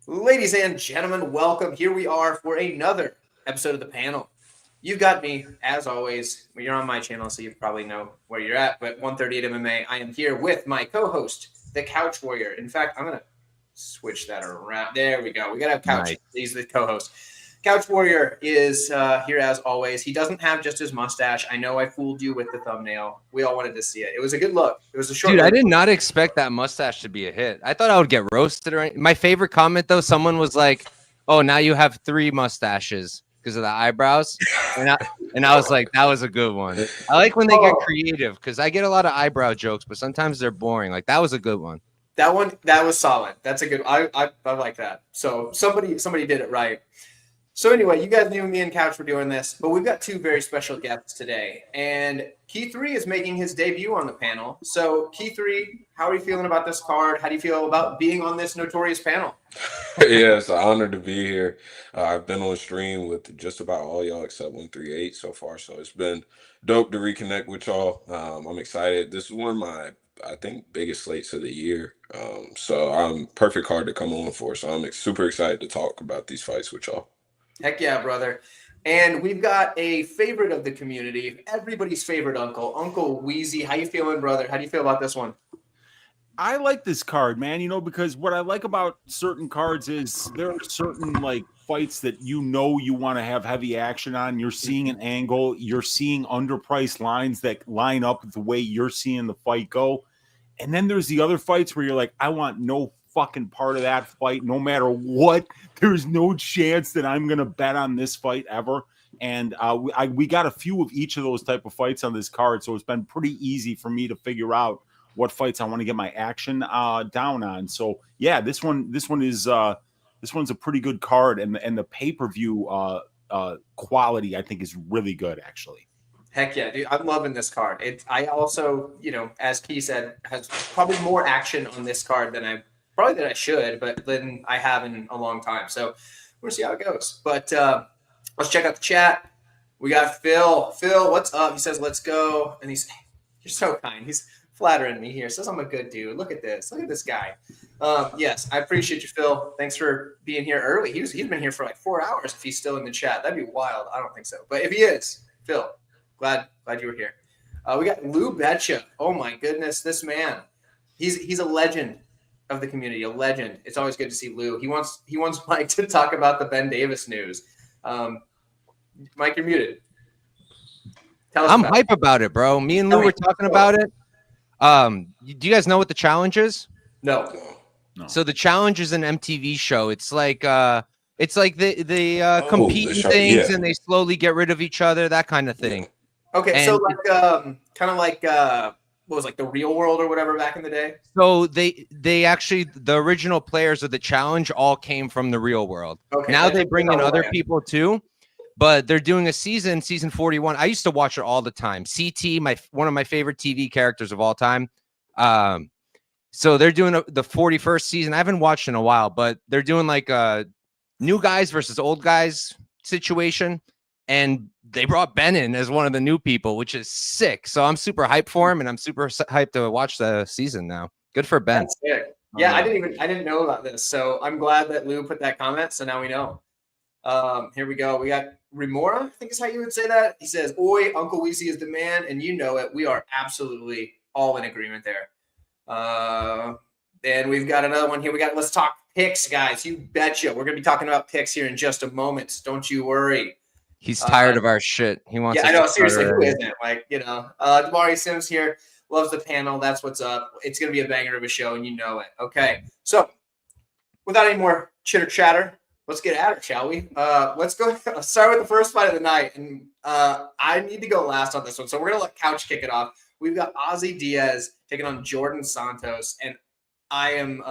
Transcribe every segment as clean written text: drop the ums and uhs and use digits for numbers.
Ladies and gentlemen, welcome. Here we are for another episode of the panel. You've got me, as always. Well, you're on my channel, so you probably know where you're at. But 138 MMA, I am here with my co-host, the Couch Warrior. In fact, I'm going to switch that around. There we go. We got to have Couch. Nice. He's the co-host. Couch Warrior is here as always. He doesn't have just his mustache. I know I fooled you with the thumbnail. We all wanted to see it. It was a good look. It was a short Dude, look. I did not expect that mustache to be a hit. I thought I would get roasted. My favorite comment, though, someone was like, oh, now you have 3 mustaches because of the eyebrows. And I was like, that was a good one. I like when they get creative because I get a lot of eyebrow jokes, but sometimes they're boring. Like, that was a good one. That was solid. That's a good. I like that. So somebody did it right. So anyway, you guys knew me and Couch were doing this, but we've got 2 very special guests today. And Key 3 is making his debut on the panel. So Key 3, how are you feeling about this card? How do you feel about being on this notorious panel? Yeah, it's an honor to be here. I've been on stream with just about all y'all except 138 so far. So it's been dope to reconnect with y'all. I'm excited. This is one of my, I think, biggest slates of the year. So I'm perfect card to come on for. So I'm super excited to talk about these fights with y'all. Heck yeah, brother. And we've got a favorite of the community, everybody's favorite uncle, Uncle Wheezy. How you feeling, brother? How do you feel about this one? I like this card, man, because what I like about certain cards is there are certain fights that you want to have heavy action on. You're seeing an angle, you're seeing underpriced lines that line up with the way you're seeing the fight go. And then there's the other fights where you're like, I want no fucking part of that fight, no matter what. There's no chance that I'm going to bet on this fight ever. And we got a few of each of those type of fights on this card. So it's been pretty easy for me to figure out what fights I want to get my action down on. So yeah, this one's a pretty good card, and the pay-per-view quality I think is really good actually. Heck yeah, dude. I'm loving this card. I also, as Key said, has probably more action on this card than I should, but than I have in a long time. So we'll see how it goes. But let's check out the chat. We got Phil. Phil, what's up? He says, let's go. And you're so kind. He's flattering me here. Says I'm a good dude. Look at this. Look at this guy. Yes, I appreciate you, Phil. Thanks for being here early. He's been here for like 4 hours if he's still in the chat. That'd be wild. I don't think so. But if he is, Phil, glad you were here. We got Lou Betcha. Oh my goodness, this man. He's a legend of the community, a legend. It's always good to see Lou. He wants Mike to talk about the Ben Davis news. Mike, you're muted. Tell us I'm hype about it, bro. Me and Lou were talking about it. Do you guys know what the challenge is? No. So the challenge is an MTV show. It's like they compete in things and they slowly get rid of each other, that kind of thing. Okay, and so kind of like what was like the Real World or whatever back in the day? So they actually, the original players of the challenge all came from the Real World. Okay, now they bring in other people too, but they're doing a season 41. I used to watch it all the time. CT, one of my favorite TV characters of all time. So they're doing the 41st season. I haven't watched in a while, but they're doing like a new guys versus old guys situation. And they brought Ben in as one of the new people, which is sick. So I'm super hyped for him, and I'm super hyped to watch the season now. Good for Ben. That's sick. Yeah, I didn't know about this. So I'm glad that Lou put that comment. So now we know. Here we go. We got Remora, I think is how you would say that. He says, "Oi, Uncle Weezy is the man," and you know it. We are absolutely all in agreement there. And we've got another one here. Let's talk picks, guys. You betcha. We're gonna be talking about picks here in just a moment. Don't you worry. He's tired of our shit. He wants. Yeah, I know. Seriously, who isn't? Like, Damari Sims here loves the panel. That's what's up. It's gonna be a banger of a show, and you know it. Okay, so without any more chitter chatter, let's get at it, shall we? Let's go. Start with the first fight of the night, and I need to go last on this one, so we're gonna let Couch kick it off. We've got Ozzy Diaz taking on Jordan Santos, and I'm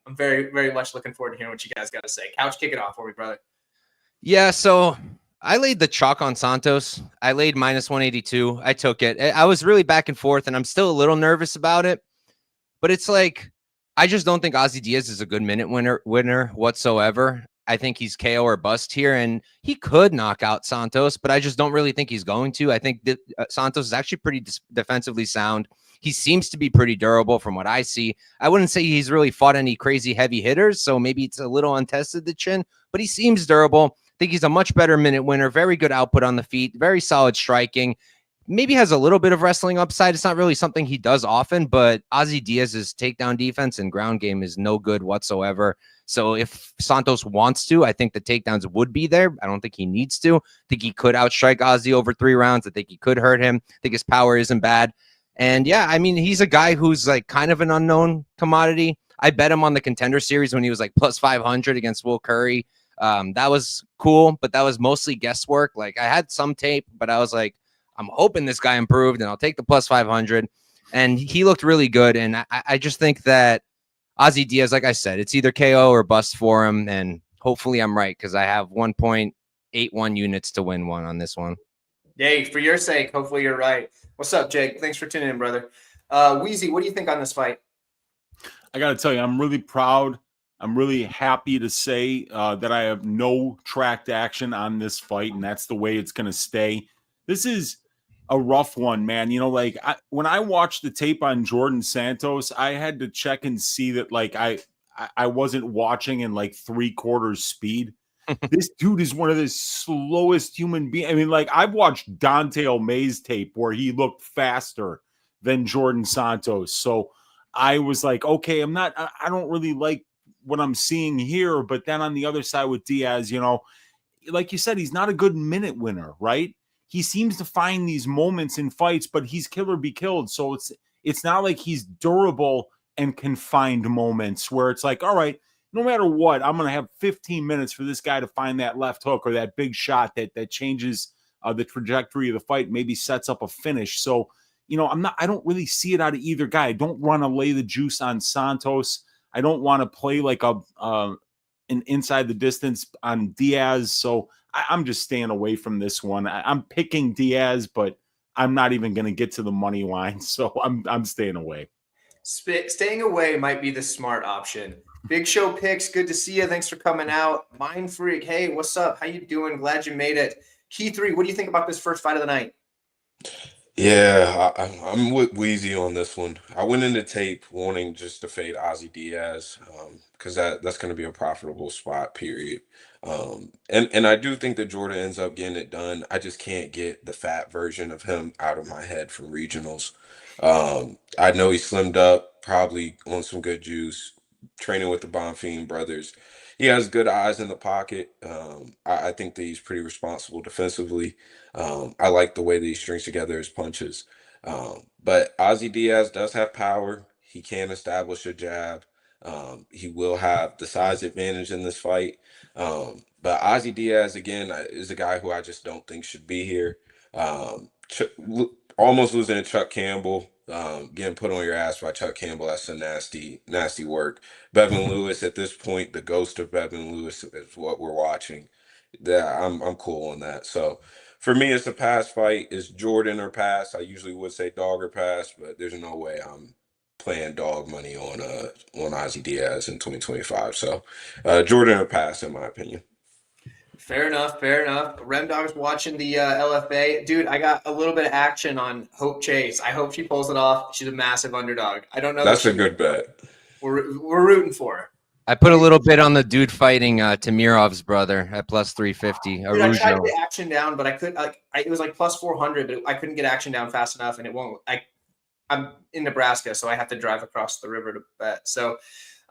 very, very much looking forward to hearing what you guys got to say. Couch, kick it off for me, brother. Yeah, so I laid the chalk on Santos. I laid -182. I took it. I was really back and forth, and I'm still a little nervous about it. But it's like, I just don't think Ozzy Diaz is a good minute winner whatsoever. I think he's KO or bust here, and he could knock out Santos, but I just don't really think he's going to. I think that Santos is actually pretty defensively sound. He seems to be pretty durable from what I see. I wouldn't say he's really fought any crazy heavy hitters, so maybe it's a little untested, the chin, but he seems durable. I think he's a much better minute winner, very good output on the feet, very solid striking. Maybe has a little bit of wrestling upside. It's not really something he does often, but Ozzy Diaz's takedown defense and ground game is no good whatsoever. So if Santos wants to, I think the takedowns would be there. I don't think he needs to. I think he could outstrike Ozzy over 3 rounds. I think he could hurt him. I think his power isn't bad. And yeah, I mean, he's a guy who's like kind of an unknown commodity. I bet him on the Contender Series when he was like plus 500 against Will Curry. That was cool, but that was mostly guesswork. Like I had some tape, but I was like, I'm hoping this guy improved, and I'll take the plus 500. And he looked really good. And I just think that Ozzy Diaz, like I said, it's either KO or bust for him. And hopefully I'm right, because I have 1.81 units to win one on this one. Yay, for your sake, hopefully you're right. What's up, Jake? Thanks for tuning in, brother. Weezy, what do you think on this fight? I got to tell you, I'm really proud. I'm really happy to say that I have no tracked action on this fight, and that's the way it's going to stay. This is a rough one, man. You know, like when I watched the tape on Jordan Santos, I had to check and see that like I wasn't watching in like 3/4 speed. This dude is one of the slowest human beings. I mean, like I've watched Dante O'May's tape where he looked faster than Jordan Santos. So I was like, okay, I don't really like what I'm seeing here. But then on the other side with Diaz, you know, like you said, he's not a good minute winner, right? He seems to find these moments in fights, but he's kill or be killed. So it's not like he's durable and can find moments where it's like, all right, no matter what, I'm going to have 15 minutes for this guy to find that left hook or that big shot that changes the trajectory of the fight, maybe sets up a finish. So, you know, I don't really see it out of either guy. I don't want to lay the juice on Santos. I don't want to play like an inside the distance on Diaz. So I'm just staying away from this one. I'm picking Diaz, but I'm not even going to get to the money line. So I'm staying away. Staying away might be the smart option. Big Show Picks, good to see you. Thanks for coming out. Mind Freak, hey, what's up? How you doing? Glad you made it. Key 3, what do you think about this first fight of the night? Yeah, I'm with Wheezy on this one. I went into tape wanting just to fade Ozzy Diaz because that's going to be a profitable spot, period. And I do think that Jordan ends up getting it done. I just can't get the fat version of him out of my head from regionals. I know he slimmed up, probably on some good juice, training with the Bonfim brothers. He has good eyes in the pocket. I think that he's pretty responsible defensively. I like the way that he strings together his punches. But Ozzy Diaz does have power. He can establish a jab. He will have the size advantage in this fight. But Ozzy Diaz, again, is a guy who I just don't think should be here. Almost losing to Chuck Campbell, getting put on your ass by Chuck Campbell. That's some nasty, nasty work. Bevan Lewis, at this point, the ghost of Bevan Lewis is what we're watching. I'm cool on that. So for me, it's a pass fight. It's Jordan or pass. I usually would say dog or pass, but there's no way I'm playing dog money on Ozzy Diaz in 2025. So Jordan or pass, in my opinion. Fair enough. Fair enough. Rem Dog's watching the LFA. Dude, I got a little bit of action on Hope Chase. I hope she pulls it off. She's a massive underdog. I don't know. That's a good bet. We're rooting for her. I put a little bit on the dude fighting Tamirov's brother at plus 350. Dude, I tried to get action down, but I could. It was like plus 400, but I couldn't get action down fast enough, and it won't. I'm in Nebraska, so I have to drive across the river to bet. So,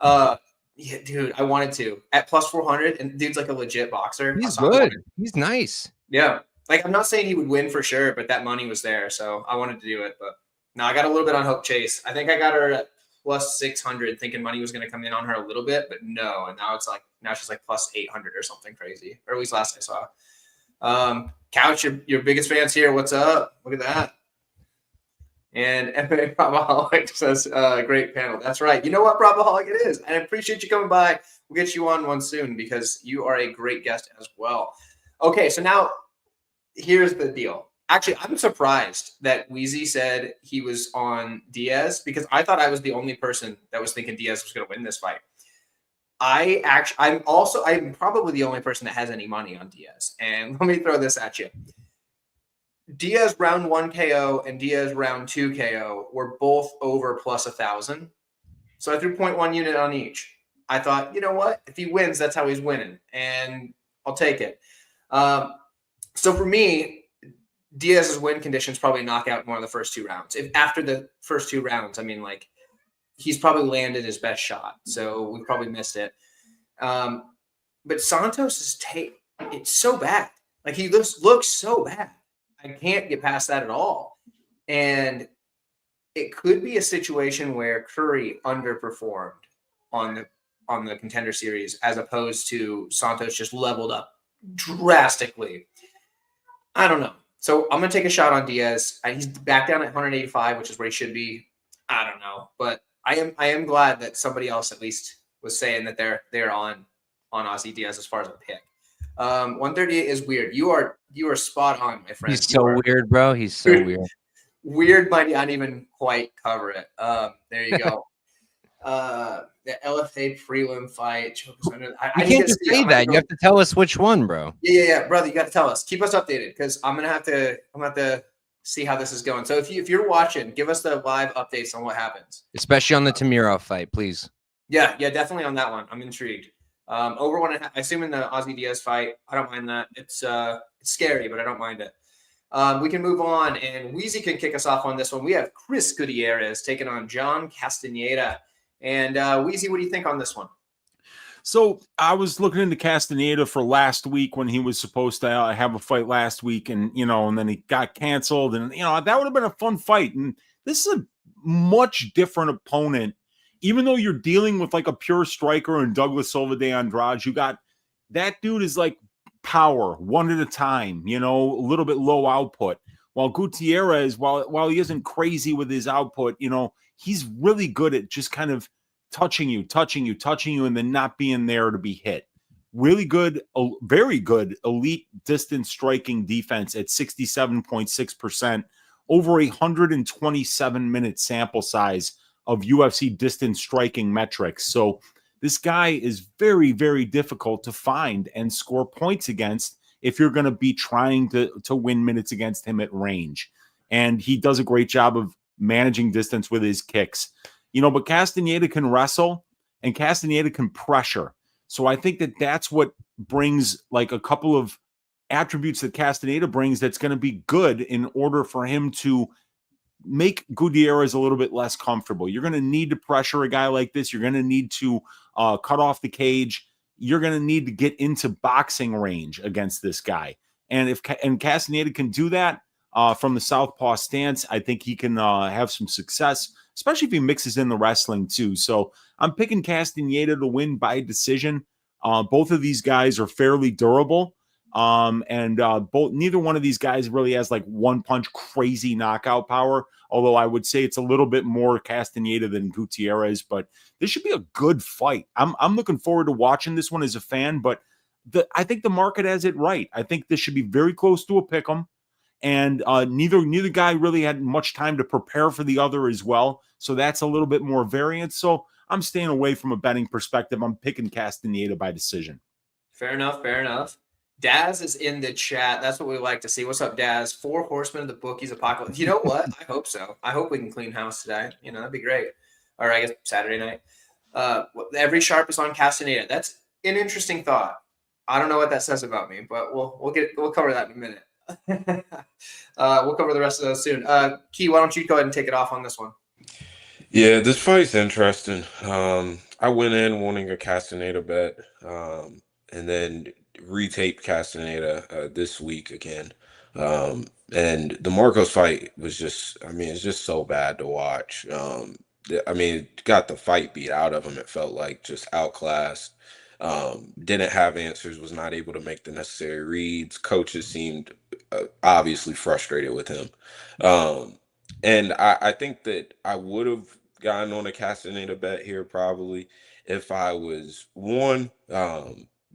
yeah, dude, I wanted to at plus 400, and dude's like a legit boxer. He's good. He's nice. Yeah, like I'm not saying he would win for sure, but that money was there, so I wanted to do it. But no, I got a little bit on Hope Chase. I think I got her at plus 600, thinking money was going to come in on her a little bit, but no. And now she's like plus 800 or something crazy, or at least last I saw. Couch, your biggest fans here. What's up? Look at that. And MMA Probaholic says, great panel. That's right. You know what, Probaholic, it is. And I appreciate you coming by. We'll get you on one soon because you are a great guest as well. Okay, so now here's the deal. Actually, I'm surprised that Wheezy said he was on Diaz because I thought I was the only person that was thinking Diaz was going to win this fight. I'm probably the only person that has any money on Diaz. And let me throw this at you. Diaz round 1 KO and Diaz round 2 KO were both over plus 1,000. So I threw 0.1 unit on each. I thought, you know what? If he wins, that's how he's winning, and I'll take it. So for me, Diaz's win conditions probably knock out one of the first 2 rounds. If after the first 2 rounds, I mean, like, he's probably landed his best shot. So we probably missed it. But Santos' tape, it's so bad. Like, he looks so bad. I can't get past that at all. And it could be a situation where Curry underperformed on the Contender Series as opposed to Santos just leveled up drastically. I don't know. So I'm going to take a shot on Diaz. He's back down at 185, which is where he should be. I don't know. But I am glad that somebody else at least was saying that they're on Ozzy Diaz as far as a pick. 138 is weird. You are spot on, my friend. He's so weird, bro. He's so weird. Weird might not even quite cover it. There you go. The LFA prelim fight. You can't just say that. You have to tell us which one, bro. Yeah, brother. You got to tell us. Keep us updated because I'm gonna have to see how this is going. So if you're watching, give us the live updates on what happens, especially on the Tamirov fight, please. Yeah, definitely on that one. I'm intrigued. Over 1.5. I assume in the Ozzy Diaz fight, I don't mind that. It's scary, but I don't mind it. We can move on, and Wheezy can kick us off on this one. We have Chris Gutierrez taking on John Castaneda. And Wheezy, what do you think on this one? So I was looking into Castaneda for last week when he was supposed to have a fight last week, and and then he got canceled, and that would have been a fun fight. And this is a much different opponent, even though you're dealing with like a pure striker and Douglas Silva de Andrade. You got that dude is like power one at a time, a little bit low output. While Gutierrez, while he isn't crazy with his output, he's really good at just kind of touching you, and then not being there to be hit. Really good, very good elite distance striking defense at 67.6%, over 127-minute sample size of UFC distance striking metrics. So this guy is very, very difficult to find and score points against if you're going to be trying to win minutes against him at range. And he does a great job of managing distance with his kicks. But Castaneda can wrestle and Castaneda can pressure. So I think that's what brings like a couple of attributes that Castaneda brings that's going to be good in order for him to make Gutierrez a little bit less comfortable. You're going to need to pressure a guy like this. You're going to need to cut off the cage. You're going to need to get into boxing range against this guy. And Castaneda can do that from the southpaw stance, I think he can have some success, especially if he mixes in the wrestling too. So I'm picking Castaneda to win by decision. Both of these guys are fairly durable. Neither one of these guys really has like one punch crazy knockout power, although I would say it's a little bit more Castaneda than Gutierrez, but this should be a good fight. I'm looking forward to watching this one as a fan, but I think the market has it right. I think this should be very close to a pick'em, and neither guy really had much time to prepare for the other as well, so that's a little bit more variance. So I'm staying away from a betting perspective. I'm picking Castaneda by decision. Fair enough. Daz is in the chat. That's what we like to see. What's up, Daz? 4 horsemen of the bookies apocalypse. You know what? I hope so. I hope we can clean house today. That'd be great. Or I guess Saturday night. Every sharp is on Castaneda. That's an interesting thought. I don't know what that says about me, but we'll cover that in a minute. We'll cover the rest of those soon. Key, why don't you go ahead and take it off on this one? Yeah, this fight's interesting. I went in wanting a Castaneda bet, and then retaped Castaneda this week again. And the Marcos fight was it's just so bad to watch. Got the fight beat out of him. It felt like just outclassed. Didn't have answers, was not able to make the necessary reads. Coaches seemed obviously frustrated with him. And I think that I would have gotten on a Castaneda bet here probably if I was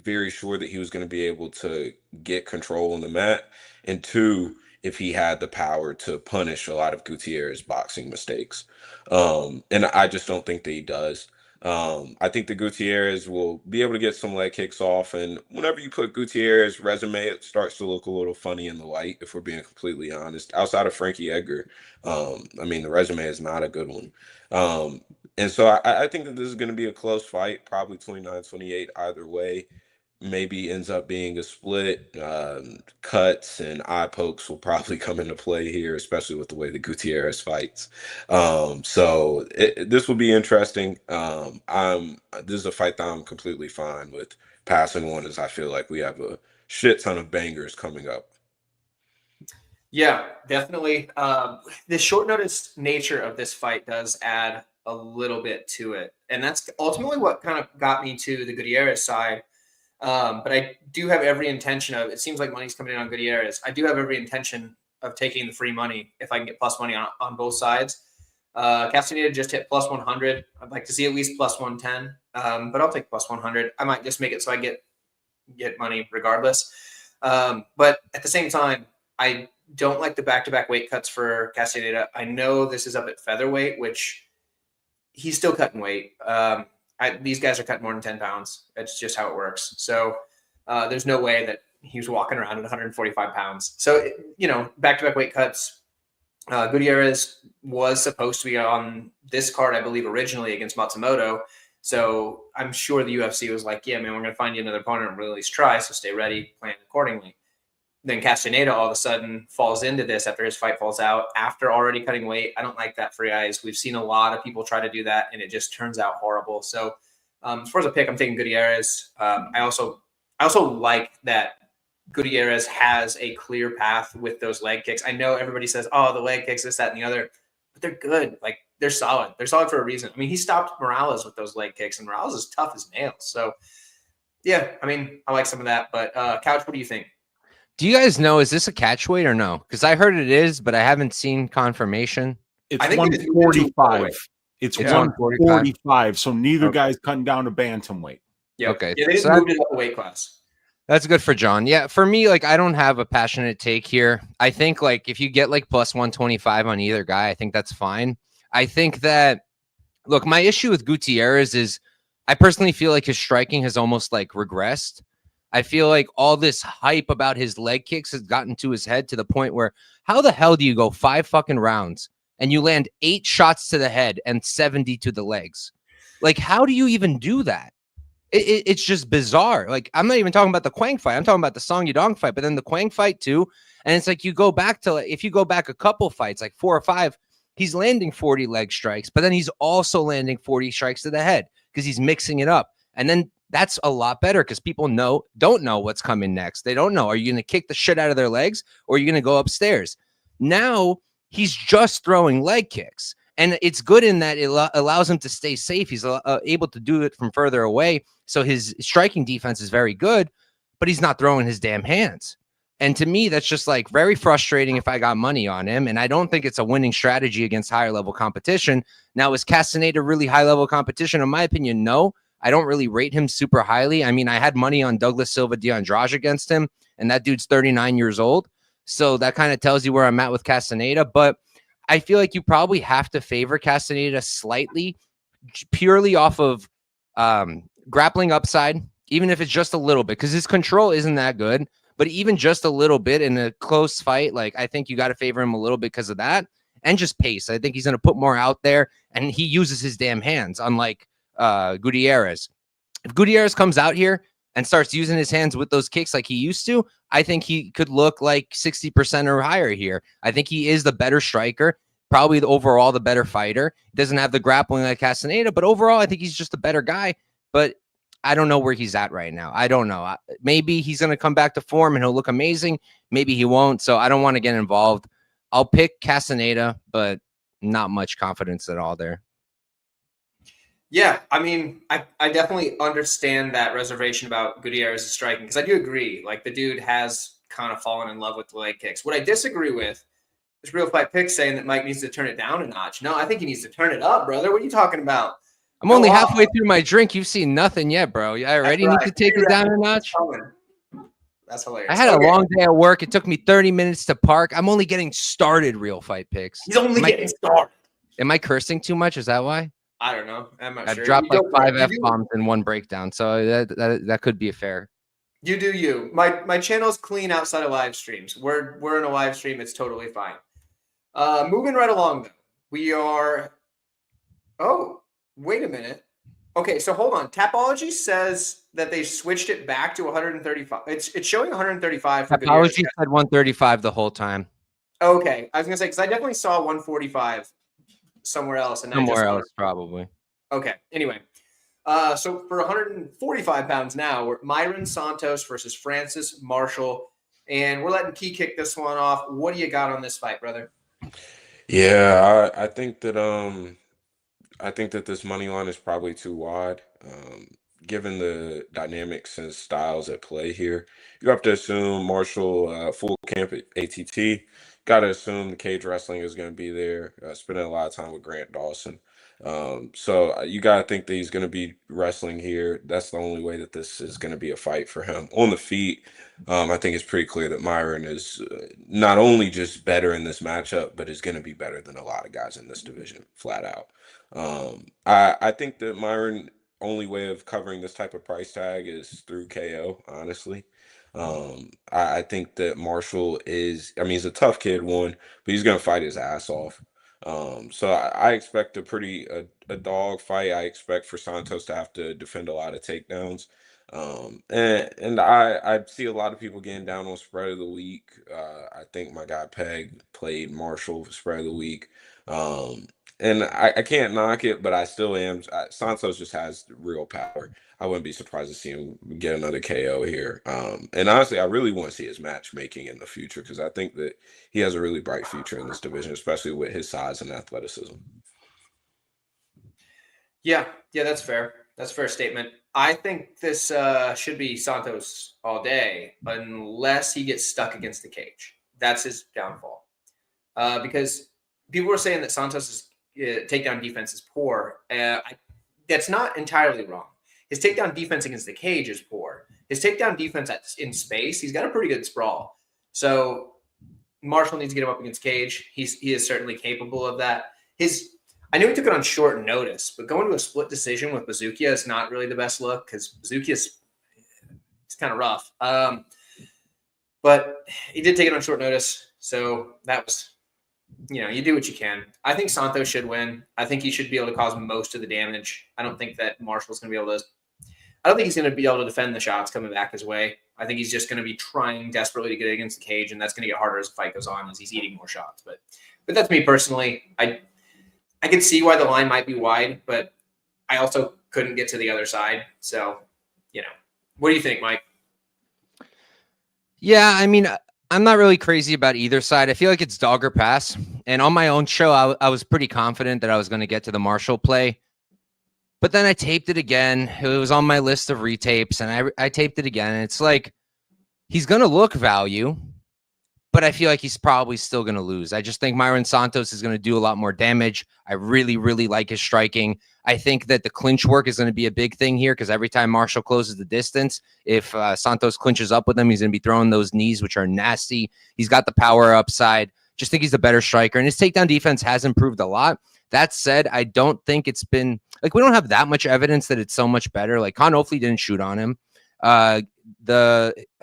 very sure that he was going to be able to get control on the mat, and 2, if he had the power to punish a lot of Gutierrez's boxing mistakes. And I just don't think that he does. I think the Gutierrez will be able to get some leg kicks off. And whenever you put Gutierrez resume, it starts to look a little funny in the light, if we're being completely honest. Outside of Frankie Edgar, I mean, the resume is not a good one. And so I think that this is going to be a close fight, probably 29-28 either way. Maybe ends up being a split. Cuts and eye pokes will probably come into play here, especially with the way the Gutierrez fights. So this will be interesting. This is a fight that I'm completely fine with passing on, as I feel like we have a shit ton of bangers coming up. Yeah, definitely. The short notice nature of this fight does add a little bit to it, and that's ultimately what kind of got me to the Gutierrez side. But I do have every intention of, it seems like money's coming in on Gutierrez. I do have every intention of taking the free money if I can get plus money on both sides. Castaneda just hit plus 100. I'd like to see at least plus 110, but I'll take plus 100. I might just make it so I get money regardless. But at the same time, I don't like the back-to-back weight cuts for Castaneda. I know this is up at featherweight, which he's still cutting weight. These guys are cutting more than 10 pounds. That's just how it works. So there's no way that he was walking around at 145 pounds. So, back-to-back weight cuts. Gutierrez was supposed to be on this card, I believe, originally against Matsumoto. So I'm sure the UFC was like, yeah, man, we're going to find you another opponent and release try. So stay ready, plan accordingly. Then Castaneda all of a sudden falls into this after his fight falls out, after already cutting weight. I don't like that for guys. We've seen a lot of people try to do that, and it just turns out horrible. So as far as a pick, I'm taking Gutierrez. I also like that Gutierrez has a clear path with those leg kicks. I know everybody says, oh, the leg kicks, this, that, and the other, but they're good. Like, they're solid. They're solid for a reason. I mean, he stopped Morales with those leg kicks, and Morales is tough as nails. So, yeah, I mean, I like some of that. But, Couch, what do you think? Do you guys know, is this a catch weight or no? Because I heard it is, but I haven't seen confirmation. It's 145. It's 145. So neither guy's cutting down to bantamweight. Yeah. Okay. Yeah, they just moved it up a weight class. That's good for John. Yeah, for me, like, I don't have a passionate take here. I think, like, if you get like plus 125 on either guy, I think that's fine. I think that, look, my issue with Gutierrez is I personally feel like his striking has almost like regressed. I feel like all this hype about his leg kicks has gotten to his head to the point where, how the hell do you go 5 fucking rounds and you land 8 shots to the head and 70 to the legs? Like, how do you even do that? It's just bizarre. Like, I'm not even talking about the Kwang fight. I'm talking about the Song Yudong fight, but then the Kwang fight too. And it's like, you go back to, if you go back a couple fights, like 4 or 5, he's landing 40 leg strikes, but then he's also landing 40 strikes to the head because he's mixing it up. And then that's a lot better because people don't know what's coming next. They don't know. Are you going to kick the shit out of their legs, or are you going to go upstairs? Now he's just throwing leg kicks, and it's good in that it allows him to stay safe. He's able to do it from further away. So his striking defense is very good, but he's not throwing his damn hands. And to me, that's just like very frustrating if I got money on him. And I don't think it's a winning strategy against higher level competition. Now, is Castaneda really high level competition? In my opinion, no. I don't really rate him super highly. I mean, I had money on Douglas Silva de Andrade against him, and that dude's 39 years old. So that kind of tells you where I'm at with Castaneda. But I feel like you probably have to favor Castaneda slightly, purely off of grappling upside, even if it's just a little bit, because his control isn't that good. But even just a little bit in a close fight, like, I think you got to favor him a little bit because of that, and just pace. I think he's going to put more out there, and he uses his damn hands, unlike Gutierrez. If Gutierrez comes out here and starts using his hands with those kicks like he used to, I think he could look like 60% or higher here. I think he is the better striker, probably overall the better fighter. He doesn't have the grappling like Castaneda, but overall I think he's just a better guy. But I don't know where he's at right now. I don't know. Maybe he's going to come back to form and he'll look amazing. Maybe he won't. So I don't want to get involved. I'll pick Castaneda, but not much confidence at all there. Yeah, I mean, I definitely understand that reservation about Gutierrez's striking, because I do agree. Like, the dude has kind of fallen in love with the leg kicks. What I disagree with is Real Fight Pick saying that Mike needs to turn it down a notch. No, I think he needs to turn it up, brother. What are you talking about? I'm only halfway through my drink. You've seen nothing yet, bro. I already need to take it down a notch. That's hilarious. I had a long day at work. It took me 30 minutes to park. I'm only getting started, Real Fight Picks. He's only getting started. Am I cursing too much? Is that why? I don't know. I'm not I've sure. dropped like 5 You F-bombs in one breakdown, so that could be a fair. You do you. My channel's clean outside of live streams. We're in a live stream. It's totally fine. Moving right along, though. We are. Oh, wait a minute. Okay, so hold on. Tapology says that they switched it back to 135. It's showing 135 for Tapology Gutierrez. said 135 the whole time. Okay, I was gonna say because I definitely saw 145 somewhere else, and somewhere else probably. Okay. Anyway, so for 145 pounds now, we're Myron Santos versus Francis Marshall, and we're letting Key kick this one off. What do you got on this fight, brother? Yeah, I think that this money line is probably too wide. Given the dynamics and styles at play here, you have to assume Marshall full camp at ATT. Got to assume the cage wrestling is going to be there. Spending a lot of time with Grant Dawson. So you got to think that he's going to be wrestling here. That's the only way that this is going to be a fight for him. On the feet, I think it's pretty clear that Myron is not only just better in this matchup, but is going to be better than a lot of guys in this division, flat out. I think that Myron only way of covering this type of price tag is through KO, honestly. I think that Marshall is, I mean, he's a tough kid, one, but he's going to fight his ass off. So I expect a dog fight. I expect for Santos to have to defend a lot of takedowns. And I see a lot of people getting down on spread of the week. I think my guy Peg played Marshall for spread of the week. And I can't knock it, but I still am. Santos just has real power. I wouldn't be surprised to see him get another KO here. And honestly, I really want to see his matchmaking in the future because I think that he has a really bright future in this division, especially with his size and athleticism. Yeah, that's fair. That's a fair statement. I think this should be Santos all day unless he gets stuck against the cage. That's his downfall. Because people were saying that Santos' takedown defense is poor. That's not entirely wrong. His takedown defense against the cage is poor. His takedown defense in space, he's got a pretty good sprawl. So Marshall needs to get him up against cage. He is certainly capable of that. I knew he took it on short notice, but going to a split decision with Bazookia is not really the best look because Bazookia's it's kind of rough. But he did take it on short notice, so that was, you do what you can. I think Santos should win. I think he should be able to cause most of the damage. I don't think that Marshall's going to be able to. I don't think he's going to be able to defend the shots coming back his way. I think he's just going to be trying desperately to get against the cage, and that's going to get harder as the fight goes on as he's eating more shots. But that's me personally. I could see why the line might be wide, but I also couldn't get to the other side. So, what do you think, Mike? Yeah, I mean, I'm not really crazy about either side. I feel like it's dog or pass. And on my own show, I was pretty confident that I was going to get to the Marshall play. But then I taped it again. It was on my list of retapes, and I taped it again. And it's like, he's going to look value, but I feel like he's probably still going to lose. I just think Myron Santos is going to do a lot more damage. I really, really like his striking. I think that the clinch work is going to be a big thing here because every time Marshall closes the distance, if Santos clinches up with him, he's going to be throwing those knees, which are nasty. He's got the power upside. Just think he's a better striker, and his takedown defense has improved a lot. That said, I don't think it's been like we don't have that much evidence that it's so much better. Like Con Hopefully didn't shoot on him. I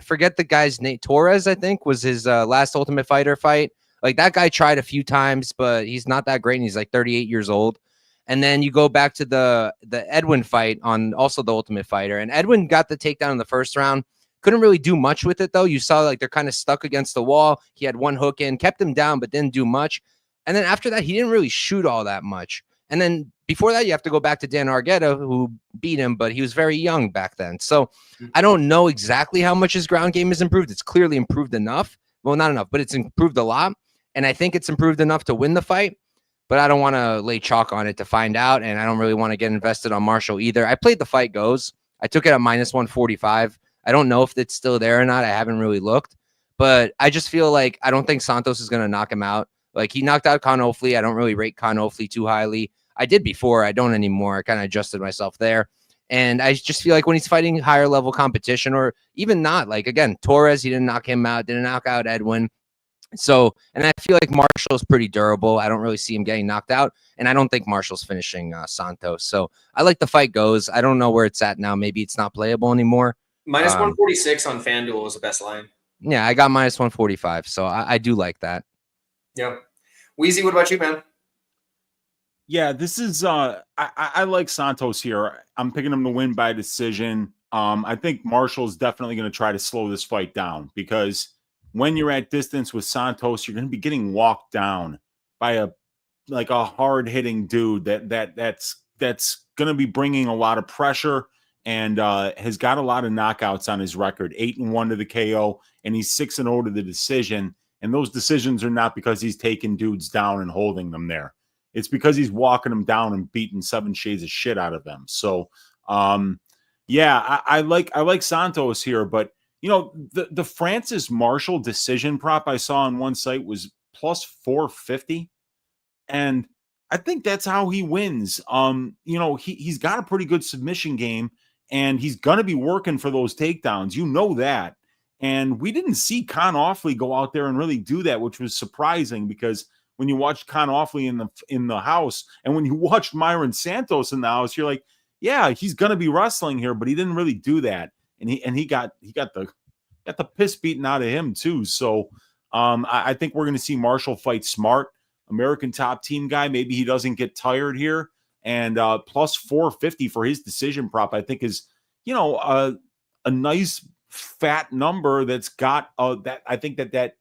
forget the guy's name. Torres, I think, was his last Ultimate Fighter fight. Like that guy tried a few times, but he's not that great, and he's like 38 years old. And then you go back to the Edwin fight on also the Ultimate Fighter, and Edwin got the takedown in the first round. Couldn't really do much with it though. You saw like they're kind of stuck against the wall. He had one hook in, kept him down, but didn't do much. And then after that, he didn't really shoot all that much. And then before that, you have to go back to Dan Argueta, who beat him, but he was very young back then. So I don't know exactly how much his ground game has improved. It's clearly improved enough. Well, not enough, but it's improved a lot. And I think it's improved enough to win the fight. But I don't want to lay chalk on it to find out. And I don't really want to get invested on Marshall either. I played the fight goes. I took it at minus 145. I don't know if it's still there or not. I haven't really looked. But I just feel like I don't think Santos is going to knock him out. Like he knocked out Con Hopefully. I don't really rate Con Hopefully too highly. I did before. I don't anymore. I kind of adjusted myself there. And I just feel like when he's fighting higher level competition or even not, like again, Torres, he didn't knock him out, didn't knock out Edwin. So, and I feel like Marshall's pretty durable. I don't really see him getting knocked out, and I don't think Marshall's finishing Santos. So I like the fight goes. I don't know where it's at now. Maybe it's not playable anymore. Minus 146 on FanDuel is the best line. Yeah, I got minus 145, so I do like that. Yeah. Wheezy, what about you, man? Yeah, this is I like Santos here. I'm picking him to win by decision. I think Marshall's definitely going to try to slow this fight down, because when you're at distance with Santos, you're going to be getting walked down by a hard-hitting dude that's going to be bringing a lot of pressure and has got a lot of knockouts on his record, 8-1 to the KO, and he's 6-0 to the decision. And those decisions are not because he's taking dudes down and holding them there. It's because he's walking them down and beating 7 shades of shit out of them. So, yeah, I like Santos here, but you know, the Francis Marshall decision prop I saw on one site was plus 450, and I think that's how he wins. You know, he's got a pretty good submission game, and he's going to be working for those takedowns. You know that. And we didn't see Con Offley go out there and really do that, which was surprising, because when you watch Con Offley in the house, and when you watched Myron Santos in the house, you're like, yeah, he's going to be wrestling here, but he didn't really do that. And he got the piss beaten out of him too. So I think we're going to see Marshall fight smart, American top team guy. Maybe he doesn't get tired here, and plus 450 for his decision prop, I think is, you know, a nice fat number that's got that I think that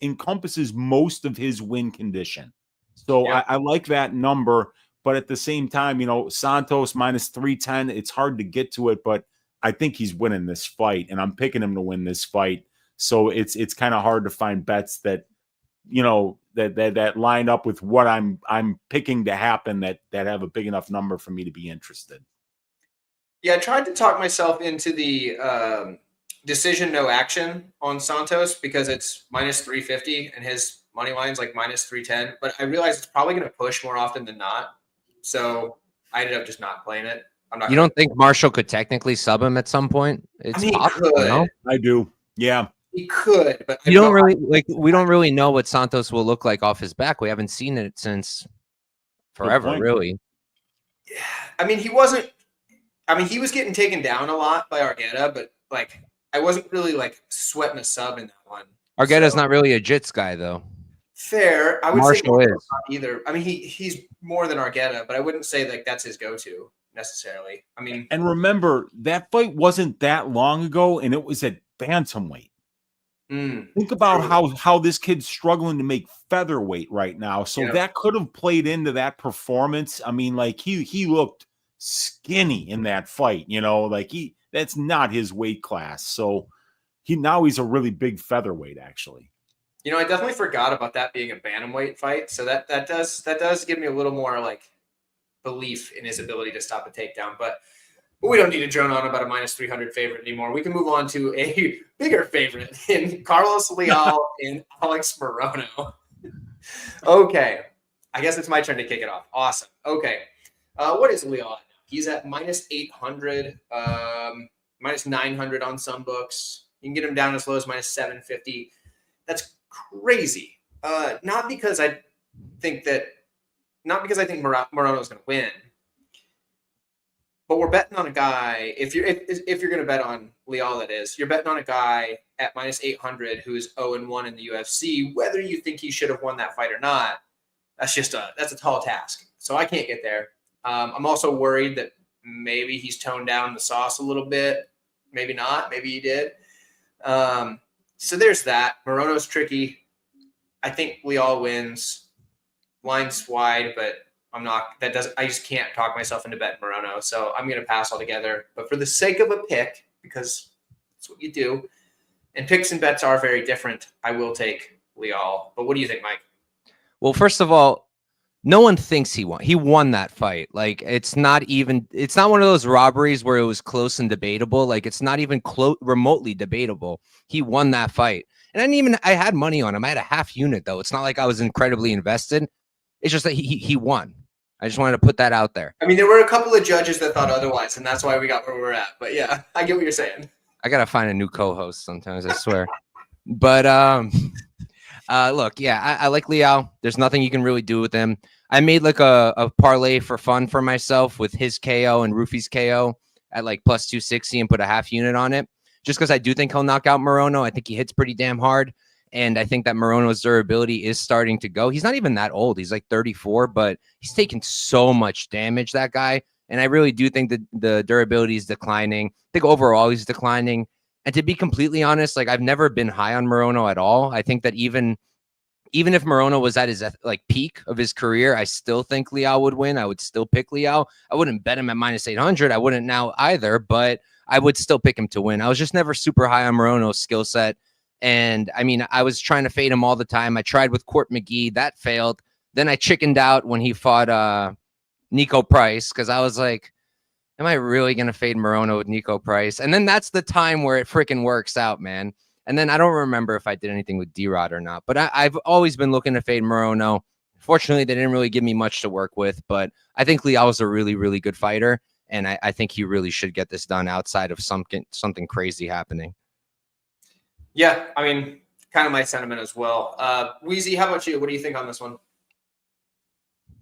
encompasses most of his win condition. So yeah. I like that number, but at the same time, you know, Santos minus 310, it's hard to get to it, but I think he's winning this fight, and I'm picking him to win this fight. So it's kind of hard to find bets that, you know, that line up with what I'm picking to happen that have a big enough number for me to be interested. Yeah, I tried to talk myself into the decision no action on Santos because it's minus 350 and his money line's like minus 310. But I realized it's probably going to push more often than not. So I ended up just not playing it. You don't think Marshall could technically sub him at some point? It's possible, no? I do. Yeah. He could, but we don't really know what Santos will look like off his back. We haven't seen it since forever, really. Yeah. I mean, he was getting taken down a lot by Argueta, but like I wasn't really like sweating a sub in that one. Argueta's not really a jits guy, though. Fair. I would Marshall say is either. I mean, he's more than Argueta, but I wouldn't say like that's his go-to necessarily. I mean, and remember that fight wasn't that long ago, and it was at bantamweight. Think about how this kid's struggling to make featherweight right now. So that could have played into that performance. I mean, like he looked skinny in that fight, you know, like that's not his weight class. So he's a really big featherweight, actually. You know, I definitely forgot about that being a bantamweight fight. So that does give me a little more like belief in his ability to stop a takedown. But we don't need to drone on about a minus 300 favorite anymore. We can move on to a bigger favorite in Carlos Leal and Alex Morono. Okay. I guess it's my turn to kick it off. Awesome. Okay. What is Leal at now? He's at minus 800, minus 900 on some books. You can get him down as low as minus 750. That's crazy. Not because I think Morono is going to win. But we're betting on a guy. If you're going to bet on Leal, that is, you're betting on a guy at minus 800 who's 0-1 in the UFC. Whether you think he should have won that fight or not, that's a tall task. So I can't get there. I'm also worried that maybe he's toned down the sauce a little bit. Maybe not. Maybe he did. So there's that. Morono's tricky. I think Leal wins. Line's wide, but I just can't talk myself into betting Morono, so I'm going to pass altogether. But for the sake of a pick, because that's what you do, and picks and bets are very different, I will take Leal. But what do you think, Mike? Well, first of all, no one thinks he won. He won that fight. Like, it's not one of those robberies where it was close and debatable. Like, it's not even remotely debatable. He won that fight. And I had money on him. I had a half unit, though. It's not like I was incredibly invested. It's just that he won. I just wanted to put that out there. I mean, there were a couple of judges that thought otherwise, and that's why we got where we're at. But yeah, I get what you're saying. I got to find a new co-host sometimes, I swear. But Look, yeah, I like Leal. There's nothing you can really do with him. I made like a parlay for fun for myself with his KO and Rufy's KO at like plus 260 and put a half unit on it. Just because I do think he'll knock out Morono. I think he hits pretty damn hard. And I think that Morono's durability is starting to go. He's not even that old. He's like 34, but he's taken so much damage, that guy. And I really do think that the durability is declining. I think overall he's declining. And to be completely honest, like I've never been high on Morono at all. I think that even if Morono was at his like peak of his career, I still think Leal would win. I would still pick Leal. I wouldn't bet him at minus 800. I wouldn't now either, but I would still pick him to win. I was just never super high on Morono's skill set. And I mean, I was trying to fade him all the time. I tried with Court McGee. That failed. Then I chickened out when he fought Nico Price because I was like, am I really going to fade Morono with Nico Price? And then that's the time where it freaking works out, man. And then I don't remember if I did anything with D-Rod or not, but I've always been looking to fade Morono. Fortunately, they didn't really give me much to work with, but I think Leal is a really, really good fighter. And I think he really should get this done outside of something crazy happening. Yeah, I mean, kind of my sentiment as well. Weezy, how about you? What do you think on this one?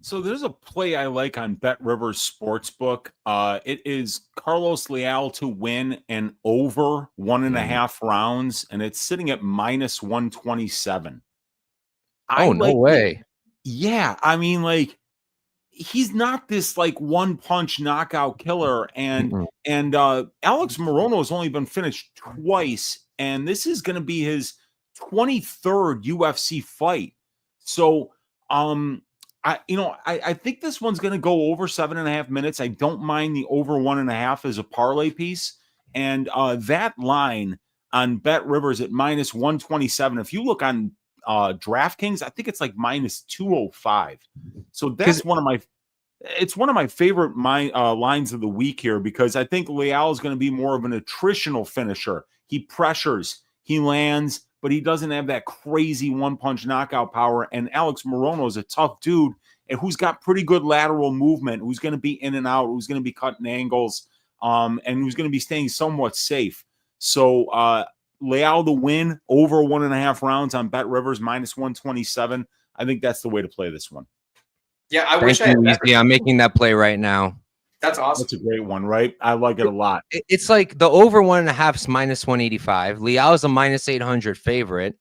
So there's a play I like on Bet Rivers Sportsbook. It is Carlos Leal to win and over 1.5 rounds, and it's sitting at minus 127. Oh, no way. Yeah, I mean, like, he's not this like one punch knockout killer, and Alex Morono has only been finished twice, and this is going to be his 23rd UFC fight. So, I think this one's going to go over 7.5 minutes. I don't mind the over 1.5 as a parlay piece, and that line on Bet Rivers at minus 127. If you look on DraftKings, I think it's like minus 205. So that's one of my favorite lines of the week here, because I think Leal is going to be more of an attritional finisher. He pressures, he lands, but he doesn't have that crazy one-punch knockout power. And Alex Morono is a tough dude and who's got pretty good lateral movement, who's going to be in and out, who's going to be cutting angles, and who's going to be staying somewhat safe. So Leal to win over 1.5 rounds on Bet Rivers minus 127. I think that's the way to play this one. Yeah, I wish I had that. Yeah, I'm making that play right now. That's awesome. That's a great one, right? I like it a lot. It's like the over 1.5 is minus 185. Leal is a minus 800 favorite.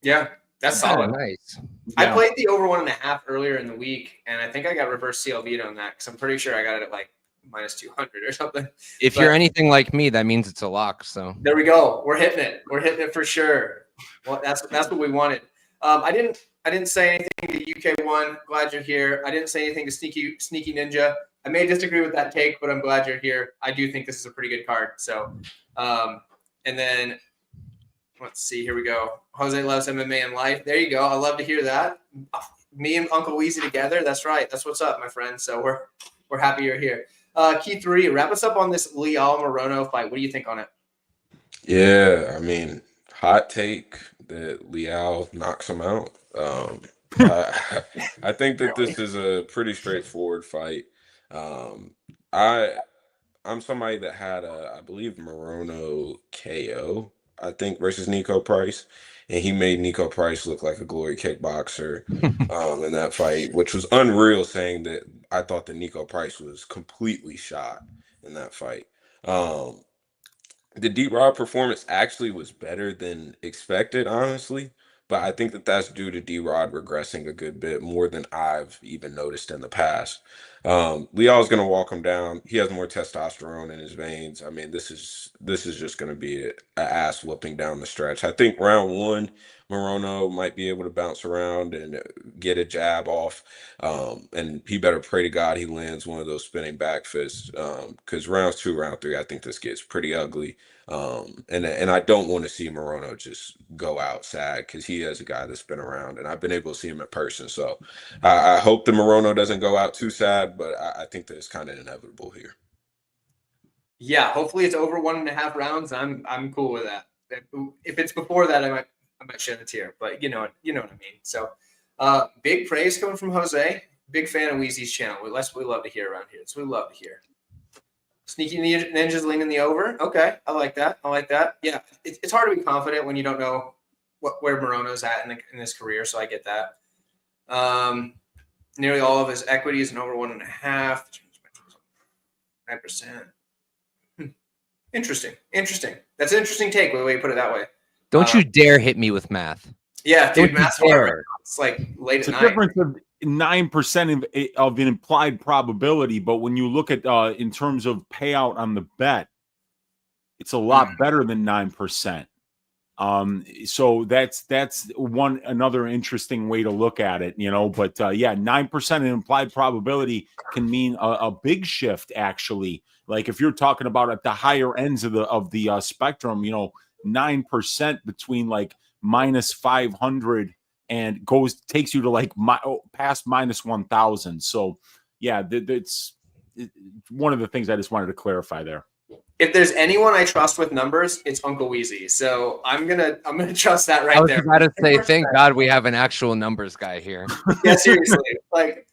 Yeah, that's solid. Nice. I played the over 1.5 earlier in the week, and I think I got reverse CLV'd on that because I'm pretty sure I got it at like minus 200 or something. If you're anything like me, that means it's a lock. So there we go. We're hitting it. We're hitting it for sure. Well, that's what we wanted. I didn't say anything to UK one. Glad you're here. I didn't say anything to Sneaky Ninja. I may disagree with that take, but I'm glad you're here. I do think this is a pretty good card. So, and then let's see. Here we go. Jose loves MMA and life. There you go. I love to hear that. Me and Uncle Weezy together. That's right. That's what's up, my friend. So we're happy you're here. Key 3, wrap us up on this Leal Morono fight. What do you think on it? Yeah, I mean, hot take that Leal knocks him out. I think that this is a pretty straightforward fight. I'm somebody that had I believe Morono KO, I think, versus Nico Price, and he made Nico Price look like a glory kickboxer in that fight, which was unreal, saying that I thought that Nico Price was completely shot in that fight. The D-Rod performance actually was better than expected, honestly. But I think that that's due to D-Rod regressing a good bit more than I've even noticed in the past. Leal's going to walk him down. He has more testosterone in his veins. I mean, this is just going to be an ass whooping down the stretch. I think round 1, Morono might be able to bounce around and get a jab off. And he better pray to God he lands one of those spinning back fists. Because rounds 2, round 3, I think this gets pretty ugly. And I don't want to see Morono just go out sad, because he is a guy that's been around, and I've been able to see him in person. So I hope the Morono doesn't go out too sad, but I think that it's kind of inevitable here. Yeah, hopefully it's over 1.5 rounds. I'm cool with that. If it's before that, I might shed a tear, but you know what I mean. So big praise coming from Jose. Big fan of Weezy's channel. We love to hear around here. That's what we love to hear. Sneaky Ninjas leaning the over. Okay, I like that. Yeah, it's hard to be confident when you don't know where Morono's at in his career, so I get that. Nearly all of his equities and over 1.5. 9%. Interesting. That's an interesting take. The way you put it that way. Don't you dare hit me with math. Yeah, dude, math's hard. It's like late it's at a night. Difference of 9% of an implied probability, but when you look at in terms of payout on the bet, it's a lot better than 9%. So that's another interesting way to look at it, but 9% in implied probability can mean a big shift, actually. Like if you're talking about at the higher ends of the spectrum, 9% between like minus 500 and takes you to like past minus 1,000. So yeah, it's one of the things I just wanted to clarify there. If there's anyone I trust with numbers, it's Uncle Weezy. So I'm gonna trust that right there. I was about to say, thank God we have an actual numbers guy here. Yeah, seriously. Like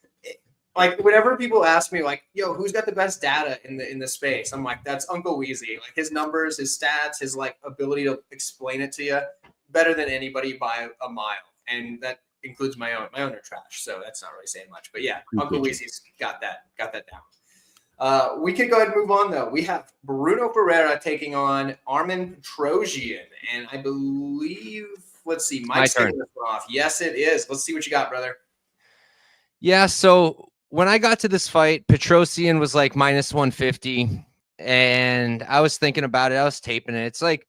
whenever people ask me, like, "Yo, who's got the best data in the space?" I'm like, "That's Uncle Weezy. Like his numbers, his stats, his like ability to explain it to you better than anybody by a mile." And that includes my own. My own are trash, so that's not really saying much. But yeah, Uncle Weezy's got that down. We can go ahead and move on, though. We have Bruno Pereira taking on Armen Petrosyan. And I believe, let's see, Mike's taking this one off. Yes, it is. Let's see what you got, brother. Yeah, so when I got to this fight, Petrosyan was like minus 150. And I was thinking about it. I was taping it. It's like,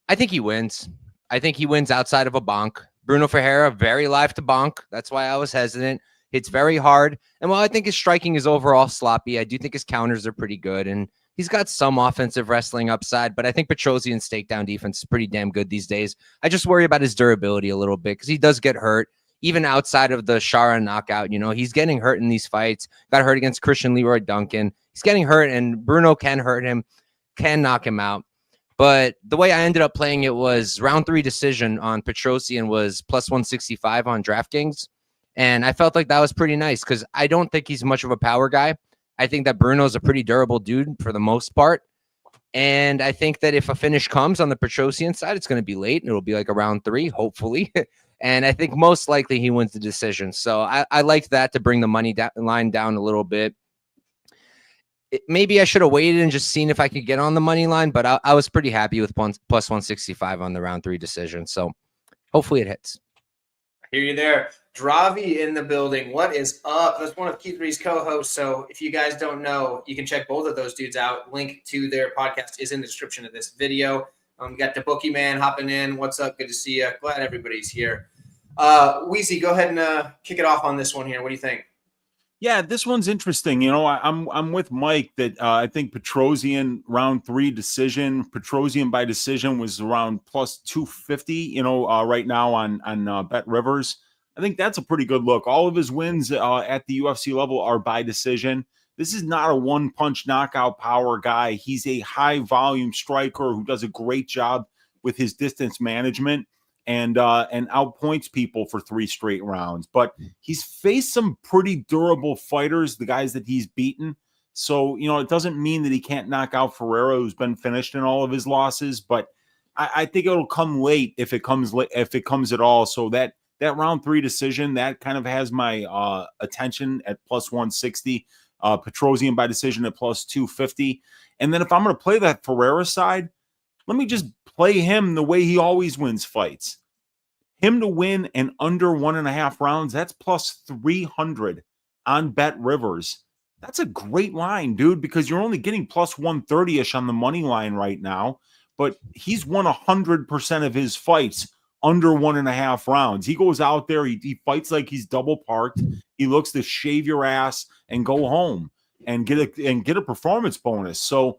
I think he wins. I think he wins outside of a bonk. Bruno Pereira, very live to bonk. That's why I was hesitant. Hits very hard. And while I think his striking is overall sloppy, I do think his counters are pretty good. And he's got some offensive wrestling upside, but I think Petrosyan's takedown defense is pretty damn good these days. I just worry about his durability a little bit because he does get hurt. Even outside of the Shara knockout, he's getting hurt in these fights. Got hurt against Christian Leroy Duncan. He's getting hurt, and Bruno can hurt him, can knock him out. But the way I ended up playing it was round 3 decision on Petrosyan was plus 165 on DraftKings. And I felt like that was pretty nice because I don't think he's much of a power guy. I think that Bruno's a pretty durable dude for the most part. And I think that if a finish comes on the Petrosyan side, it's going to be late. It'll be like a round 3, hopefully. And I think most likely he wins the decision. So I liked that to bring the money line down a little bit. Maybe I should have waited and just seen if I could get on the money line, but I was pretty happy with plus 165 on the round 3 decision. So hopefully it hits. I hear you there. Dravi in the building. What is up? That's one of Keith Ree's co-hosts. So if you guys don't know, you can check both of those dudes out. Link to their podcast is in the description of this video. We got the Bookie Man hopping in. What's up? Good to see you. Glad everybody's here. Weezy, go ahead and kick it off on this one here. What do you think? Yeah, this one's interesting. I'm with Mike that I think Petrosyan round 3 decision. Petrosyan by decision was around plus 250. Right now on Bet Rivers. I think that's a pretty good look. All of his wins at the UFC level are by decision. This is not a one-punch knockout power guy. He's a high-volume striker who does a great job with his distance management and outpoints people for 3 straight rounds. But he's faced some pretty durable fighters, the guys that he's beaten. So, it doesn't mean that he can't knock out Pereira, who's been finished in all of his losses. But I think it'll come late if it comes at all. So that round 3 decision, that kind of has my attention at plus 160. Petrosyan by decision at plus 250. And then if I'm going to play that Pereira side, let me just play him the way he always wins fights. Him to win and under 1.5 rounds, that's plus 300 on Bet Rivers. That's a great line, dude, because you're only getting plus 130-ish on the money line right now. But he's won 100% of his fights under 1.5 rounds. He goes out there, he fights like he's double parked. He looks to shave your ass and go home and get a performance bonus. So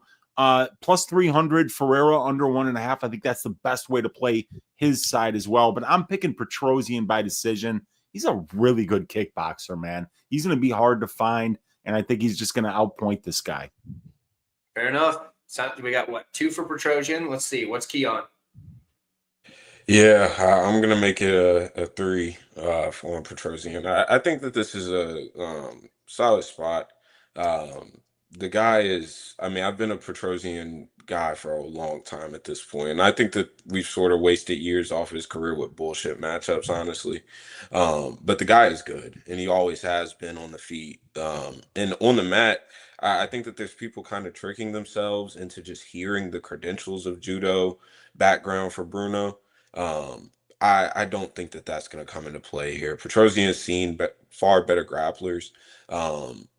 plus 300 Pereira under 1.5. I think that's the best way to play his side as well. But I'm picking Petrosyan by decision. He's a really good kickboxer, man. He's going to be hard to find, and I think he's just going to outpoint this guy. Fair enough. So we got what, 2 for Petrosyan? Let's see. What's Keon? Yeah, I'm gonna make it a 3 for Petrosyan. I think that this is a solid spot. The guy is, I've been a Petrosyan guy for a long time at this point. And I think that we've sort of wasted years off his career with bullshit matchups, honestly. But the guy is good, and he always has been on the feet. And on the mat, I think that there's people kind of tricking themselves into just hearing the credentials of judo background for Bruno. I don't think that that's going to come into play here. Petrosyan has seen far better grapplers.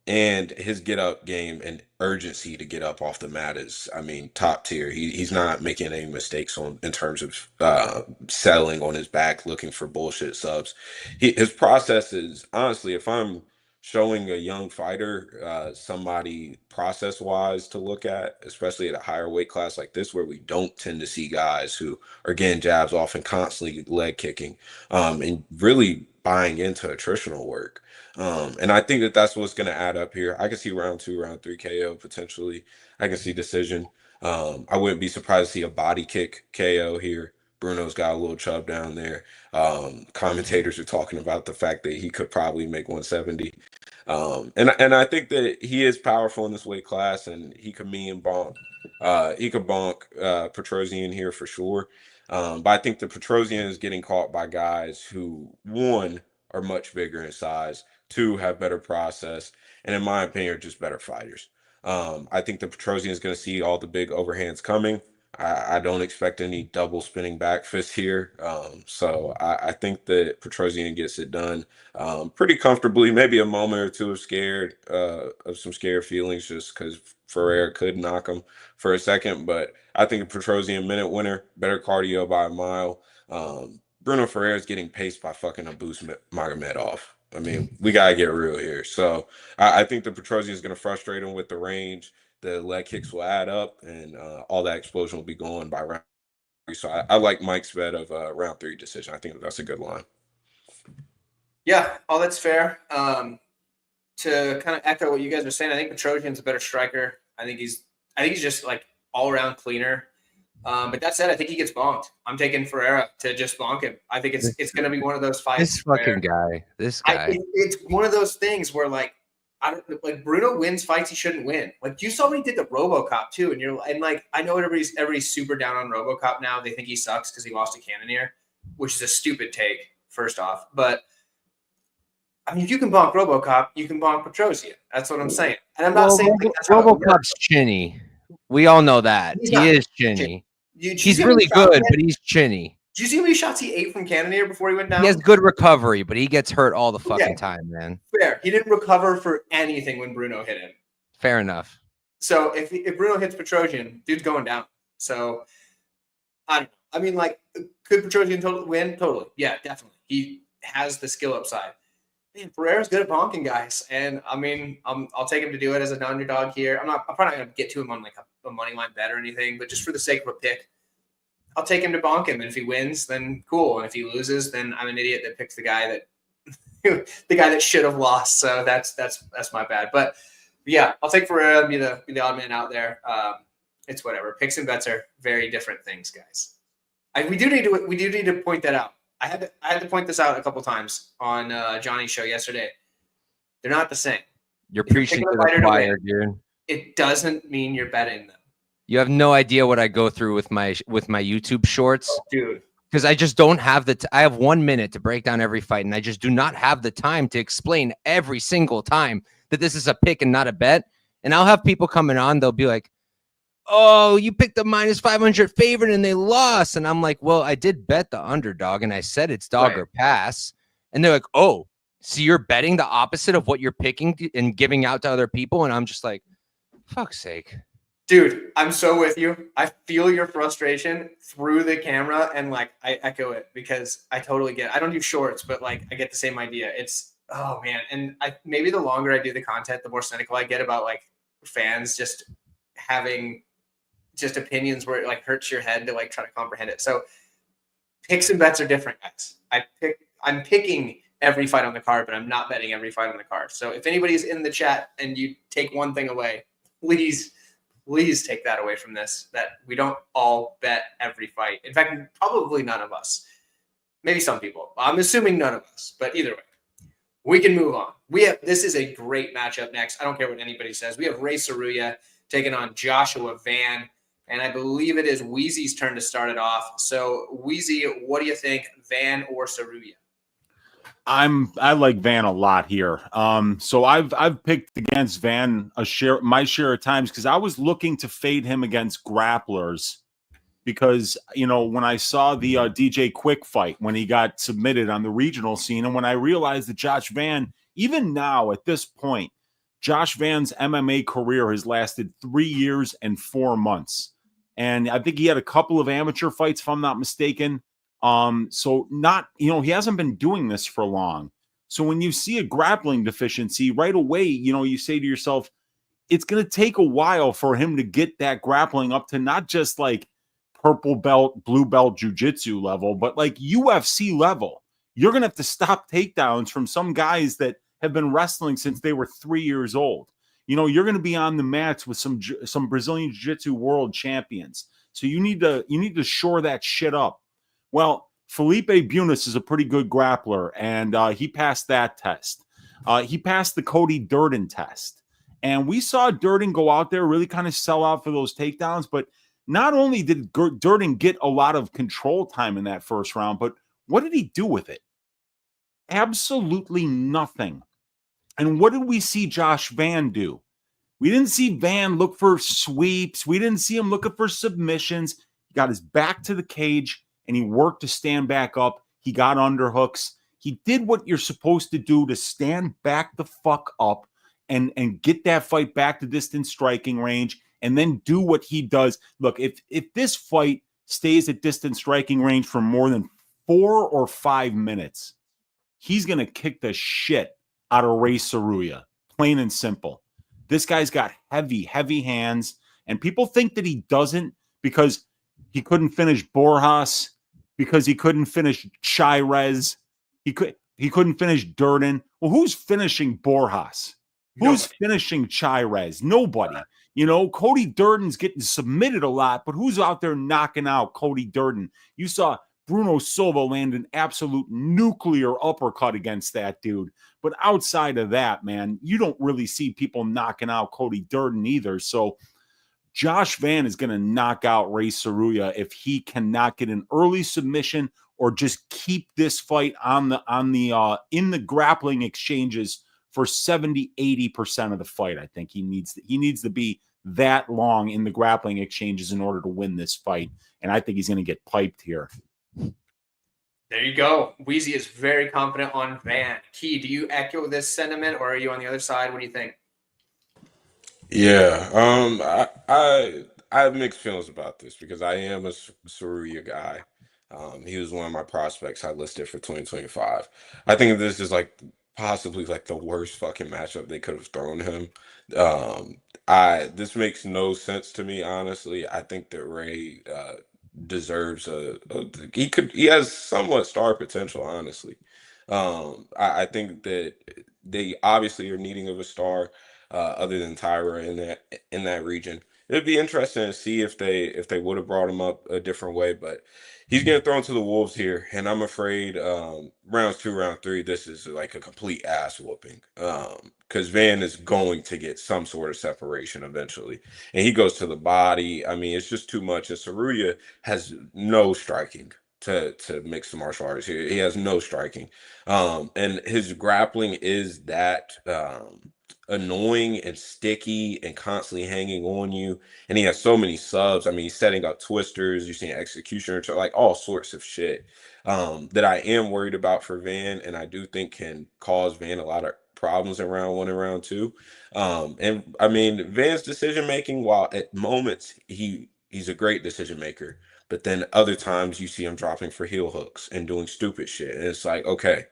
And his get up game and urgency to get up off the mat is, I mean, top tier. He's not making any mistakes in terms of settling on his back, looking for bullshit subs. His process is, honestly, if I'm showing a young fighter somebody process wise to look at, especially at a higher weight class like this, where we don't tend to see guys who are getting jabs off and constantly leg kicking, and really buying into attritional work. And I think that that's what's going to add up here. I can see round 2, round 3 KO potentially. I can see decision. I wouldn't be surprised to see a body kick KO here. Bruno's got a little chub down there. Commentators are talking about the fact that he could probably make 170. And I think that he is powerful in this weight class, and he could bonk. He could bonk Petrosyan here for sure. But I think the Petrosyan is getting caught by guys who, one, are much bigger in size, 2, have better process, and in my opinion, are just better fighters. I think the Petrosyan is going to see all the big overhands coming. I don't expect any double spinning back fists here. So I think that Petrosyan gets it done pretty comfortably. Maybe a moment or two of some scared feelings, just because Pereira could knock him for a second. But I think a Petrosyan minute winner, better cardio by a mile. Bruno Ferreira is getting paced by fucking Abus Magomedov. I mean, we gotta get real here. So I think the Petrosyan is going to frustrate him with the range. The leg kicks will add up, and all that explosion will be gone by round 3. So I like Mike's bet of round 3 decision. I think that's a good line. Yeah, all that's fair. To kind of echo what you guys are saying, I think Petrosyan's a better striker. I think he's just like all around cleaner. But that said, I think he gets bonked. I'm taking Pereira to just bonk him. I think it's going to be one of those fights. This fucking guy. It's one of those things where Bruno wins fights he shouldn't win. Like, you saw when he did the RoboCop too, and I know everybody's super down on RoboCop now. They think he sucks because he lost to Cannonier, which is a stupid take, first off. But I mean, if you can bonk RoboCop, you can bonk Petrosyan. That's what I'm saying. And I'm not saying that's RoboCop's chinny. We all know that. He is chinny. He's really good, but he's chinny. Did you see how many shots he ate from Cannonier before he went down? He has good recovery, but he gets hurt all the fucking time, man. Fair. He didn't recover for anything when Bruno hit him. Fair enough. So if Bruno hits Petrosyan, dude's going down. So I don't know. I mean, could Petrosyan totally win? Totally. Yeah, definitely. He has the skill upside. Man, Pereira's good at bonking guys, and I mean, I'll take him to do it as an underdog here. I'm probably not going to get to him on a money line bet or anything, but just for the sake of a pick, I'll take him to bonk him. And if he wins, then cool. And if he loses, then I'm an idiot that picks the guy that should have lost. So that's my bad. But yeah, I'll take Pereira, be the odd man out there. It's whatever. Picks and bets are very different things, guys. We do need to point that out. I had to point this out a couple times on Johnny's show yesterday. They're not the same. You're preaching to the choir, dude. It doesn't mean you're betting them. You have no idea what I go through with my YouTube shorts, dude. Because I just don't have I have 1 minute to break down every fight, and I just do not have the time to explain every single time that this is a pick and not a bet. And I'll have people coming on. They'll be like, "Oh, you picked the minus 500 favorite and they lost." And I'm like, "Well, I did bet the underdog and I said it's dog or pass." And they're like, "Oh, so you're betting the opposite of what you're picking and giving out to other people?" And I'm just like, fuck's sake. Dude, I'm so with you. I feel your frustration through the camera, and I echo it because I totally get it. I don't do shorts, but I get the same idea. It's, oh man. And maybe the longer I do the content, the more cynical I get about fans just having just opinions where it hurts your head to try to comprehend it. So picks and bets are different, guys. I'm picking every fight on the card, but I'm not betting every fight on the card. So if anybody's in the chat and you take one thing away, please take that away from this, that we don't all bet every fight. In fact, probably none of us. Maybe some people. I'm assuming none of us, but either way, we can move on. This is a great matchup next. I don't care what anybody says. We have Seruya taking on Joshua Van. And I believe it is Wheezy's turn to start it off. So, Wheezy, what do you think, Van or Seruya? I like Van a lot here. So I've picked against Van my share of times because I was looking to fade him against grapplers because when I saw the DJ Quick fight when he got submitted on the regional scene, and when I realized that Josh Van, even now at this point, Josh Van's MMA career has lasted 3 years and 4 months, and I think he had a couple of amateur fights, if I'm not mistaken. So not, he hasn't been doing this for long. So when you see a grappling deficiency right away, you say to yourself, it's going to take a while for him to get that grappling up to not just like purple belt, blue belt jiu-jitsu level, but like UFC level. You're going to have to stop takedowns from some guys that have been wrestling since they were 3 years old. You're going to be on the mats with some Brazilian jiu-jitsu world champions. So you need to shore that shit up. Well, Felipe Bunis is a pretty good grappler, and he passed that test. He passed the Cody Durden test. And we saw Durden go out there, really kind of sell out for those takedowns. But not only did Durden get a lot of control time in that first round, but what did he do with it? Absolutely nothing. And what did we see Josh Van do? We didn't see Van look for sweeps. We didn't see him looking for submissions. He got his back to the cage, and he worked to stand back up. He got underhooks. He did what you're supposed to do to stand back the fuck up and get that fight back to distance striking range, and then do what he does. Look, if this fight stays at distance striking range for more than 4 or 5 minutes, he's going to kick the shit out of Ray Seruya, plain and simple. This guy's got heavy, heavy hands, and people think that he doesn't because he couldn't finish Borjas, because he couldn't finish Chirez, he couldn't finish Durden. Well, who's finishing Borjas? Who's finishing Chirez? Nobody. Cody Durden's getting submitted a lot, but who's out there knocking out Cody Durden? You saw Bruno Silva land an absolute nuclear uppercut against that dude. But outside of that, man, you don't really see people knocking out Cody Durden either. So Josh Van is going to knock out Ray Seruya if he cannot get an early submission or just keep this fight in the grappling exchanges for 70-80% of the fight. I think he needs to be that long in the grappling exchanges in order to win this fight, and I think he's going to get piped here. There you go. Wheezy is very confident on Van. Key, do you echo this sentiment, or are you on the other side? What do you think? Yeah, I have mixed feelings about this because I am a Seruya guy. He was one of my prospects I listed for 2025. I think this is like possibly like the worst fucking matchup they could have thrown him. This makes no sense to me, honestly. I think that Ray deserves he has somewhat star potential, honestly. I think that they obviously are needing of a star other than Tyra in that region. It'd be interesting to see if they would have brought him up a different way, but he's getting thrown to the wolves here, and I'm afraid rounds 2, round 3, this is like a complete ass whooping. Because Van is going to get some sort of separation eventually, and he goes to the body. I mean, it's just too much. And Seruya has no striking to mix the martial arts here. He has no striking, and his grappling is that annoying and sticky and constantly hanging on you, and he has so many subs. I mean, he's setting up twisters, you're seeing executioner, like all sorts of shit that I am worried about for Van, and I do think can cause Van a lot of problems in round 1 and round 2. And I mean, Van's decision making, while at moments he's a great decision maker, but then other times you see him dropping for heel hooks and doing stupid shit, and it's like, okay,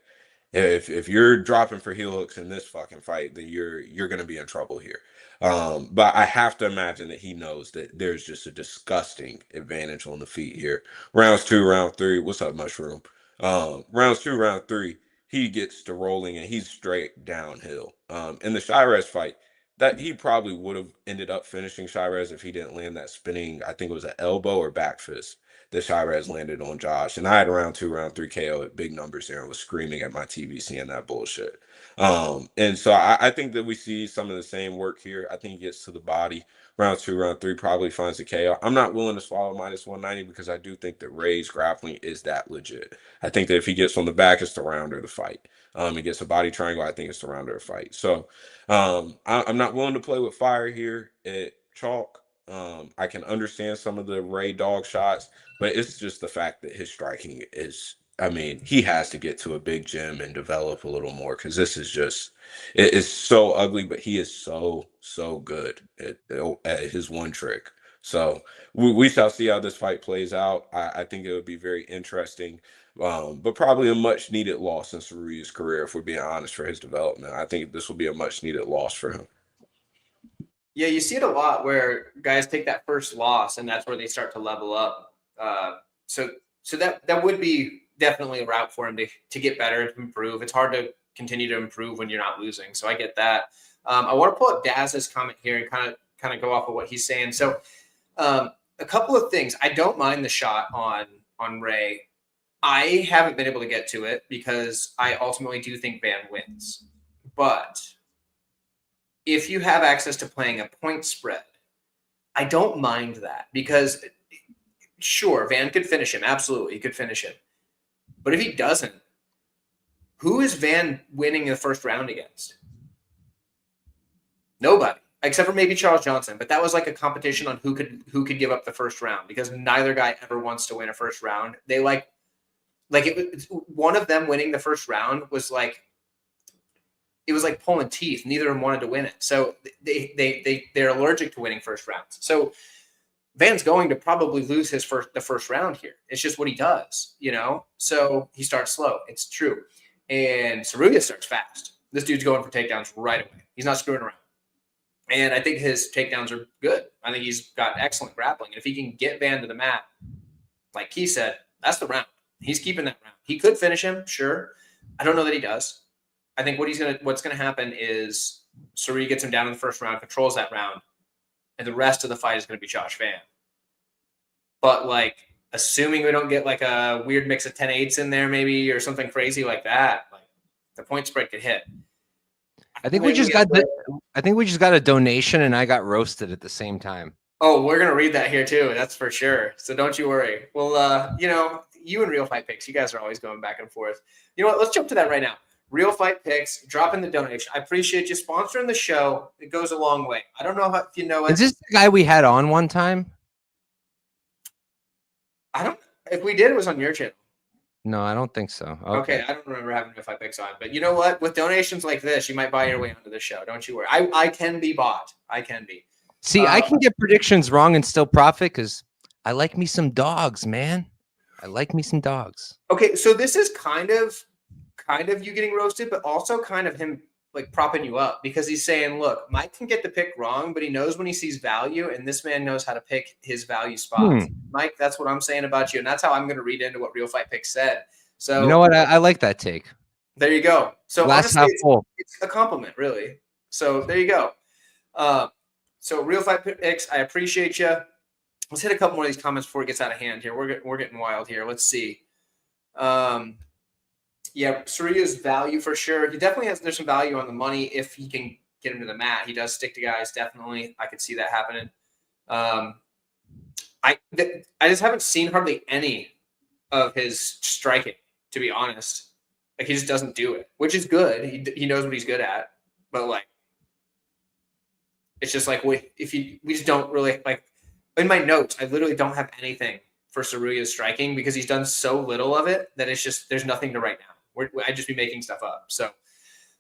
if you're dropping for heel hooks in this fucking fight, then you're gonna be in trouble here. But I have to imagine that he knows that there's just a disgusting advantage on the feet here. Rounds 2, round 3. What's up, Mushroom? Rounds 2, round 3. He gets to rolling and he's straight downhill. In the Shirez fight, that he probably would have ended up finishing Shirez if he didn't land that spinning, I think it was an elbow or back fist that Shirez landed on Josh. And I had round 2, round 3 KO at big numbers there and was screaming at my TV seeing that bullshit. And so I think that we see some of the same work here. I think he gets to the body. round 2, round 3 probably finds a KO. I'm not willing to swallow minus 190 because I do think that Ray's grappling is that legit. I think that if he gets on the back, it's the round or the fight. He gets a body triangle, I think it's the round or the fight. So I'm not willing to play with fire here at chalk. I can understand some of the Ray dog shots, but it's just the fact that his striking is, I mean, he has to get to a big gym and develop a little more, because this is just, it is so ugly, but he is so good at his one trick. So we shall see how this fight plays out. I think it would be very interesting, but probably a much needed loss in Seruya's career, if we're being honest, for his development. I think this will be a much needed loss for him. Yeah, you see it a lot where guys take that first loss, and that's where they start to level up. So that would be definitely a route for him to get better, to improve. It's hard to continue to improve when you're not losing. So I get that. I want to pull up Diaz's comment here and kind of go off of what he's saying. So a couple of things. I don't mind the shot on Ray. I haven't been able to get to it because I ultimately do think Van wins. But if you have access to playing a point spread, I don't mind that, because sure, Van could finish him. Absolutely, he could finish him. But if he doesn't, who is Van winning the first round against? Nobody, except for maybe Charles Johnson. But that was like a competition on who could give up the first round, because neither guy ever wants to win a first round. They like it was, one of them winning the first round was like, it was like pulling teeth. Neither of them wanted to win it. So they're allergic to winning first rounds. So Van's going to probably lose the first round here. It's just what he does, you know? So he starts slow. It's true. And Seruya starts fast. This dude's going for takedowns right away. He's not screwing around. And I think his takedowns are good. I think he's got excellent grappling. And if he can get Van to the mat, like he said, that's the round. He's keeping that round. He could finish him, sure. I don't know that he does. I think what's gonna happen is Seruya gets him down in the first round, controls that round, and the rest of the fight is gonna be Josh Van. But like, assuming we don't get like a weird mix of 10-8s in there, maybe, or something crazy like that, like the point spread could hit. I think we just got a donation, and I got roasted at the same time. Oh, we're gonna read that here too. That's for sure. So don't you worry. Well, you and Real Fight Picks, you guys are always going back and forth. You know what? Let's jump to that right now. Real Fight Picks, drop in the donation. I appreciate you sponsoring the show. It goes a long way. I don't know if you know it. Is this the guy we had on one time? If we did, it was on your channel. No, I don't think so. Okay, I don't remember having Real Fight Picks on. But you know what? With donations like this, you might buy your way onto the show. Don't you worry. I can be bought. I can be. See, I can get predictions wrong and still profit, because I like me some dogs, man. I like me some dogs. Okay, so this is kind of you getting roasted, but also kind of him like propping you up, because he's saying, look, Mike can get the pick wrong, but he knows when he sees value, and this man knows how to pick his value spots. Mike, that's what I'm saying about you, and that's how I'm going to read into what Real Fight Picks said. So you know what? I like that take. There you go. So Glass honestly, half full. It's a compliment, really. So there you go. So Real Fight Picks, I appreciate you. Let's hit a couple more of these comments before it gets out of hand here. We're getting wild here. Let's see. Yeah, Seruya's value for sure. He definitely there's some value on the money if he can get him to the mat. He does stick to guys, definitely. I could see that happening. I just haven't seen hardly any of his striking, to be honest. Like, he just doesn't do it, which is good. He knows what he's good at, but like, it's just like we just don't really like. In my notes, I literally don't have anything for Seruya's striking, because he's done so little of it that it's just there's nothing to write down. I'd just be making stuff up. So,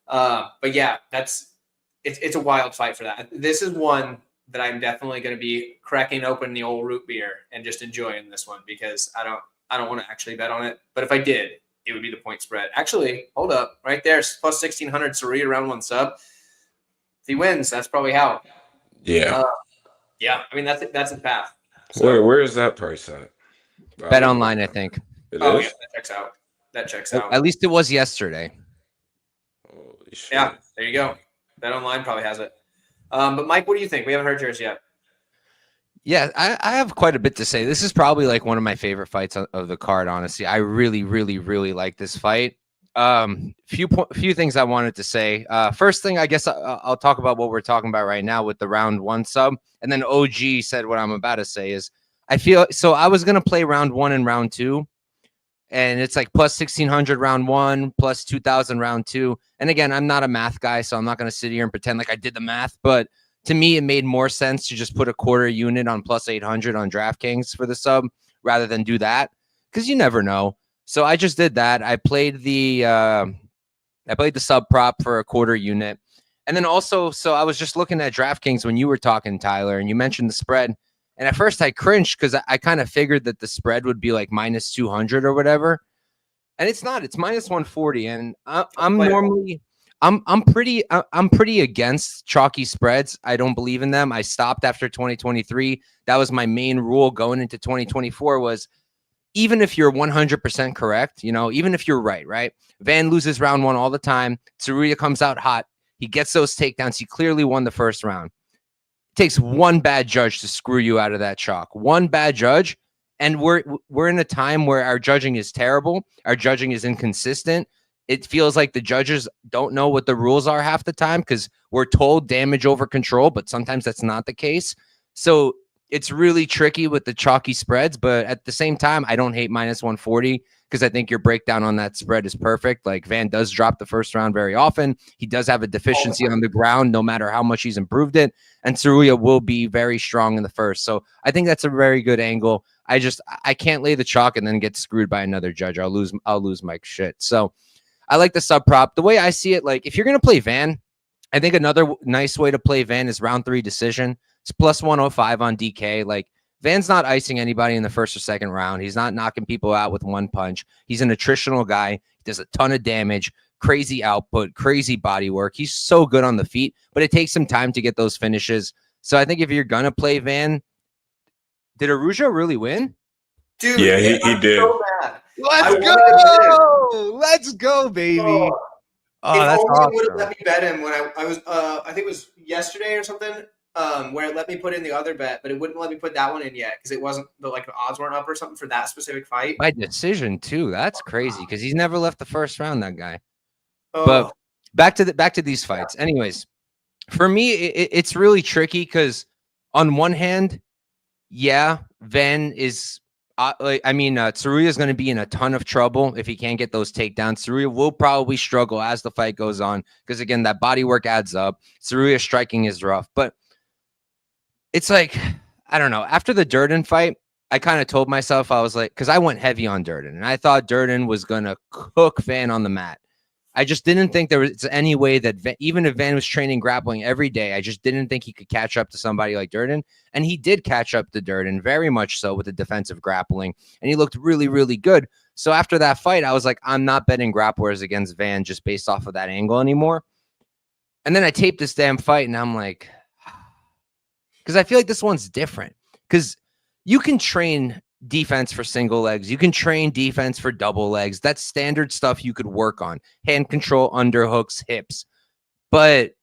but yeah, it's a wild fight for that. This is one that I'm definitely going to be cracking open the old root beer and just enjoying this one, because I don't want to actually bet on it. But if I did, it would be the point spread. Actually, hold up, right there, plus 1,600 Seruya round one sub. If he wins, that's probably how. Yeah. Yeah, I mean that's the path. So, where is that price at? Bet online, I think. It yeah, is? That checks out. At least it was yesterday. Holy shit. Yeah, there you go. Bet online probably has it. But Mike, what do you think? We haven't heard yours yet. Yeah, I have quite a bit to say. This is probably like one of my favorite fights of the card, honestly. I really, really, really like this fight. Few things I wanted to say. First thing, I guess I'll talk about what we're talking about right now with the round 1 sub, and then OG said what I'm about to say is I feel so. I was gonna play round 1 and round 2, and it's like plus 1600 round 1, plus 2000 round 2. And again, I'm not a math guy, so I'm not gonna sit here and pretend like I did the math, but to me, it made more sense to just put a quarter unit on plus 800 on DraftKings for the sub rather than do that, because you never know. So I just did that. I played the sub prop for a quarter unit. And then also, so I was just looking at DraftKings when you were talking, Tyler, and you mentioned the spread. And at first I cringed because I kind of figured that the spread would be like minus 200 or whatever. And it's not, it's minus 140. And I'm pretty against chalky spreads. I don't believe in them. I stopped after 2023. That was my main rule going into 2024 was, even if you're 100% correct, even if you're right? Van loses round 1 all the time. Seruya comes out hot. He gets those takedowns. He clearly won the first round. It takes one bad judge to screw you out of that chalk. One bad judge. And we're in a time where our judging is terrible. Our judging is inconsistent. It feels like the judges don't know what the rules are half the time because we're told damage over control, but sometimes that's not the case. So it's really tricky with the chalky spreads, but at the same time, I don't hate minus 140 because I think your breakdown on that spread is perfect. Like Van does drop the first round very often. He does have a deficiency on the ground, no matter how much he's improved it. And Seruya will be very strong in the first. So I think that's a very good angle. I can't lay the chalk and then get screwed by another judge. I'll lose my shit. So I like the sub prop. The way I see it, like if you're going to play Van, I think another nice way to play Van is round 3 decision. It's plus 105 on DK. Like Van's not icing anybody in the first or second round. He's not knocking people out with one punch. He's an attritional guy. He does a ton of damage, crazy output, crazy body work. He's so good on the feet, but it takes some time to get those finishes. So I think if you're going to play Van, did Arujo really win? Dude, yeah, he did. So bad. Let's go, baby. Oh, that's only awesome. Would have let me bet him when I was I think it was yesterday or something. Where it let me put in the other bet, but it wouldn't let me put that one in yet because it wasn't the odds weren't up or something for that specific fight. By decision too. That's crazy because he's never left the first round. That guy. Oh. But back to these fights. Anyways, for me, it's really tricky because on one hand, yeah, Van is. Seruya is going to be in a ton of trouble if he can't get those takedowns. Seruya will probably struggle as the fight goes on because again, that body work adds up. Seruya striking is rough, but. It's like, I don't know. After the Durden fight, I kind of told myself, I was like, because I went heavy on Durden, and I thought Durden was going to cook Van on the mat. I just didn't think there was any way that even if Van was training grappling every day, I just didn't think he could catch up to somebody like Durden. And he did catch up to Durden, very much so, with the defensive grappling. And he looked really, really good. So after that fight, I was like, I'm not betting grapplers against Van just based off of that angle anymore. And then I taped this damn fight, and I'm like... Because I feel like this one's different. Because you can train defense for single legs. You can train defense for double legs. That's standard stuff you could work on. Hand control, underhooks, hips. But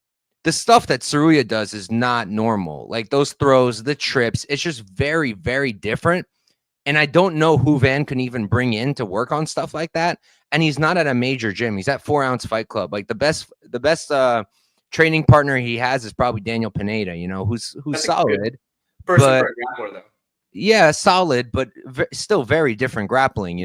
the stuff that Seruya does is not normal. Like those throws, the trips, it's just very, very different. And I don't know who Van can even bring in to work on stuff like that. And he's not at a major gym. He's at 4 Ounce Fight Club. Like the best training partner he has is probably Daniel Pineda, who's solid. Person for a grappler, though. Yeah, solid, but still very different grappling.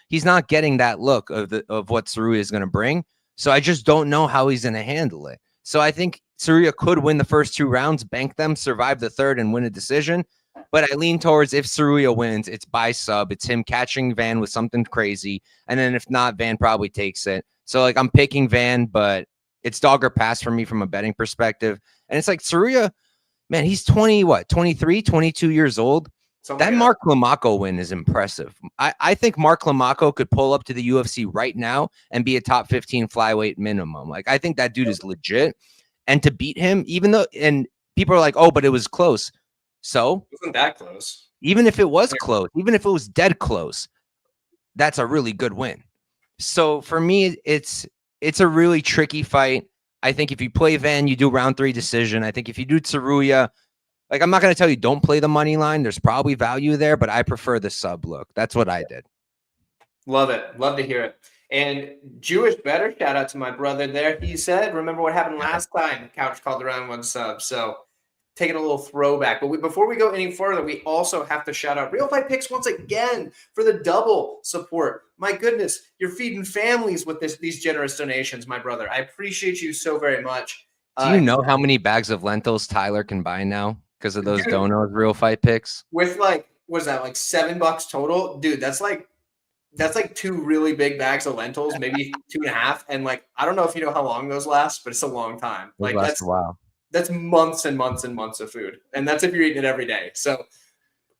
He's not getting that look of what Seruya is going to bring. So I just don't know how he's going to handle it. So I think Seruya could win the first 2 rounds, bank them, survive the third, and win a decision. But I lean towards if Seruya wins, it's by sub. It's him catching Van with something crazy, and then if not, Van probably takes it. So I'm picking Van, but. It's dog or pass for me from a betting perspective. And it's like Seruya, man, he's 23, 22 years old. That Mark Lomacko win is impressive. I think Mark Lomacko could pull up to the UFC right now and be a top 15 flyweight minimum. Like, I think that dude is legit. And to beat him, even though, and people are like, oh, but it was close. So it wasn't that close. Even if it was close, even if it was dead close, that's a really good win. So for me, it's a really tricky fight. I think if you play Van, you do round 3 decision. I think if you do Seruya, I'm not going to tell you don't play the money line. There's probably value there, but I prefer the sub look. That's what I did. Love it. Love to hear it. And Jewish Better, shout out to my brother there. He said, remember what happened last time? Couch called around 1 sub. So taking a little throwback. But before we go any further, we also have to shout out Real Fight Picks once again for the double support. My goodness, you're feeding families with these generous donations, my brother. I appreciate you so very much. Do you know how many bags of lentils Tyler can buy now because of those donos Real Fight Picks? With like, what is that, like $7 total? Dude, that's like 2 really big bags of lentils, maybe 2.5. And like, I don't know if you know how long those last, but it's a long time. Like that's a while. That's months and months and months of food. And that's if you're eating it every day. So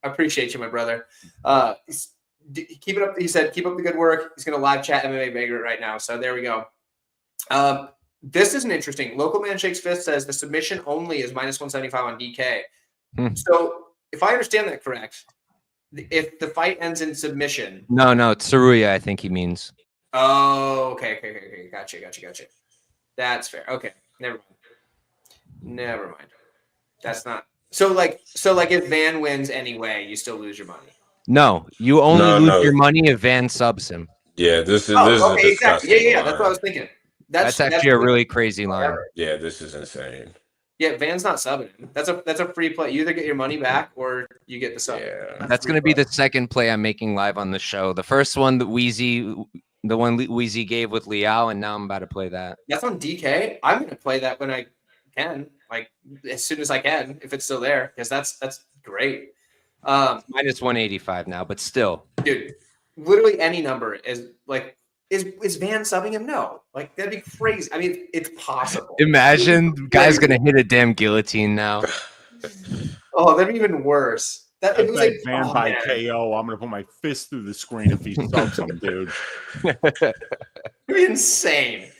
I appreciate you, my brother. Keep it up. He said, keep up the good work. He's going to live chat MMA Vagrant right now. So there we go. This is an interesting. Local Man Shakes Fist says the submission only is -175 on DK. So if I understand that correct, if the fight ends in submission. No, it's Seruya, I think he means. Oh, okay. Gotcha. That's fair. Okay. Never mind. That's not. So like if Van wins anyway, you still lose your money. No, you only lose your money if Van subs him. Yeah, this is exactly. Yeah, that's what I was thinking. That's actually a really crazy line. Yeah, this is insane. Yeah, Van's not subbing him. That's a free play. You either get your money back or you get the sub. Yeah. That's going to be the second play I'm making live on the show. The first one that Wheezy gave with Leal, and now I'm about to play that. That's on DK. I'm going to play that when I can, like as soon as I can, if it's still there, because that's great. -185 now, but still, dude, literally any number is like, is Van subbing him? No, like that'd be crazy. I mean, it's possible. Imagine guy's gonna hit a damn guillotine now. Oh, that'd be even worse. That was like Van by KO. I'm gonna put my fist through the screen if he subs him, dude. Insane.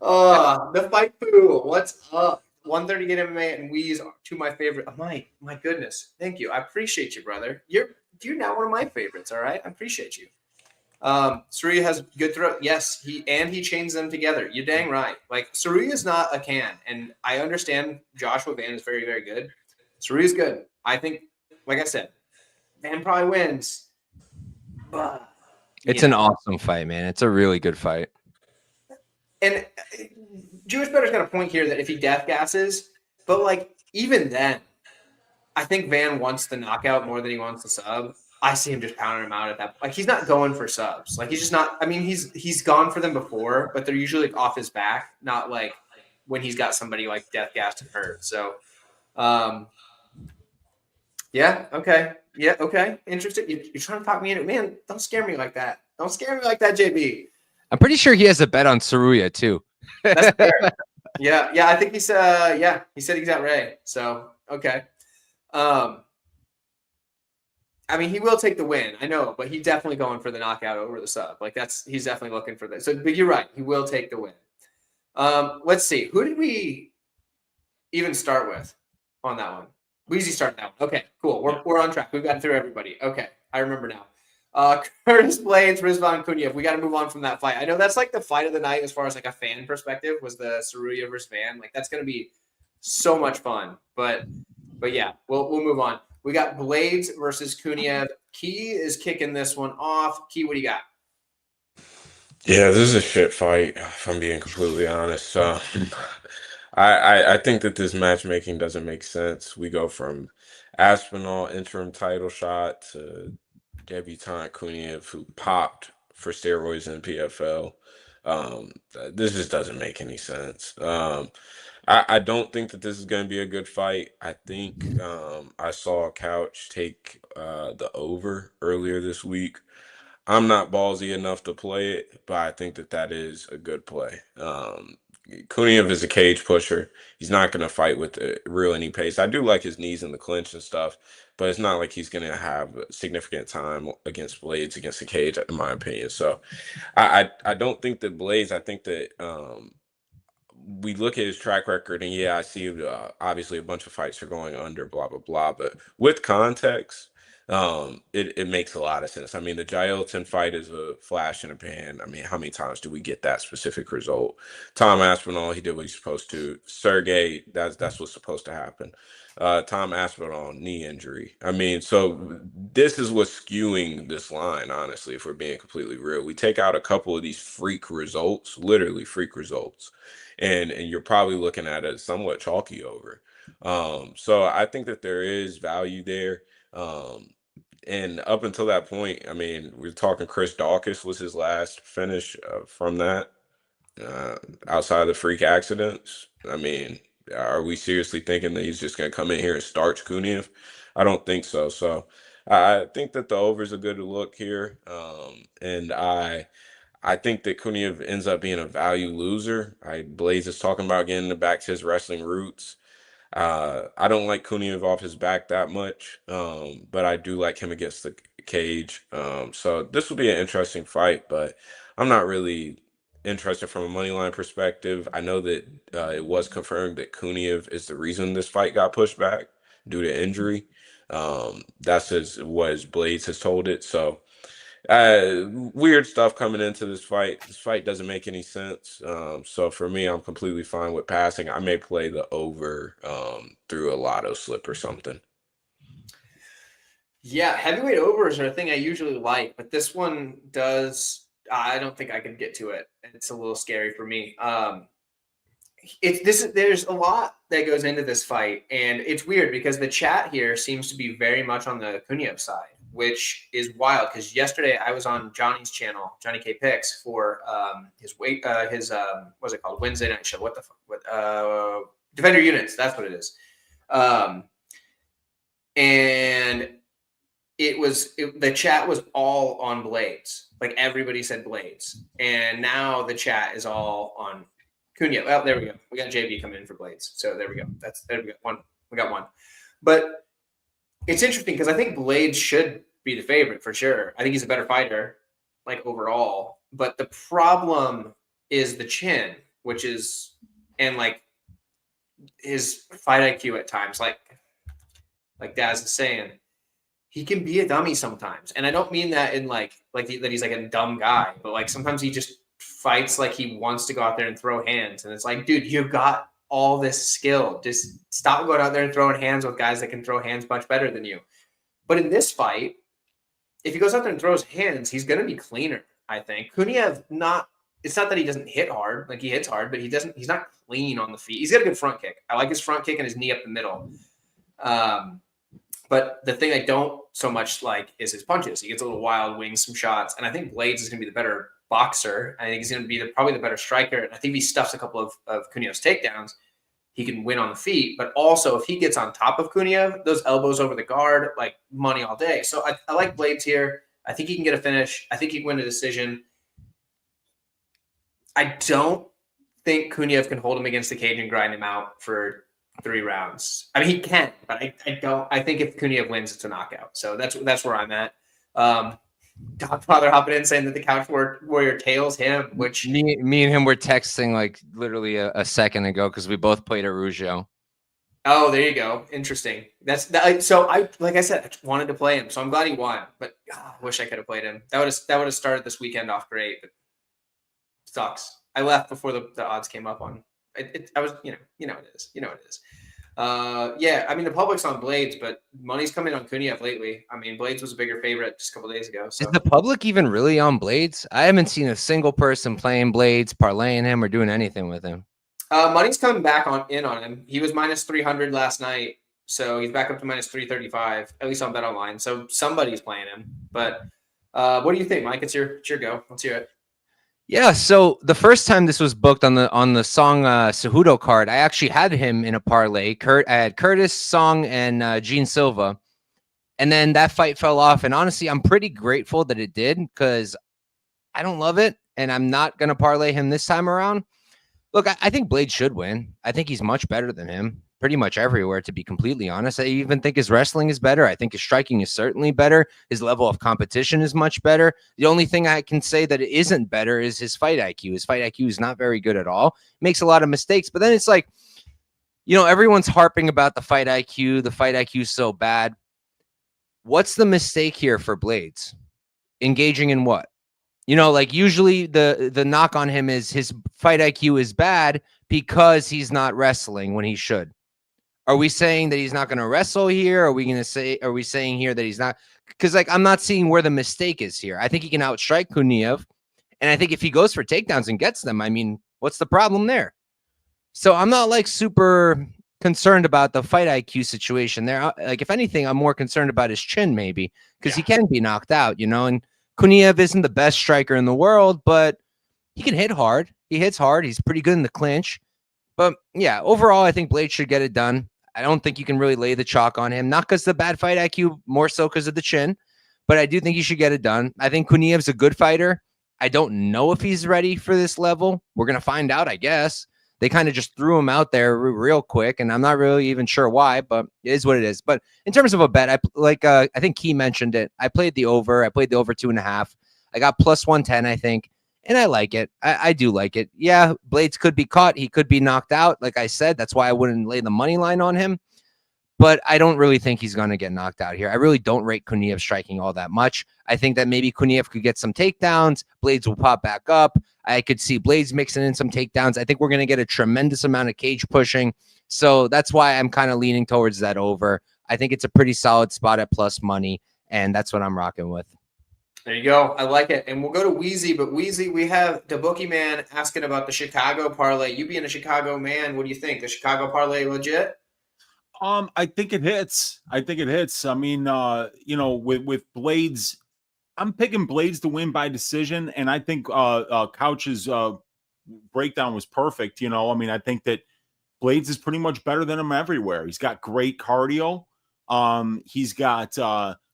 The fight poo. What's up? 130 Get MMA and Wheeze are two of my favorite. Oh, my goodness. Thank you. I appreciate you, brother. You're now one of my favorites. All right. I appreciate you. Seruya has good throw. Yes, he chains them together. You're dang right. Like Seruya is not a can, and I understand Joshua Van is very, very good. Seruya's good. I think, like I said, Van probably wins. But it's an awesome fight, man. It's a really good fight. And Jewish Better's got a point here that if he death gasses, but like even then, I think Van wants the knockout more than he wants the sub. I see him just pounding him out at that. Like he's not going for subs. Like he's just not. I mean, he's gone for them before, but they're usually like off his back, not like when he's got somebody like death gassed and hurt. So, yeah, okay, interesting. You're trying to talk me into it, man. Don't scare me like that. Don't scare me like that, JB. I'm pretty sure he has a bet on Seruya too. That's fair. Yeah. I think he said he's at Ray. So okay. I mean, he will take the win. I know, but he's definitely going for the knockout over the sub. Like he's definitely looking for that. So, but you're right. He will take the win. Let's see. Who did we even start with on that one? Weezy started that one. Okay, cool. We're on track. We've gotten through everybody. Okay, I remember now. Curtis Blades, Rizvan Kuniev. We got to move on from that fight. I know that's like the fight of the night as far as like a fan perspective was the Seruya versus Van. Like that's going to be so much fun. But yeah, we'll move on. We got Blades versus Kuniev. Key is kicking this one off. Key, what do you got? Yeah, this is a shit fight, if I'm being completely honest. I think that this matchmaking doesn't make sense. We go from Aspinall interim title shot to debutante Kuniev, who popped for steroids in PFL. This just doesn't make any sense. I don't think that this is going to be a good fight. I think I saw Couch take the over earlier this week. I'm not ballsy enough to play it, but I think that is a good play. Kuniev is a cage pusher. He's not going to fight with any pace. I do like his knees in the clinch and stuff, but it's not like he's going to have significant time against Blades, against the cage, in my opinion. So I don't think that Blades, I think that we look at his track record, and yeah, I see obviously a bunch of fights are going under, blah, blah, blah. But with context, it makes a lot of sense. I mean, the Jailton fight is a flash in the pan. I mean, how many times do we get that specific result? Tom Aspinall, he did what he's supposed to. Sergey, that's what's supposed to happen. Tom Aspinall, knee injury. I mean, so this is what's skewing this line, honestly, if we're being completely real. We take out a couple of these freak results, literally freak results, and you're probably looking at a somewhat chalky over. So I think that there is value there. And up until that point, I mean, we're talking Chris Dawkins was his last finish from that. Outside of the freak accidents, I mean, are we seriously thinking that he's just going to come in here and starch Kuniev? I don't think so. So I think that the over is a good look here. And I think that Kuniev ends up being a value loser. Blaze is talking about getting back to his wrestling roots. I don't like Kuniev off his back that much, but I do like him against the cage. So this will be an interesting fight, but I'm not really interested from a money line perspective. I know that it was confirmed that Kuniev is the reason this fight got pushed back due to injury. That's what his Blades has told it. So weird stuff coming into this fight. This fight doesn't make any sense. So for me, I'm completely fine with passing. I may play the over through a lotto slip or something. Yeah, heavyweight overs are a thing I usually like, but this one does. I don't think I can get to it. It's a little scary for me. There's a lot that goes into this fight, and it's weird because the chat here seems to be very much on the Kuniev side, which is wild because yesterday I was on Johnny's channel, Johnny K Picks, for his what's it called, Wednesday night show. What the fuck? Defender Units. That's what it is. And the chat was all on Blades. Like everybody said Blades, and now the chat is all on Kuniev. Oh, there we go. We got JB coming in for Blades. So there we go. There we go. We got one. But it's interesting because I think Blades should be the favorite for sure. I think he's a better fighter, like overall. But the problem is the chin, and like his fight IQ at times, like Diaz is saying. He can be a dummy sometimes. And I don't mean that in that he's like a dumb guy, but like sometimes he just fights like he wants to go out there and throw hands. And it's like, dude, you've got all this skill. Just stop going out there and throwing hands with guys that can throw hands much better than you. But in this fight, if he goes out there and throws hands, he's going to be cleaner, I think. Kuniev, it's not that he doesn't hit hard. Like he hits hard, but he's not clean on the feet. He's got a good front kick. I like his front kick and his knee up the middle. But the thing I don't so much like is his punches. He gets a little wild, wings some shots. And I think Blades is going to be the better boxer. I think he's going to be probably the better striker. And I think if he stuffs a couple of Kuniev's takedowns, he can win on the feet. But also, if he gets on top of Kuniev, those elbows over the guard, like money all day. So I like Blades here. I think he can get a finish. I think he can win a decision. I don't think Kuniev can hold him against the cage and grind him out for 3 rounds. I mean, he can, but I don't. I think if Kuniev wins, it's a knockout. So that's where I'm at. Godfather hopping in saying that the Couch Warrior tails him, which me and him were texting like literally a second ago because we both played at Rougeau. Oh, there you go. Interesting. So like I said, I wanted to play him, so I'm glad he won. But I wish I could have played him. That would have started this weekend off great. But sucks. I left before the odds came up on. I was, it is. Yeah, I mean, the public's on Blades, but money's coming on Kuniev lately. I mean, Blades was a bigger favorite just a couple days ago. So. Is the public even really on Blades? I haven't seen a single person playing Blades, parlaying him, or doing anything with him. Money's coming back on him. He was minus 300 last night, so he's back up to minus 335, at least on BetOnline. So somebody's playing him. But what do you think, Mike? It's your go. Let's hear it. Yeah, so the first time this was booked on the Song Cejudo card, I actually had him in a parlay. I had Curtis, Song, and Gene Silva. And then that fight fell off. And honestly, I'm pretty grateful that it did because I don't love it. And I'm not going to parlay him this time around. Look, I think Blade should win. I think he's much better than him pretty much everywhere, to be completely honest. I even think his wrestling is better. I think his striking is certainly better. His level of competition is much better. The only thing I can say that it isn't better is his fight IQ. His fight IQ is not very good at all. Makes a lot of mistakes. But then it's like, everyone's harping about the fight IQ. The fight IQ is so bad. what's the mistake here for Blades? Engaging in what? Like usually the knock on him is his fight IQ is bad because he's not wrestling when he should. Are we saying that he's not going to wrestle here? Are we saying here that he's not? Because like I'm not seeing where the mistake is here. I think he can outstrike Kuniev, and I think if he goes for takedowns and gets them, I mean, what's the problem there? So I'm not like super concerned about the fight IQ situation there. Like if anything, I'm more concerned about his chin maybe because he can be knocked out, and Kuniev isn't the best striker in the world, but he can hit hard. He hits hard. He's pretty good in the clinch. But yeah, overall, I think Blade should get it done. I don't think you can really lay the chalk on him, not because of the bad fight IQ, more so because of the chin. But I do think he should get it done. I think Kuniev's a good fighter. I don't know if he's ready for this level. We're going to find out, I guess. They kind of just threw him out there real quick, and I'm not really even sure why, but it is what it is. But in terms of a bet, I think Key mentioned it. I played the over. I played the over 2.5. I got plus 110, I think, and I like it. I do like it. Yeah, Blades could be caught. He could be knocked out, like I said. That's why I wouldn't lay the money line on him. But I don't really think he's going to get knocked out here. I really don't rate Kuniev striking all that much. I think that maybe Kuniev could get some takedowns. Blades will pop back up. I could see Blades mixing in some takedowns. I think we're going to get a tremendous amount of cage pushing. So that's why I'm kind of leaning towards that over. I think it's a pretty solid spot at plus money, and that's what I'm rocking with. There you go. I like it. And we'll go to Wheezy. But Wheezy, we have the bookie man asking about the Chicago parlay. You being a Chicago man, what do you think? The Chicago parlay legit? I think it hits. I mean, with Blades, I'm picking Blades to win by decision, and I think Couch's breakdown was perfect. I mean, I think that Blades is pretty much better than him everywhere. He's got great cardio. He's got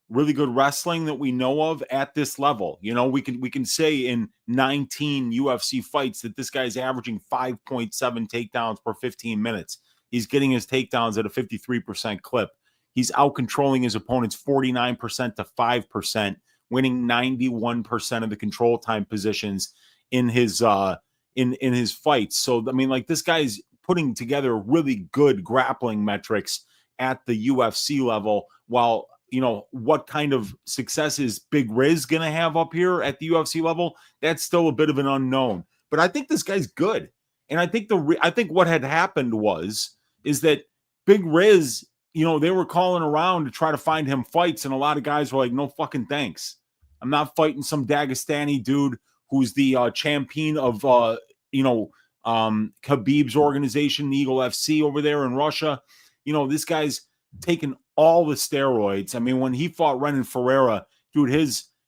really good wrestling that we know of at this level. We can say in 19 UFC fights that this guy's averaging 5.7 takedowns per 15 minutes. He's getting his takedowns at a 53% clip. He's out-controlling his opponents 49% to 5%, winning 91% of the control time positions in his in his fights. So, I mean, like, this guy's putting together really good grappling metrics at the UFC level, while, what kind of success is Big Riz going to have up here at the UFC level, that's still a bit of an unknown. But I think this guy's good. And I think what had happened is that Big Riz, they were calling around to try to find him fights, and a lot of guys were like, no fucking thanks. I'm not fighting some Dagestani dude who's the champion of, Khabib's organization, the Eagle FC over there in Russia. This guy's taken all the steroids. I mean, when he fought Renan Ferreira, dude,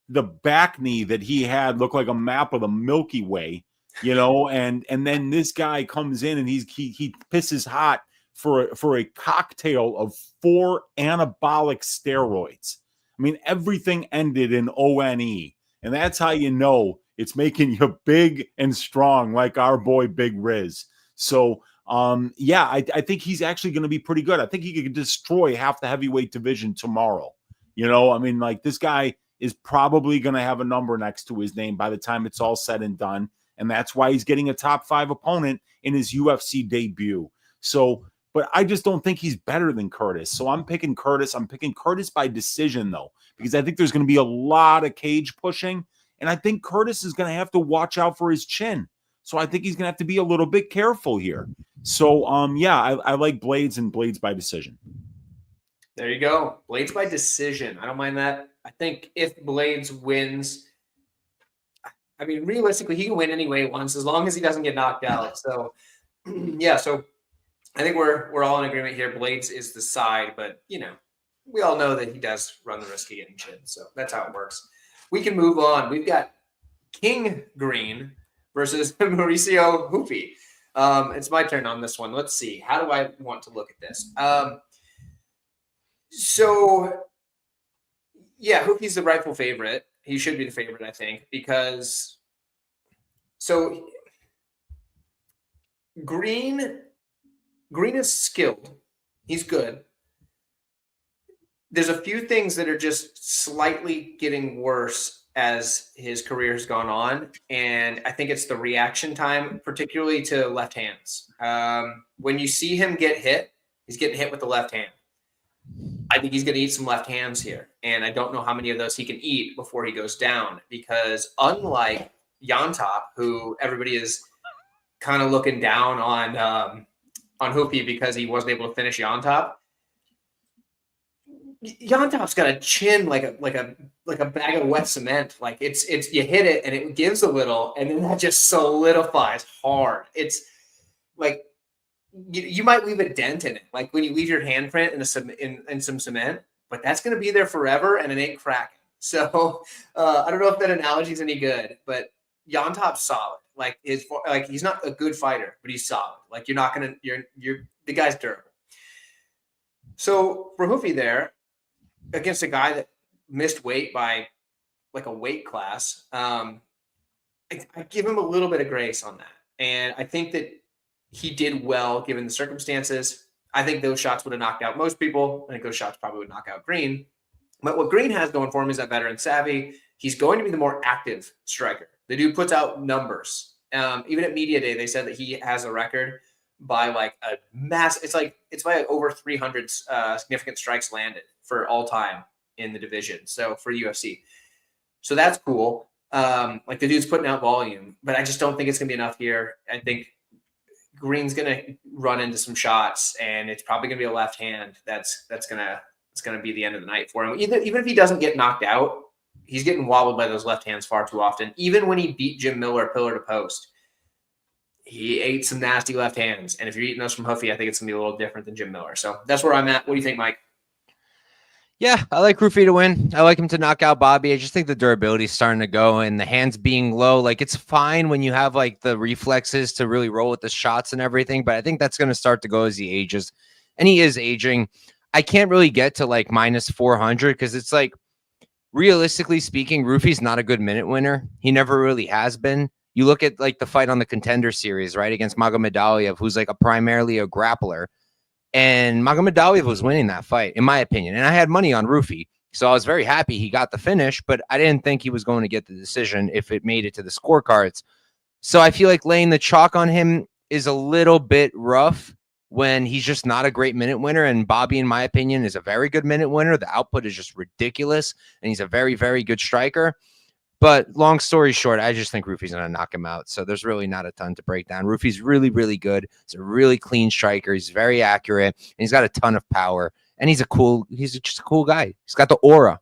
the back knee that he had looked like a map of the Milky Way, and then this guy comes in and he pisses hot for a cocktail of 4 anabolic steroids. I mean, everything ended in ONE, and that's how you know it's making you big and strong, like our boy Big Riz. So, I think he's actually going to be pretty good. I think he could destroy half the heavyweight division tomorrow. I mean, like, this guy is probably going to have a number next to his name by the time it's all said and done, and that's why he's getting a top 5 opponent in his UFC debut. So, but I just don't think he's better than Curtis. So I'm picking Curtis. I'm picking Curtis by decision, though, because I think there's going to be a lot of cage pushing. And I think Curtis is going to have to watch out for his chin. So I think he's going to have to be a little bit careful here. So, I like Blades and Blades by decision. There you go. Blades by decision. I don't mind that. I think if Blades wins, I mean, realistically, he can win any way he wants as long as he doesn't get knocked out. So, so I think we're all in agreement here. Blades is the side, but we all know that he does run the risk of getting chinned. So that's how it works. We can move on. We've got King Green versus Mauricio Huffy. It's my turn on this one. Let's see. How do I want to look at this? Huffy's the rightful favorite. He should be the favorite, I think, because Green is skilled. He's good. There's a few things that are just slightly getting worse as his career has gone on, and I think it's the reaction time, particularly to left hands. When you see him get hit, he's getting hit with the left hand. I think he's going to eat some left hands here. And I don't know how many of those he can eat before he goes down, because unlike Yantop, who everybody is kind of looking down on Huffy because he wasn't able to finish Yantop's got a chin like a bag of wet cement. Like it's you hit it and it gives a little, and then that just solidifies hard. It's like you might leave a dent in it, like when you leave your handprint in some cement, but that's going to be there forever and it ain't cracking. So I don't know if that analogy is any good, but Yantop's solid. Like he's not a good fighter, but he's solid. Like you're the guy's durable. So for Huffy there, against a guy that missed weight by like a weight class, I give him a little bit of grace on that. And I think that he did well given the circumstances. I think those shots would have knocked out most people. I think those shots probably would knock out Green. But what Green has going for him is that veteran savvy. He's going to be the more active striker. The dude puts out numbers. Even at media day, they said that he has a record by like a mass. It's by over 300 significant strikes landed for all time in the division. So for UFC, so that's cool. Like the dude's putting out volume, but I just don't think it's gonna be enough here. I think Green's gonna run into some shots, and it's probably gonna be a left hand. It's gonna be the end of the night for him. Even if he doesn't get knocked out, he's getting wobbled by those left hands far too often. Even when he beat Jim Miller pillar to post, he ate some nasty left hands. And if you're eating those from Huffy, I think it's gonna be a little different than Jim Miller. So that's where I'm at. What do you think, Mike? Yeah, I like Huffy to win. I like him to knock out Bobby. I just think the durability is starting to go, and the hands being low. Like, it's fine when you have like the reflexes to really roll with the shots and everything, but I think that's going to start to go as he ages, and he is aging. I can't really get to like minus 400 because it's like, realistically speaking, Rufi's not a good minute winner. He never really has been. You look at like the fight on the Contender Series, right, against Magomedaliev, who's like primarily a grappler. And Magomedaliev was winning that fight, in my opinion. And I had money on Rufi, so I was very happy he got the finish, but I didn't think he was going to get the decision if it made it to the scorecards. So I feel like laying the chalk on him is a little bit rough when he's just not a great minute winner. And Bobby, in my opinion, is a very good minute winner. The output is just ridiculous, and he's a very, very good striker. But long story short, I just think Rufi's going to knock him out. So there's really not a ton to break down. Rufi's really, really good. He's a really clean striker. He's very accurate, and he's got a ton of power. And he's just a cool guy. He's got the aura.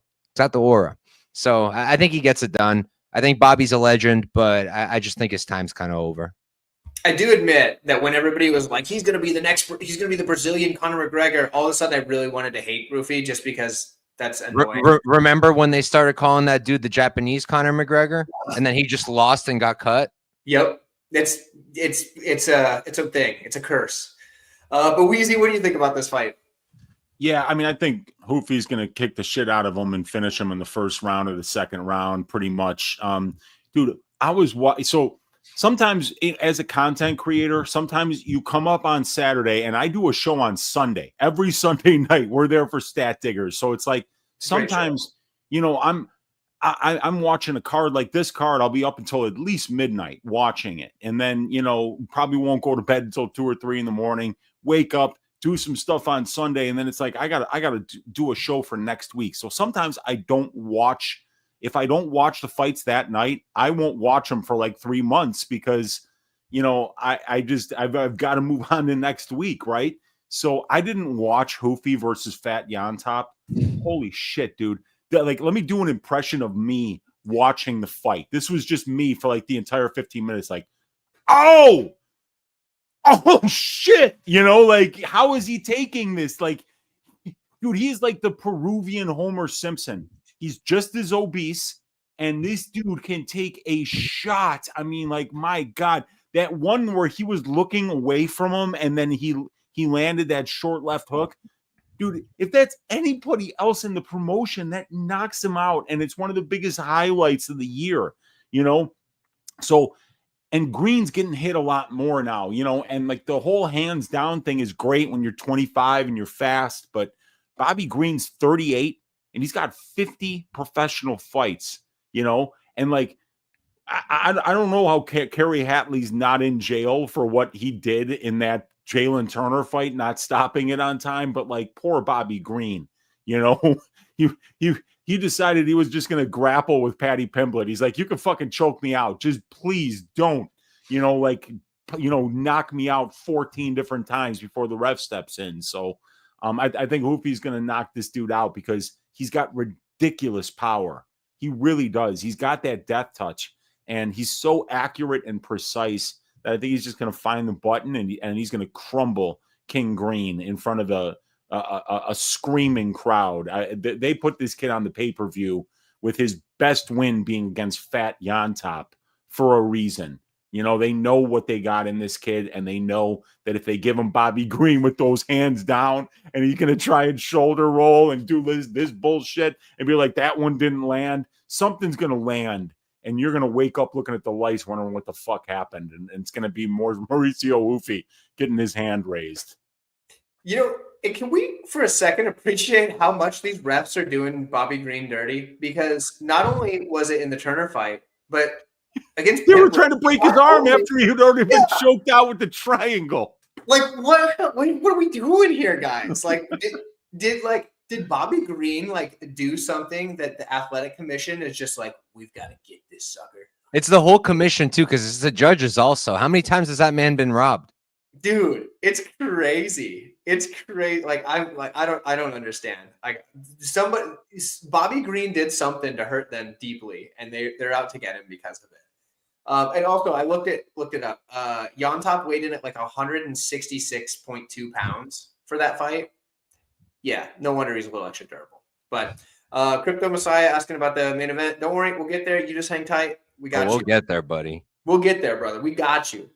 So I think he gets it done. I think Bobby's a legend, but I just think his time's kind of over. I do admit that when everybody was like, he's going to be the Brazilian Conor McGregor, all of a sudden I really wanted to hate Rufi just because that's annoying. Remember when they started calling that dude the Japanese Conor McGregor, and then he just lost and got cut? Yep. It's a thing. It's a curse. But Weezy, what do you think about this fight? Yeah, I mean, I think Huffy's going to kick the shit out of him and finish him in the first round or the second round, pretty much. Dude, so sometimes as a content creator, sometimes you come up on Saturday, and I do a show on Sunday. Every Sunday night, we're there for Stat Diggers. So it's like sometimes, I'm watching a card like this card. I'll be up until at least midnight watching it. And then, probably won't go to bed until 2 or 3 in the morning, wake up, do some stuff on Sunday. And then it's like, I gotta do a show for next week. So sometimes I don't watch. If I don't watch the fights that night, I won't watch them for like 3 months because, I've got to move on to next week. Right. So I didn't watch Huffy versus Fat Yantop. Holy shit, dude. Like, let me do an impression of me watching the fight. This was just me for like the entire 15 minutes. Like, oh shit. Like, how is he taking this? Like, dude, he's like the Peruvian Homer Simpson. He's just as obese, and this dude can take a shot. I mean, like, my God, that one where he was looking away from him, and then he landed that short left hook. Dude, if that's anybody else in the promotion, that knocks him out, and it's one of the biggest highlights of the year, So, and Green's getting hit a lot more now, and like the whole hands down thing is great when you're 25 and you're fast, but Bobby Green's 38. And he's got 50 professional fights, and like, I don't know how Kerry Hatley's not in jail for what he did in that Jalen Turner fight, not stopping it on time. But like, poor Bobby Green, You know, he decided he was just going to grapple with Paddy Pimblett. He's like, you can fucking choke me out. Just please don't, knock me out 14 different times before the ref steps in. So I think Huffy's going to knock this dude out because he's got ridiculous power. He really does. He's got that death touch, and he's so accurate and precise that I think he's just going to find the button and he's going to crumble King Green in front of a screaming crowd. They put this kid on the pay-per-view with his best win being against Fat Yontop for a reason. They know what they got in this kid, and they know that if they give him Bobby Green with those hands down and he's going to try and shoulder roll and do this bullshit and be like, that one didn't land, something's going to land, and you're going to wake up looking at the lights wondering what the fuck happened, and it's going to be more Mauricio Huffy getting his hand raised. Can we for a second appreciate how much these refs are doing Bobby Green dirty? Because not only was it in the Turner fight, but against they were trying to break his arm after he had already been choked out with the triangle. Like, what are we doing here, guys? Like, did Bobby Green do something that the athletic commission is just like, we've got to get this sucker? It's the whole commission too, because it's the judges also. How many times has that man been robbed? Dude, it's crazy. It's crazy. I don't understand. Bobby Green did something to hurt them deeply, and they're out to get him because of it. And also, I looked it up. Yontop weighed in at 166.2 pounds for that fight. Yeah, no wonder he's a little extra durable. But Crypto Messiah asking about the main event. Don't worry, we'll get there. You just hang tight. We got you. We'll get there, buddy. We'll get there, brother. We got you.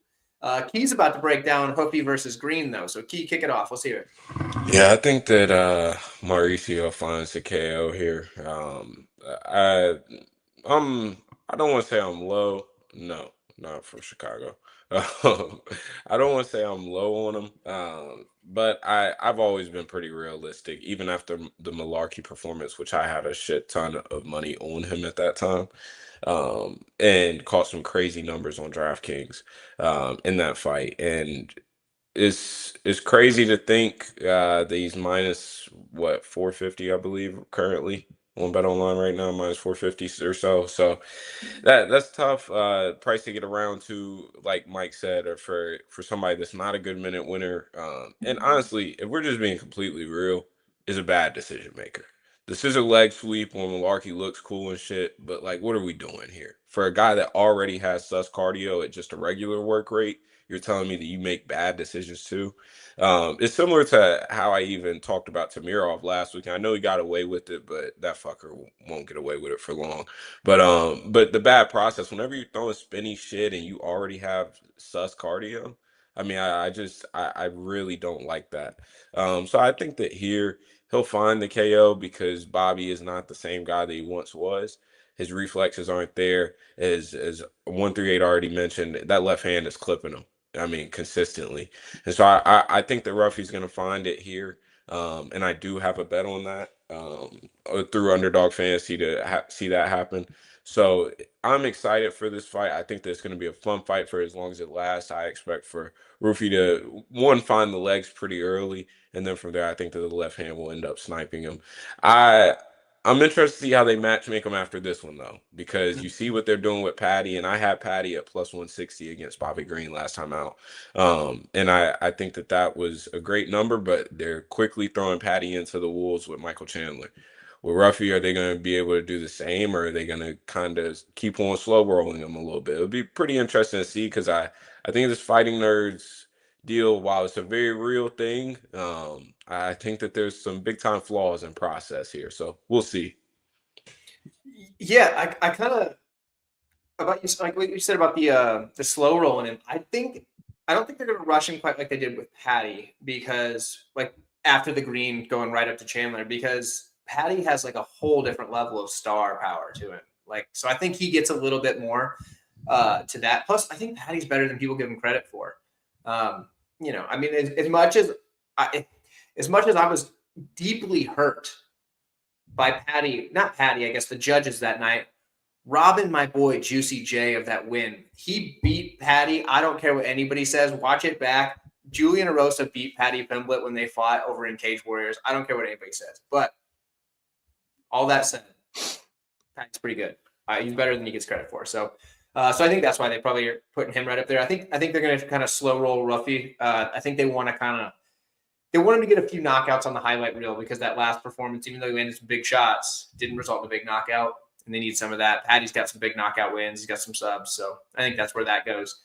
Key's about to break down Huffy versus Green, though. So, Key, kick it off. Let's hear it. Yeah, I think that Mauricio finds the KO here. I don't want to say I'm low. No, not from Chicago. I don't want to say I'm low on him, but I've always been pretty realistic, even after the Malarkey performance, which I had a shit ton of money on him at that time. And caught some crazy numbers on DraftKings in that fight. And it's crazy to think that he's minus 450, I believe, currently on Bet Online right now, minus 450 or so. So that's tough price to get around to, like Mike said, or for somebody that's not a good minute winner. And honestly, if we're just being completely real, is a bad decision maker. The scissor leg sweep on Malarkey looks cool and shit, but what are we doing here? For a guy that already has sus cardio at just a regular work rate, you're telling me that you make bad decisions too? It's similar to how I even talked about Tamirov last week. I know he got away with it, but that fucker won't get away with it for long. But the bad process, whenever you're throwing spinny shit and you already have sus cardio, I mean, I really don't like that. So I think that here he'll find the KO because Bobby is not the same guy that he once was. His reflexes aren't there. As 138 already mentioned, that left hand is clipping him. I mean, consistently. And so I think that Ruffy's going to find it here. And I do have a bet on that through Underdog Fantasy to see that happen. So I'm excited for this fight. I think that it's going to be a fun fight for as long as it lasts. I expect for Ruffy to, find the legs pretty early. And then from there, I think that the left hand will end up sniping him. I'm interested to see how they make him after this one, though, because you see what they're doing with Paddy, and I had Paddy at plus 160 against Bobby Green last time out. And I think that was a great number, but they're quickly throwing Paddy into the wolves with Michael Chandler. With Ruffy, are they going to be able to do the same, or are they going to kind of keep on slow rolling him a little bit? It'll be pretty interesting to see because I think this Fighting Nerds deal, while it's a very real thing, I think that there's some big time flaws in process here. So we'll see. Yeah, I kind of about you like what you said about the slow rolling him. I don't think they're going to rush him quite like they did with Paddy because after the Green going right up to Chandler, because Paddy has a whole different level of star power to him. So I think he gets a little bit more to that. Plus, I think Paddy's better than people give him credit for. I mean, as much as I was deeply hurt by Paddy, not Paddy, I guess the judges that night, robbing my boy Juicy J of that win. He beat Paddy. I don't care what anybody says. Watch it back. Julian Erosa beat Paddy Pimblett when they fought over in Cage Warriors. I don't care what anybody says. But all that said, Patty's pretty good. He's better than he gets credit for. So I think that's why they probably are putting him right up there. I think they're going to kind of slow roll Huffy. I think they want him to get a few knockouts on the highlight reel because that last performance, even though he landed some big shots, didn't result in a big knockout. And they need some of that. Patty's got some big knockout wins. He's got some subs. So I think that's where that goes.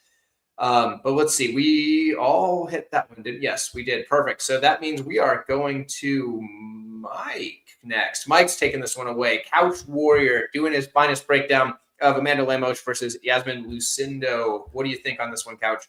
But let's see. We all hit that one, didn't? Yes, we did. Perfect. So that means we are going to Mike next. Mike's taking this one away. Couch Warrior doing his finest breakdown of Amanda Lemos versus Yasmin Lucendo. What do you think on this one, Couch?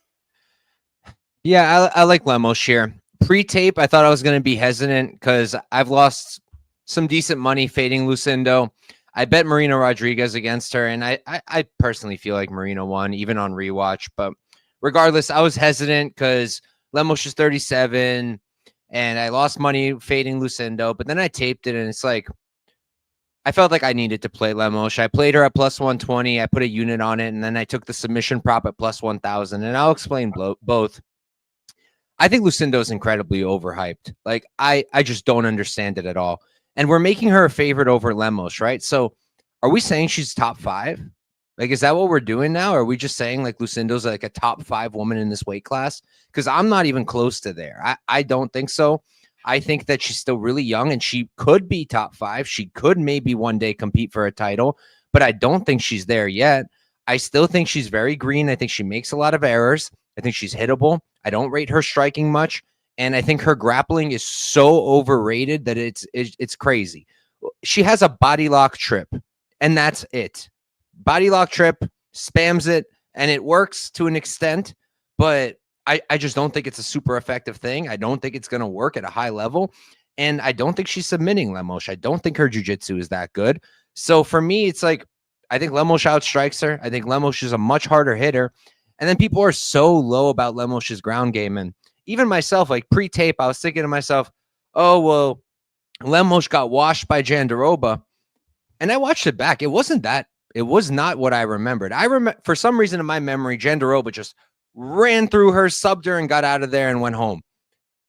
Yeah, I like Lemos here. Pre-tape, I thought I was going to be hesitant because I've lost some decent money fading Lucendo. I bet Marina Rodriguez against her, and I personally feel like Marina won, even on rewatch. But regardless, I was hesitant because Lemos is 37, and I lost money fading Lucendo. But then I taped it, and it's like I felt like I needed to play Lemos. I played her at plus 120. I put a unit on it, and then I took the submission prop at plus 1,000. And I'll explain both. I think Lucendo is incredibly overhyped. Like I just don't understand it at all. And we're making her a favorite over Lemos, right? So are we saying she's top 5? Like, is that what we're doing now? Or are we just saying like Lucendo's like a top 5 woman in this weight class? Because I'm not even close to there. I don't think so. I think that she's still really young and she could be top 5. She could maybe one day compete for a title, but I don't think she's there yet. I still think she's very green. I think she makes a lot of errors. I think she's hittable. I don't rate her striking much. And I think her grappling is so overrated that it's crazy. She has a body lock trip, and that's it. Body lock trip, spams it, and it works to an extent, but I just don't think it's a super effective thing. I don't think it's going to work at a high level, and I don't think she's submitting Lemos. I don't think her jiu-jitsu is that good. So for me, it's like I think Lemos outstrikes her. I think Lemos is a much harder hitter, and then people are so low about Lemos' ground game, and even myself, like pre-tape, I was thinking to myself, oh, well, Lemos got washed by Jandiroba. And I watched it back. It was not what I remembered. I remember for some reason in my memory, Jandiroba just ran through her, subbed her, and got out of there and went home.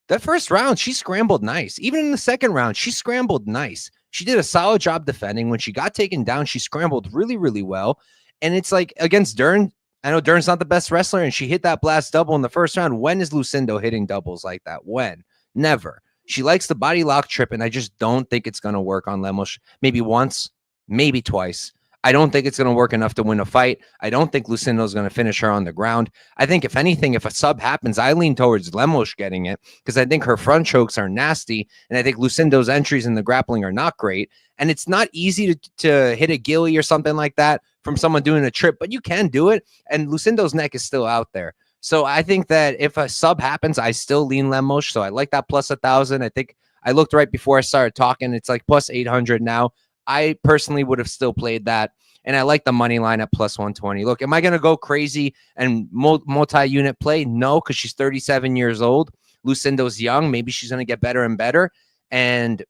That first round, she scrambled nice. Even in the second round, she scrambled nice. She did a solid job defending. When she got taken down, she scrambled really, really well. And it's like against Dern, I know Dern's not the best wrestler, and she hit that blast double in the first round. When is Lucendo hitting doubles like that? When? Never. She likes the body lock trip, and I just don't think it's going to work on Lemos. Maybe once, maybe twice. I don't think it's going to work enough to win a fight. I don't think Lucendo is going to finish her on the ground. I think, if anything, if a sub happens, I lean towards Lemos getting it because I think her front chokes are nasty, and I think Lucendo's entries in the grappling are not great. And it's not easy to hit a ghillie or something like that from someone doing a trip, but you can do it. And Lucendo's neck is still out there. So I think that if a sub happens, I still lean Lemos. So I like that plus 1,000. I think I looked right before I started talking. It's like plus 800 now. I personally would have still played that. And I like the money line at plus 120. Look, am I going to go crazy and multi-unit play? No, because she's 37 years old. Lucendo's young. Maybe she's going to get better and better. And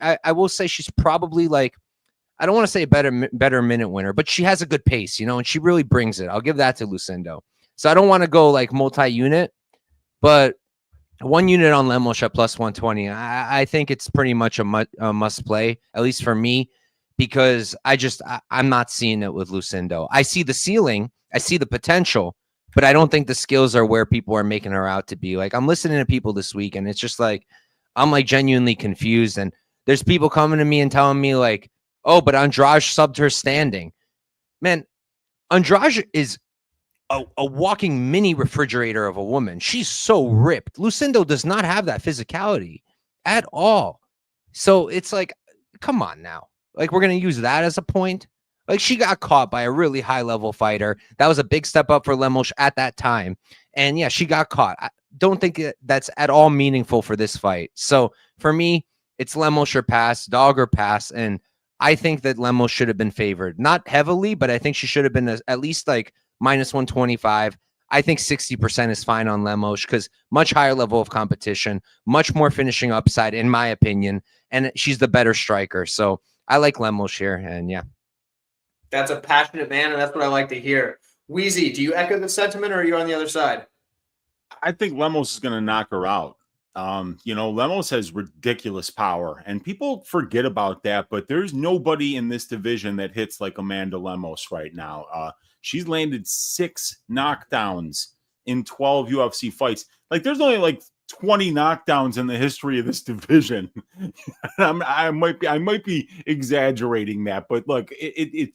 I will say she's probably like, I don't want to say better minute winner, but she has a good pace, and she really brings it. I'll give that to Lucendo. So I don't want to go like multi-unit, but 1 unit on Lemos at plus 120. I think it's pretty much a must play, at least for me, because I'm not seeing it with Lucendo. I see the ceiling, I see the potential, but I don't think the skills are where people are making her out to be. Like, I'm listening to people this week, and it's just like, I'm like genuinely confused. And there's people coming to me and telling me like, oh, but Andrade subbed her standing. Man, Andrade is a walking mini refrigerator of a woman. She's so ripped. Lucendo does not have that physicality at all. So it's like, come on now. Like, we're going to use that as a point. Like, she got caught by a really high level fighter. That was a big step up for Lemos at that time. And yeah, she got caught. I don't think that's at all meaningful for this fight. So for me, it's Lemos or pass, dog or pass. And I think that Lemos should have been favored. Not heavily, but I think she should have been at least like minus 125. I think 60% is fine on Lemos because much higher level of competition, much more finishing upside, in my opinion. And she's the better striker. So I like Lemos here. And yeah. That's a passionate man, and that's what I like to hear. Wheezy, do you echo the sentiment, or are you on the other side? I think Lemos is going to knock her out. Lemos has ridiculous power, and people forget about that. But there's nobody in this division that hits like Amanda Lemos right now. She's landed 6 knockdowns in 12 UFC fights. Like, there's only like 20 knockdowns in the history of this division. I might be exaggerating that, but look,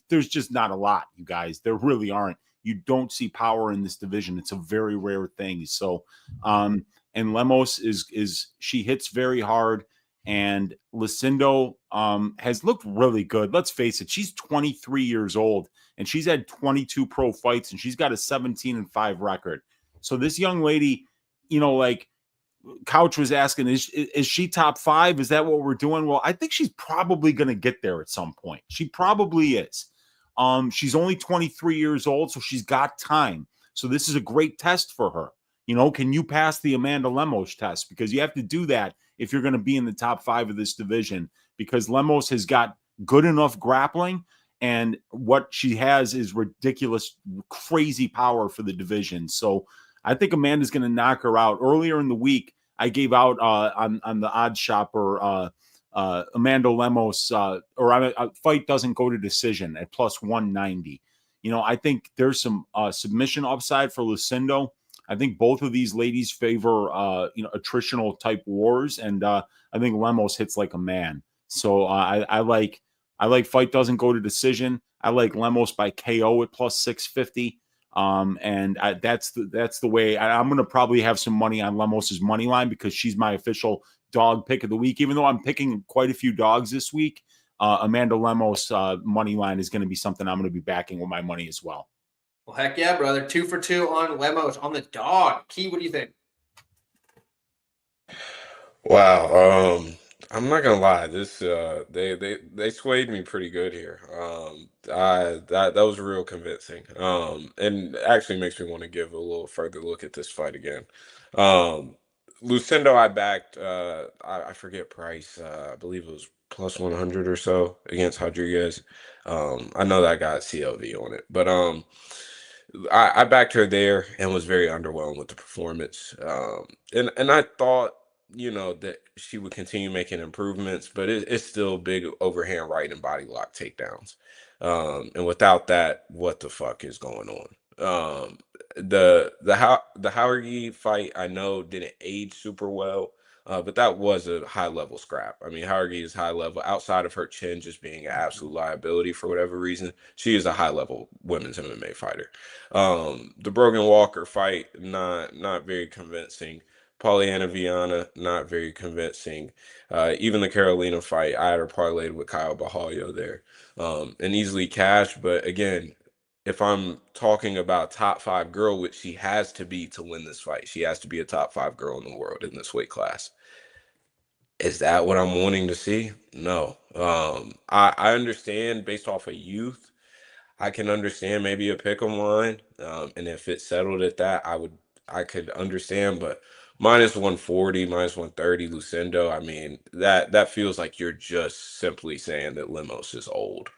there's just not a lot, you guys. There really aren't. You don't see power in this division. It's a very rare thing. So, and Lemos she hits very hard, and Lucendo has looked really good. Let's face it, she's 23 years old, and she's had 22 pro fights, and she's got a 17-5 record. So this young lady, like Couch was asking, is she top 5? Is that what we're doing? Well, I think she's probably going to get there at some point. She probably is. She's only 23 years old, so she's got time. So this is a great test for her. Can you pass the Amanda Lemos test? Because you have to do that if you're going to be in the top 5 of this division, because Lemos has got good enough grappling, and what she has is ridiculous, crazy power for the division. So I think Amanda's going to knock her out. Earlier in the week, I gave out on the Odd Shopper Amanda Lemos, or a fight doesn't go to decision at plus 190. I think there's some submission upside for Lucendo. I think both of these ladies favor attritional type wars, and I think Lemos hits like a man. So I like fight doesn't go to decision. I like Lemos by KO at plus 650. And that's the way I'm going to probably have some money on Lemos's money line, because she's my official dog pick of the week. Even though I'm picking quite a few dogs this week, Amanda Lemos money line is going to be something I'm going to be backing with my money as well. Well, heck yeah, brother. 2 for 2 on Lemos on the dog. Key, what do you think? Wow. I'm not gonna lie. This they swayed me pretty good here. That was real convincing. And actually makes me want to give a little further look at this fight again. Lucendo, I backed. I forget price. I believe it was plus 100 or so against Rodriguez. I know that got CLV on it, but I backed her there and was very underwhelmed with the performance. And I thought, that she would continue making improvements, but it's still big overhand right and body lock takedowns. And without that, what the fuck is going on? The Howard fight, I know, didn't age super well. But that was a high level scrap. I mean, Howard is high level outside of her chin just being an absolute liability for whatever reason. She is a high level women's MMA fighter. The Brogan Walker fight, not very convincing. Pollyanna Viana, not very convincing. Even the Carolina fight, I had her parlayed with Kyle Bahalio there, and easily cashed. But again, if I'm talking about top 5 girl, which she has to be to win this fight, she has to be a top 5 girl in the world in this weight class. Is that what I'm wanting to see? No. I understand based off of youth. I can understand maybe a pick 'em line, and if it settled at that, I could understand. But minus 140, minus 130, Lucendo. I mean, that feels like you're just simply saying that Lemos is old.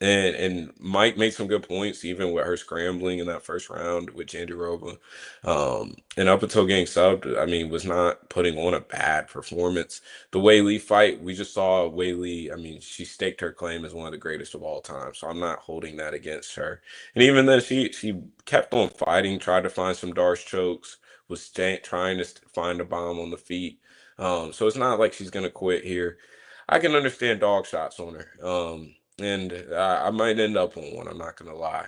And Mike made some good points, even with her scrambling in that first round with Jandiroba. And up until getting subbed, I mean, was not putting on a bad performance. The Weili fight, we just saw Weili. I mean, she staked her claim as one of the greatest of all time. So I'm not holding that against her. And even then, she kept on fighting, tried to find some Darce chokes, was trying to find a bomb on the feet. So it's not like she's gonna quit here. I can understand dog shots on her. And I might end up on one. I'm not gonna lie.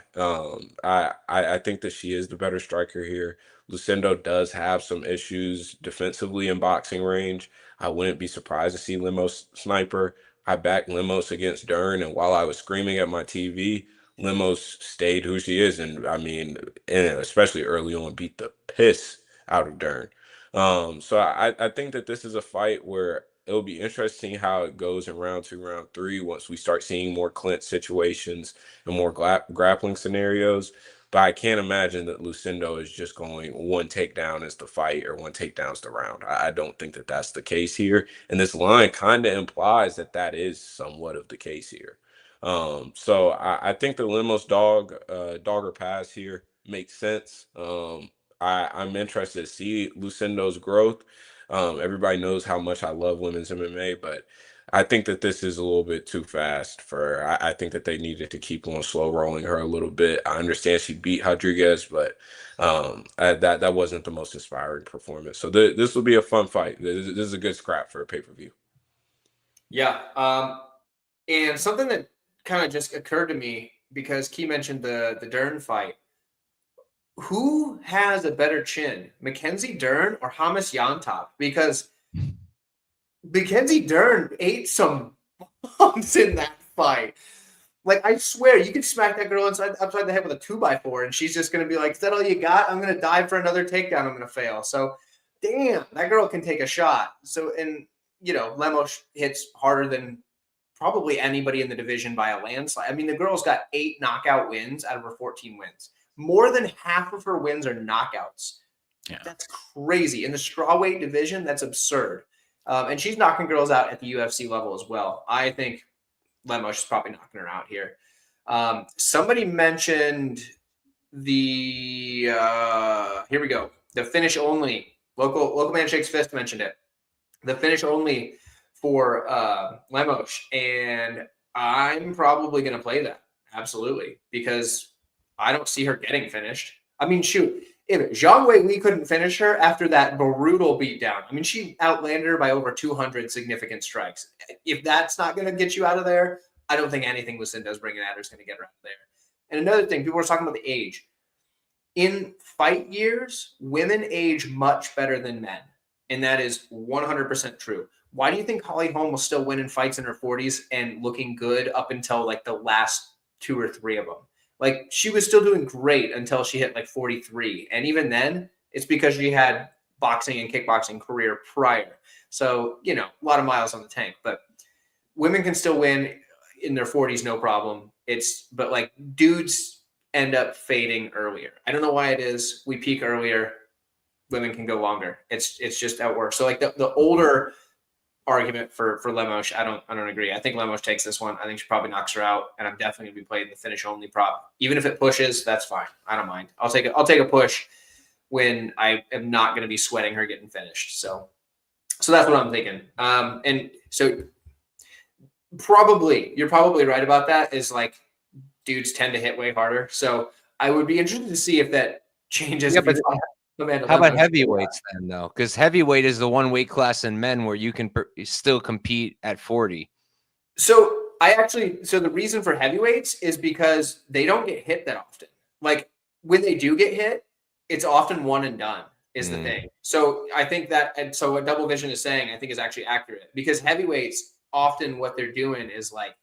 I think that she is the better striker here. Lucendo does have some issues defensively in boxing range. I wouldn't be surprised to see Lemos sniper. I backed Lemos against Dern, and while I was screaming at my TV, Lemos stayed who she is, and I mean, and especially early on, beat the piss out of Dern. So I think that this is a fight where it'll be interesting how it goes in round 2, round 3, once we start seeing more clinch situations and more grappling scenarios. But I can't imagine that Lucendo is just going one takedown is the fight or one takedown's the round. I don't think that that's the case here. And this line kind of implies that that is somewhat of the case here. So I think the Lemos dog or pass here makes sense. I'm interested to see Lucendo's growth. Everybody knows how much I love women's MMA, but I think that this is a little bit too fast for. I think that they needed to keep on slow rolling her a little bit. I understand she beat Rodriguez, but that wasn't the most inspiring performance. So this will be a fun fight. This is a good scrap for a pay-per-view. Yeah. And something that kind of just occurred to me because Key mentioned the Dern fight. Who has a better chin, Mackenzie Dern or Hamas Yantop? Because Mackenzie Dern ate some bombs in that fight. Like, I swear, you could smack that girl upside the head with a 2x4, and she's just going to be like, is that all you got? I'm going to dive for another takedown. I'm going to fail. So, damn, that girl can take a shot. So, and, Lemos hits harder than probably anybody in the division by a landslide. I mean, the girl's got 8 knockout wins out of her 14 wins. More than half of her wins are knockouts. Yeah. That's crazy. In the strawweight division, that's absurd. And she's knocking girls out at the UFC level as well. I think Lemos is probably knocking her out here. Somebody mentioned here we go. The finish only. Local man shakes fist mentioned it. The finish only for Lemos. And I'm probably going to play that. Absolutely. Because I don't see her getting finished. I mean, shoot, if Zhang Weili couldn't finish her after that brutal beatdown, I mean, she outlanded her by over 200 significant strikes. If that's not going to get you out of there, I don't think anything Lucendo's bringing at her is going to get her out of there. And another thing, people were talking about the age. In fight years, women age much better than men. And that is 100% true. Why do you think Holly Holm was still winning fights in her 40s and looking good up until like the last 2 or 3 of them? Like, she was still doing great until she hit like 43. And even then, it's because she had boxing and kickboxing career prior. So, a lot of miles on the tank. But women can still win in their 40s, no problem. But like, dudes end up fading earlier. I don't know why it is. We peak earlier. Women can go longer. It's just how it works. So like the older argument for Lemos, I don't agree. I think Lemos takes this one. I think she probably knocks her out, and I'm definitely gonna be playing the finish only prop. Even if it pushes, that's fine. I don't mind. I'll take a push when I am not gonna be sweating her getting finished. So that's what I'm thinking. And so you're probably right about that. Is like dudes tend to hit way harder. So I would be interested to see if that changes. Yeah, but how about heavyweights then, though? Because heavyweight is the one weight class in men where you can still compete at 40. So the reason for heavyweights is because they don't get hit that often. Like, when they do get hit, it's often one and done is the thing. So I think that, and so what Double Vision is saying, I think is actually accurate, because heavyweights often what they're doing is like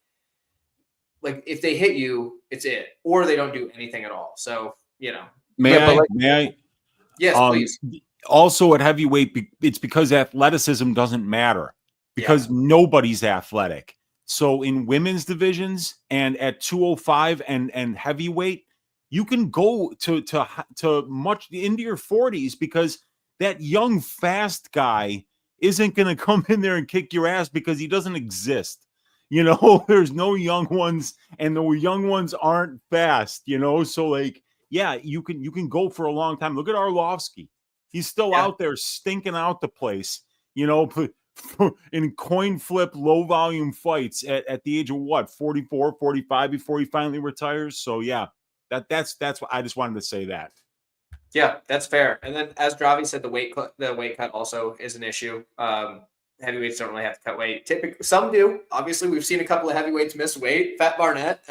if they hit you, it's it, or they don't do anything at all. So, May I? Yes, please. Also at heavyweight, it's because athleticism doesn't matter because nobody's athletic. So in women's divisions and at 205 and heavyweight, you can go to much into your 40s because that young fast guy isn't going to come in there and kick your ass because he doesn't exist. There's no young ones, and the young ones aren't fast. So like. Yeah, you can go for a long time. Look at Arlovsky. He's still out there stinking out the place, in coin flip, low volume fights at the age of 44, 45 before he finally retires. So yeah, that's what I just wanted to say that. Yeah, that's fair. And then as Dravi said, the weight cut also is an issue. Heavyweights don't really have to cut weight. Typically, some do. Obviously, we've seen a couple of heavyweights miss weight. Fat Barnett,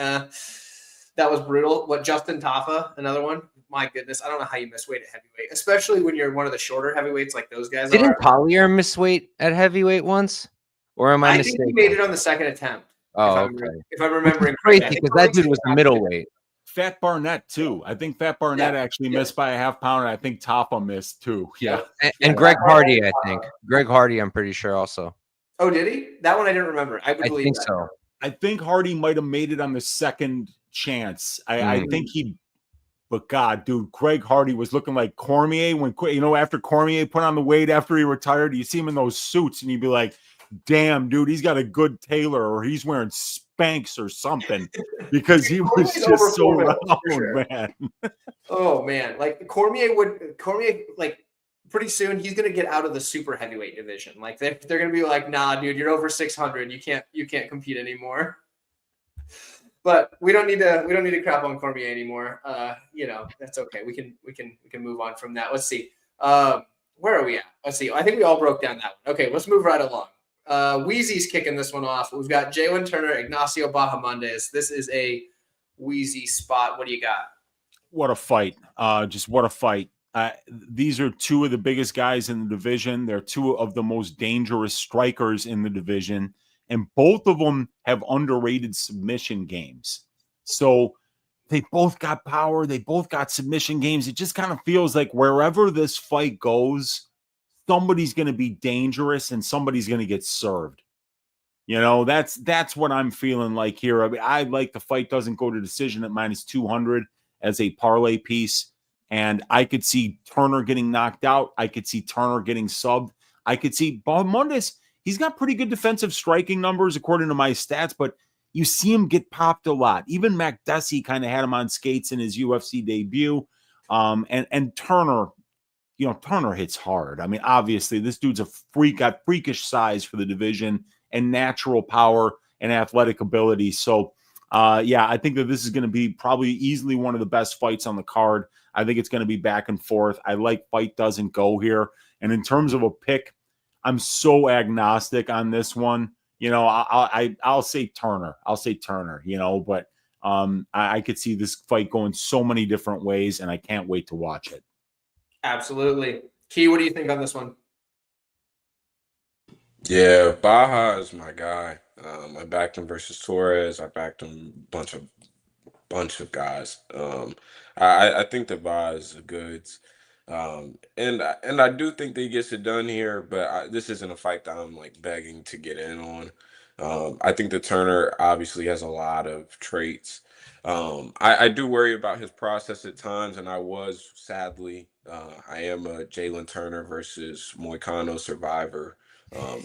that was brutal. Justin Taffa, another one. My goodness, I don't know how you miss weight at heavyweight, especially when you're one of the shorter heavyweights like those guys. Didn't Collier miss weight at heavyweight once? Or am I mistaken? I think he made it on the second attempt. Oh, if I'm remembering crazy, because that dude was the middleweight. Fat Barnett too. I think Fat Barnett actually missed by a half pound. And I think Taffa missed too. Yeah, and Greg Hardy, I think. Greg Hardy, I'm pretty sure also. Oh, did he? That one I didn't remember. I think so. I think Hardy might have made it on the second chance. I think he, but God, dude, Greg Hardy was looking like Cormier when after Cormier put on the weight after he retired. You see him in those suits, and you'd be like, damn, dude, he's got a good tailor, or he's wearing Spanx or something, because he was Cormier's just so over 4 round, for sure. man. Oh man, like Cormier like pretty soon he's gonna get out of the super heavyweight division. Like they're gonna be like, nah, dude, you're over 600. You can't compete anymore. But we don't need to crap on Cormier anymore. That's okay. We can move on from that. Let's see. Where are we at? Let's see. I think we all broke down that one. Okay, let's move right along. Wheezy's kicking this one off. We've got Jalen Turner, Ignacio Bahamondes. This is a Wheezy spot. What do you got? What a fight. Just what a fight. These are two of the biggest guys in the division. They're two of the most dangerous strikers in the division, and both of them have underrated submission games. So they both got power. They both got submission games. It just kind of feels like wherever this fight goes, somebody's going to be dangerous and somebody's going to get served. That's what I'm feeling like here. I mean, I like the fight doesn't go to decision at -200 as a parlay piece. And I could see Turner getting knocked out. I could see Turner getting subbed. I could see Bahamondes. He's got pretty good defensive striking numbers according to my stats, but you see him get popped a lot. Even McDessie kind of had him on skates in his UFC debut. And Turner, Turner hits hard. I mean, obviously, this dude's got freakish size for the division and natural power and athletic ability. So, I think that this is going to be probably easily one of the best fights on the card. I think it's going to be back and forth. I like fight doesn't go here. And in terms of a pick, I'm so agnostic on this one. I'll say Turner. But I could see this fight going so many different ways, and I can't wait to watch it. Absolutely. Key, what do you think on this one? Yeah, Baja is my guy. I backed him versus Torres. I backed him bunch of guys. I think that Baja is the goods. And I do think that he gets it done here, but this isn't a fight that I'm like begging to get in on. I think that Turner obviously has a lot of traits. I do worry about his process at times, and I was sadly, I am a Jalen Turner versus Moicano survivor.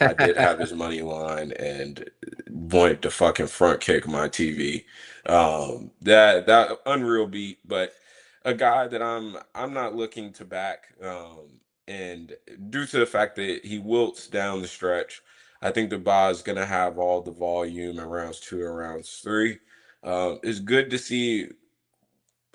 I did have his money line and wanted to fucking front kick my TV. That unreal beat, but a guy that I'm not looking to back. And due to the fact that he wilts down the stretch, I think the Ba is gonna have all the volume in rounds 2 and rounds 3. It's good to see.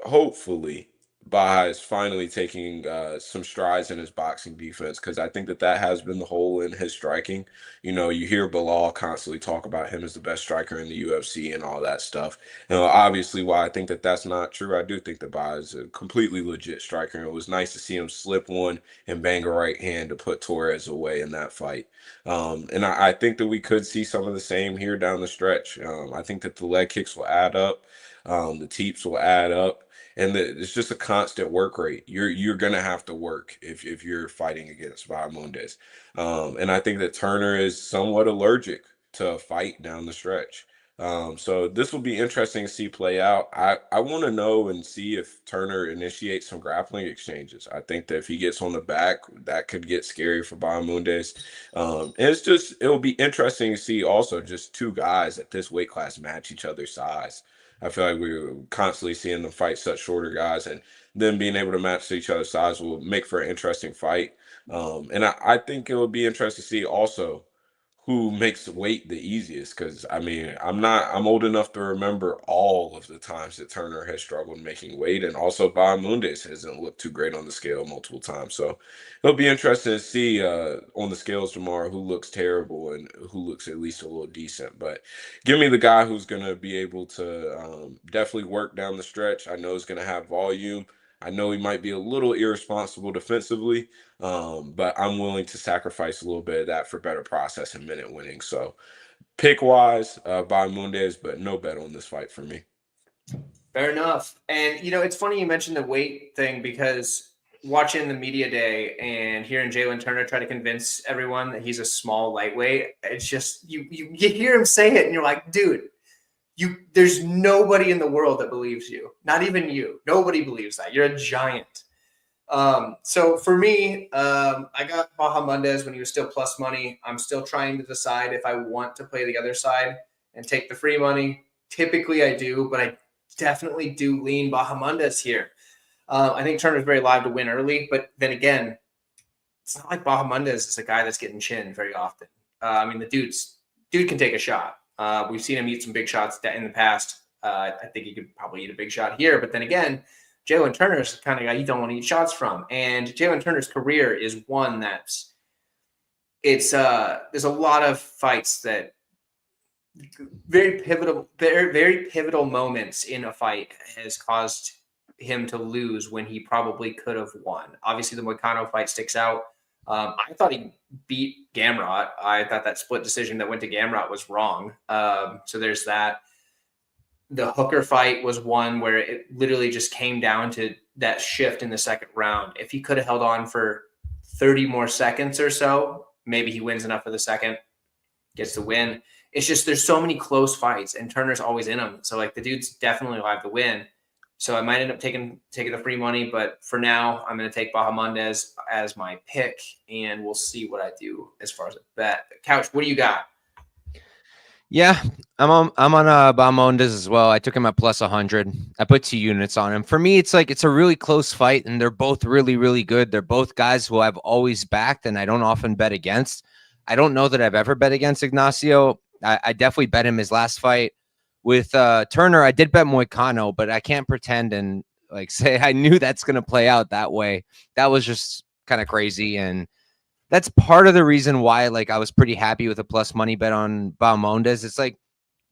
Hopefully, Baja is finally taking some strides in his boxing defense, because I think that has been the hole in his striking. You hear Bilal constantly talk about him as the best striker in the UFC and all that stuff. Obviously, while I think that that's not true, I do think that Baja is a completely legit striker. And it was nice to see him slip one and bang a right hand to put Torres away in that fight. And I think that we could see some of the same here down the stretch. I think that the leg kicks will add up. The teeps will add up. And it's just a constant work rate. You're gonna have to work if you're fighting against Bahamondes. And I think that Turner is somewhat allergic to a fight down the stretch. So this will be interesting to see play out. I want to know and see if Turner initiates some grappling exchanges. I think that if he gets on the back, that could get scary for Bahamondes. And it'll be interesting to see also just two guys at this weight class match each other's size. I feel like we were constantly seeing them fight such shorter guys, and them being able to match each other's size will make for an interesting fight. And I think it will be interesting to see also who makes weight the easiest, because I'm old enough to remember all of the times that Turner has struggled making weight, and also Bahamondes hasn't looked too great on the scale multiple times. So it'll be interesting to see on the scales tomorrow who looks terrible and who looks at least a little decent. But give me the guy who's going to be able to definitely work down the stretch. I know he's going to have volume. I know he might be a little irresponsible defensively, but I'm willing to sacrifice a little bit of that for better process and minute winning. So pick wise, Bahamondes, but no bet on this fight for me. Fair enough. And, it's funny you mentioned the weight thing, because watching the media day and hearing Jalen Turner try to convince everyone that he's a small lightweight, it's just, you hear him say it and you're like, dude, there's nobody in the world that believes you. Not even you. Nobody believes that. You're a giant. So for me, I got Bahamondes when he was still plus money. I'm still trying to decide if I want to play the other side and take the free money. Typically I do, but I definitely do lean Bahamondes here. I think Turner's very live to win early, but then again, it's not like Bahamondes is a guy that's getting chinned very often. I mean, the dude can take a shot. We've seen him eat some big shots in the past. I think he could probably eat a big shot here, but then again, Jalen Turner's the kind of guy you don't want to eat shots from. And Jalen Turner's career is one that's there's a lot of fights that very pivotal moments in a fight has caused him to lose when he probably could have won. Obviously, the Moicano fight sticks out. I thought he beat Gamrot. I thought that split decision that went to Gamrot was wrong. So there's that. The Hooker fight was one where it literally just came down to that shift in the second round. If he could have held on for 30 more seconds or so, maybe he wins enough for the second, gets the win. It's just there's so many close fights, and Turner's always in them. So like the dude's definitely alive to win. So I might end up taking the free money, but for now I'm going to take Bahamondes as my pick, and we'll see what I do as far as a bet. Couch, what do you got? Yeah, I'm on Bahamondes as well. I took him at plus 100. I put 2 units on him. For me, it's like it's a really close fight, and they're both really, really good. They're both guys who I've always backed, and I don't often bet against. I don't know that I've ever bet against Ignacio. I definitely bet him his last fight. With Turner, I did bet Moicano, but I can't pretend and like say I knew that's going to play out that way. That was just kind of crazy, and that's part of the reason why like I was pretty happy with a plus money bet on Bahamondes. It's like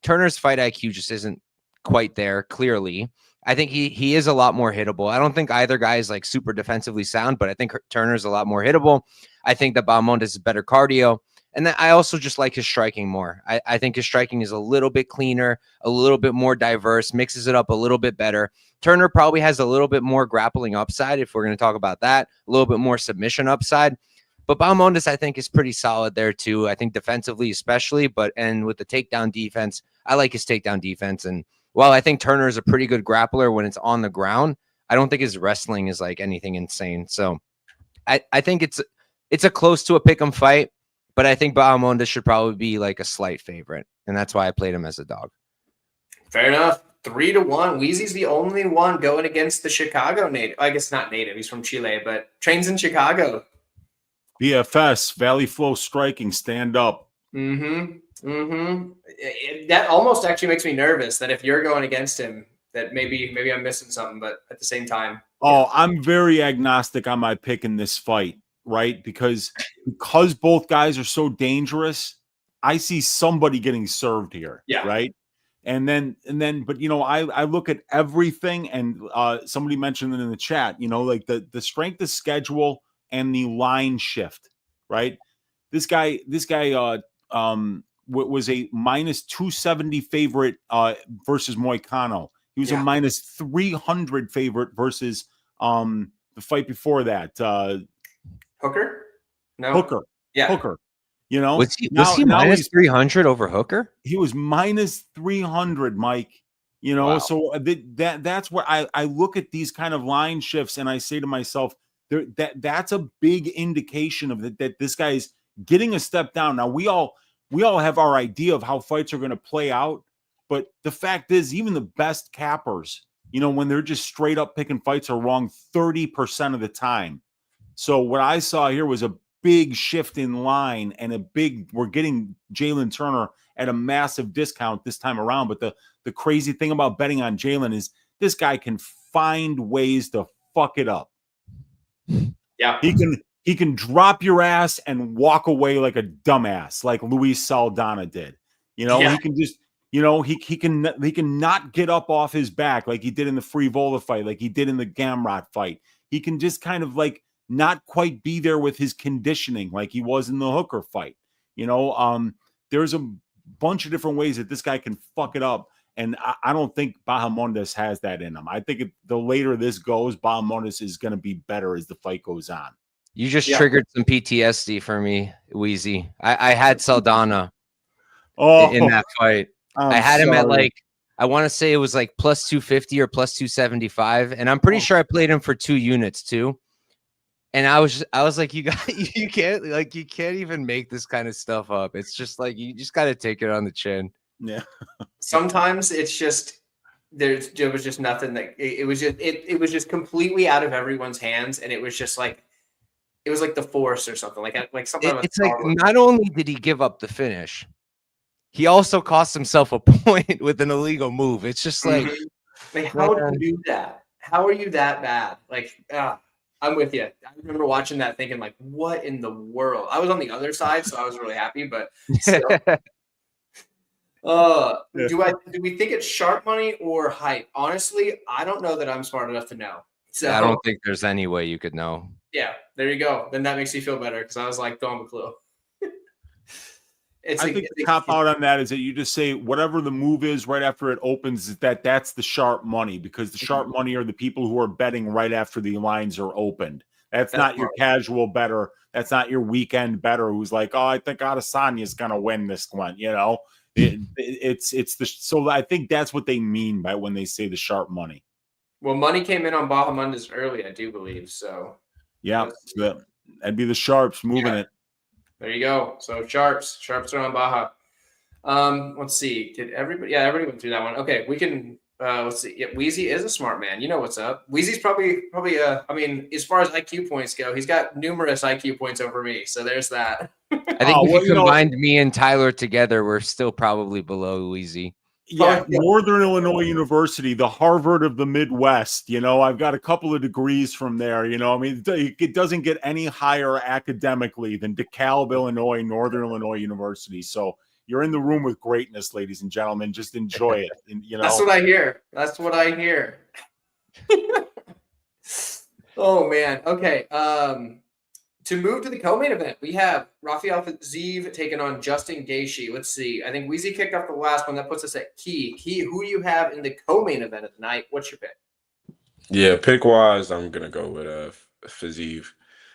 Turner's fight IQ just isn't quite there, clearly. I think he is a lot more hittable. I don't think either guy is like super defensively sound, but I think Turner's a lot more hittable. I think that Bahamondes is better cardio. And then I also just like his striking more. I think his striking is a little bit cleaner, a little bit more diverse, mixes it up a little bit better. Turner probably has a little bit more grappling upside, if we're going to talk about that, a little bit more submission upside. But Bahamondes, I think, is pretty solid there too. I think defensively especially, and with the takedown defense, I like his takedown defense. And while I think Turner is a pretty good grappler when it's on the ground, I don't think his wrestling is like anything insane. So I think it's a close to a pick'em fight. But I think Bahamondes should probably be like a slight favorite, and that's why I played him as a dog. Fair enough. 3-1. Wheezy's the only one going against the Chicago native. I guess not native. He's from Chile, but trains in Chicago. BFS, Valley Flow Striking, stand up. That almost actually makes me nervous that if you're going against him, that maybe I'm missing something, but at the same time. Oh, I'm very agnostic on my pick in this fight. Right, because both guys are so dangerous, I see somebody getting served here. Yeah. Right. And then, but I look at everything, and somebody mentioned it in the chat. Like the strength of schedule and the line shift. Right. This guy was a minus 270 favorite versus Moicano. He was a minus 300 favorite versus the fight before that. Hooker? No. Hooker. Yeah. Hooker. Was he minus 300 over Hooker? He was minus 300, Mike. Wow. So that's where I look at these kind of line shifts, and I say to myself, that's a big indication of that this guy's getting a step down. Now we all have our idea of how fights are going to play out, but the fact is, even the best cappers, when they're just straight up picking fights, are wrong 30% of the time. So what I saw here was a big shift in line, and we're getting Jalen Turner at a massive discount this time around. But the crazy thing about betting on Jalen is this guy can find ways to fuck it up. Yeah. He can drop your ass and walk away like a dumbass, like Luis Saldana did. He can just, he can not get up off his back like he did in the Frivola fight, like he did in the Gamrot fight. He can just kind of like not quite be there with his conditioning like he was in the Hooker fight. There's a bunch of different ways that this guy can fuck it up. And I don't think Bahamondes has that in him. I think the later this goes, Bahamondes is going to be better as the fight goes on. You just triggered some PTSD for me, Wheezy. I had Saldana in that fight. I had him at like, I want to say it was like plus 250 or plus 275. And I'm pretty sure I played him for 2 units too. And I was like, you can't even make this kind of stuff up. It's just like you just got to take it on the chin. Yeah. Sometimes it's just there was just nothing that it was just completely out of everyone's hands, and it was just like it was like the Force or something like something. It's like not only did he give up the finish, he also cost himself a point with an illegal move. It's just like, how do you do that? How are you that bad? Like, I'm with you. I remember watching that thinking, like, what in the world? I was on the other side, so I was really happy, but still. Do we think it's sharp money or hype? Honestly, I don't know that I'm smart enough to know. So I don't think there's any way you could know. Yeah, there you go. Then that makes me feel better because I was like, don't have a clue. I think the cop out on that is that you just say whatever the move is right after it opens, that's the sharp money, because the sharp money are the people who are betting right after the lines are opened. That's not your casual bettor. That's not your weekend bettor who's like, oh, I think Adesanya's going to win this one. You know, so I think that's what they mean by when they say the sharp money. Well, money came in on Bahamondes early, I do believe. So yeah, that'd be the sharps moving it. There you go. So sharps are on Baja. Let's see. Did everybody? Yeah, everybody went through that one. Okay, we can. Let's see. Yeah, Wheezy is a smart man. You know what's up. Wheezy's probably. I mean, as far as IQ points go, he's got numerous IQ points over me. So there's that. I think if you combined me and Tyler together, we're still probably below Wheezy. Yeah, Northern Illinois University, the Harvard of the Midwest. You know, I've got a couple of degrees from there. You know, I mean, it doesn't get any higher academically than DeKalb, Illinois, Northern Illinois University. So you're in the room with greatness, ladies and gentlemen. Just enjoy it. You know, that's what I hear. That's what I hear. Oh man. Okay. To move to the co-main event, we have Rafael Fiziev taking on Justin Gaethje. Let's see. I think Wheezy kicked off the last one. That puts us at Key. Key, who do you have in the co-main event of the night? What's your pick? Yeah, pick-wise, I'm going to go with Fiziev.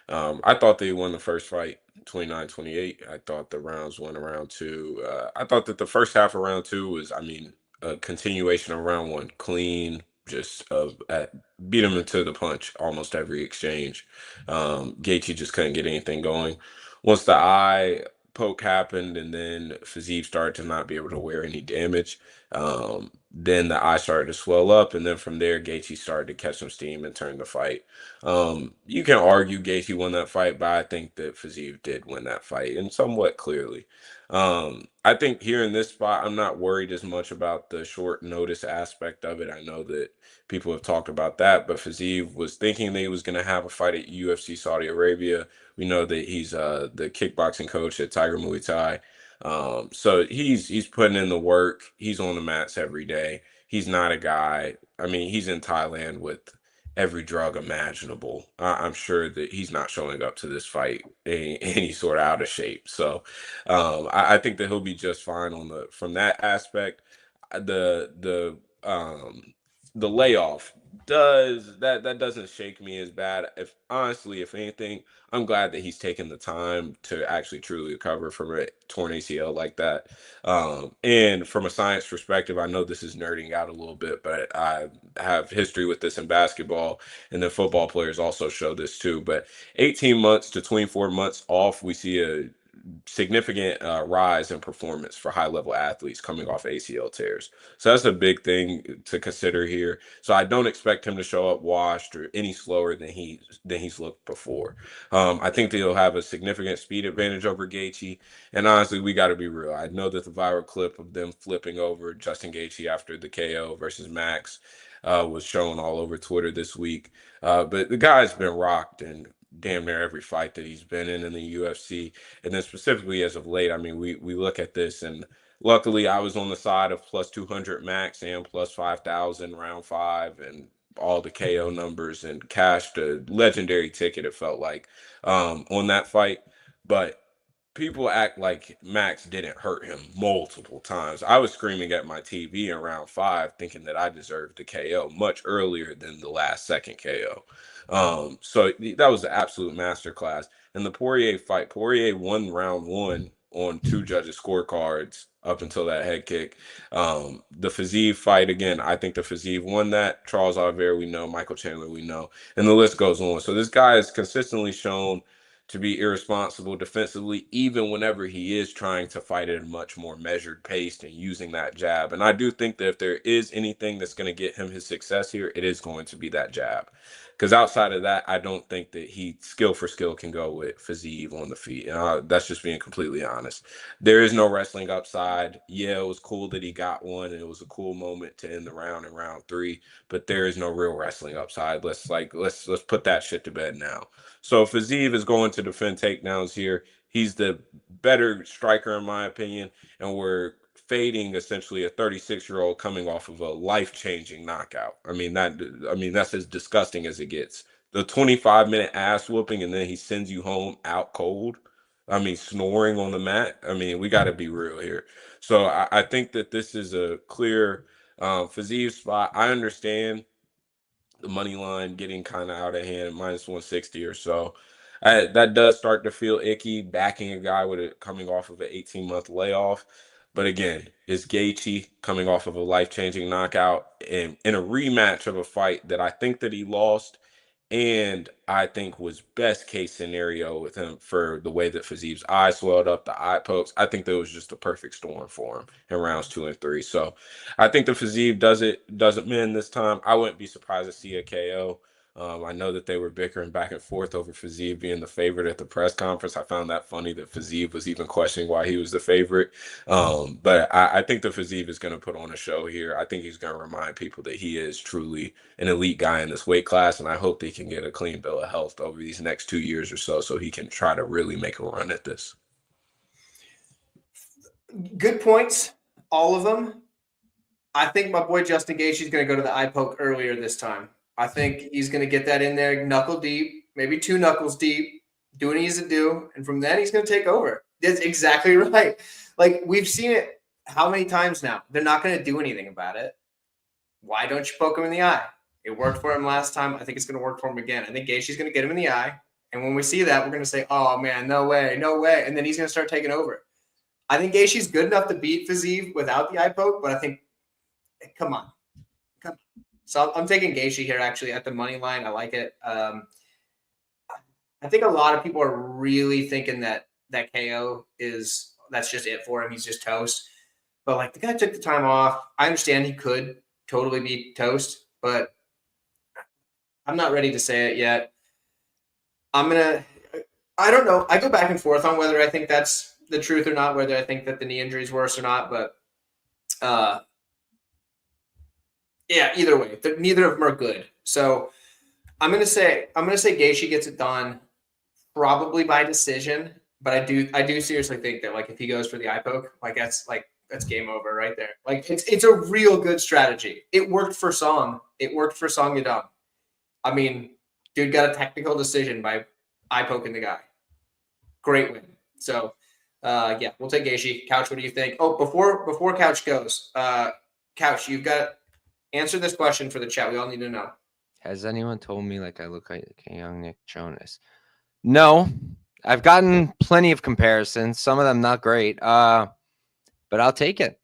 I thought they won the first fight, 29-28. I thought the rounds went around two. I thought that the first half of round two was, a continuation of round one. Clean, just beat him into the punch almost every exchange. Gaethje just couldn't get anything going. Once the eye poke happened and then Fiziev started to not be able to wear any damage, then the eye started to swell up, and then from there Gaethje started to catch some steam and turn the fight. You can argue Gaethje won that fight, but I think that Fiziev did win that fight, and somewhat clearly. I think here in this spot, I'm not worried as much about the short notice aspect of it. I know that people have talked about that, but Fiziev was thinking that he was going to have a fight at UFC Saudi Arabia. We know that he's the kickboxing coach at Tiger Muay Thai. So he's putting in the work. He's on the mats every day. He's not a guy. I mean, he's in Thailand with every drug imaginable. I'm sure that he's not showing up to this fight any sort of out of shape. So I think that he'll be just fine from that aspect. The layoff that doesn't shake me as bad. If anything, I'm glad that he's taken the time to actually truly recover from a torn ACL like that. And from a science perspective, I know this is nerding out a little bit, but I have history with this in basketball, and then football players also show this too. But 18 months to 24 months off, we see a significant rise in performance for high-level athletes coming off ACL tears. So that's a big thing to consider here. So I don't expect him to show up washed or any slower than he's looked before. I think that he'll have a significant speed advantage over Gaethje. And honestly, we got to be real. I know that the viral clip of them flipping over Justin Gaethje after the KO versus Max was shown all over Twitter this week. But the guy's been rocked in damn near every fight that he's been in the UFC. And then specifically as of late, I mean, we look at this, and luckily I was on the side of plus 200 Max and plus 5,000 round 5 and all the KO numbers, and cashed a legendary ticket, it felt like, on that fight. But people act like Max didn't hurt him multiple times. I was screaming at my TV in round 5 thinking that I deserved the KO much earlier than the last second KO. So that was an absolute masterclass. And the Poirier fight, Poirier won round 1 on 2 judges' scorecards. up until that head kick. The Fiziev fight, again, I think the Fiziev won that. Charles Oliveira, we know. Michael Chandler, we know. And the list goes on. So this guy has consistently shown to be irresponsible defensively, even whenever he is trying to fight at a much more measured pace and using that jab. And I do think that if there is anything that's going to get him his success here, it is going to be that jab. Because outside of that, I don't think that he skill for skill can go with Fiziev on the feet. That's just being completely honest. There is no wrestling upside. Yeah, it was cool that he got one, and it was a cool moment to end the round in round 3. But there is no real wrestling upside. Let's put that shit to bed now. So Fiziev is going to defend takedowns here. He's the better striker in my opinion, and we're fading essentially a 36-year-old coming off of a life-changing knockout. I mean that's as disgusting as it gets. The 25-minute ass whooping, and then he sends you home out cold. I mean, snoring on the mat. I mean, we got to be real here. So I think that this is a clear Fiziev spot. I understand the money line getting kind of out of hand, minus 160 or so. That does start to feel icky, backing a guy with it coming off of an 18-month layoff. But again, it's Gaethje coming off of a life-changing knockout in a rematch of a fight that I think that he lost, and I think was best case scenario with him for the way that Fiziev's eye swelled up, the eye pokes. I think that was just a perfect storm for him in rounds 2 and 3. So I think the Fiziev doesn't win this time. I wouldn't be surprised to see a KO. I know that they were bickering back and forth over Fiziev being the favorite at the press conference. I found that funny that Fiziev was even questioning why he was the favorite. But I think the Fiziev is going to put on a show here. I think he's going to remind people that he is truly an elite guy in this weight class, and I hope they can get a clean bill of health over these next 2 years or so he can try to really make a run at this. Good points, all of them. I think my boy Justin Gaethje is going to go to the eye poke earlier this time. I think he's going to get that in there, knuckle deep, maybe 2 knuckles deep, do what he needs to do, and from then he's going to take over. That's exactly right. Like, we've seen it how many times now? They're not going to do anything about it. Why don't you poke him in the eye? It worked for him last time. I think it's going to work for him again. I think Gaethje's going to get him in the eye, and when we see that, we're going to say, oh, man, no way, no way, and then he's going to start taking over. I think Gaethje's good enough to beat Fiziev without the eye poke, but I think, come on. So I'm taking Gaethje here, actually, at the money line. I like it. I think a lot of people are really thinking that KO that's just it for him. He's just toast. But, like, the guy took the time off. I understand he could totally be toast, but I'm not ready to say it yet. I don't know. I go back and forth on whether I think that's the truth or not, whether I think that the knee injury is worse or not, but yeah, either way, neither of them are good. So I'm gonna say Gaethje gets it done, probably by decision. But I do seriously think that, like, if he goes for the eye poke, that's game over right there. Like, it's a real good strategy. It worked for Song. It worked for Song Yadong. I mean, dude got a technical decision by eye poking the guy. Great win. So yeah, we'll take Gaethje. Couch, what do you think? Oh, before Couch goes, Couch, you've got. Answer this question for the chat. We all need to know. Has anyone told me like I look like a young Nick Jonas? No. I've gotten plenty of comparisons. Some of them not great. But I'll take it.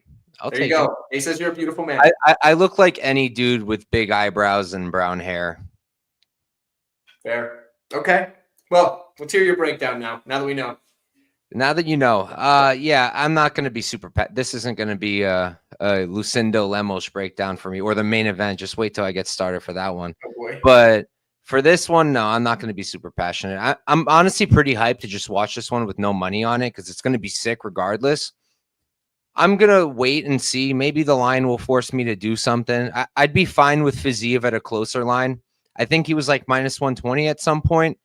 There you go. He says you're a beautiful man. I look like any dude with big eyebrows and brown hair. Fair. Okay. Well, let's hear your breakdown now that we know. Now that you know, yeah, I'm not going to be super pet. This isn't going to be a Lucendo Lemos breakdown for me or the main event. Just wait till I get started for that one. Oh boy. But for this one, no, I'm not going to be super passionate. I'm honestly pretty hyped to just watch this one with no money on it because it's going to be sick regardless. I'm going to wait and see. Maybe the line will force me to do something. I'd be fine with Fiziev at a closer line. I think he was like minus 120 at some point.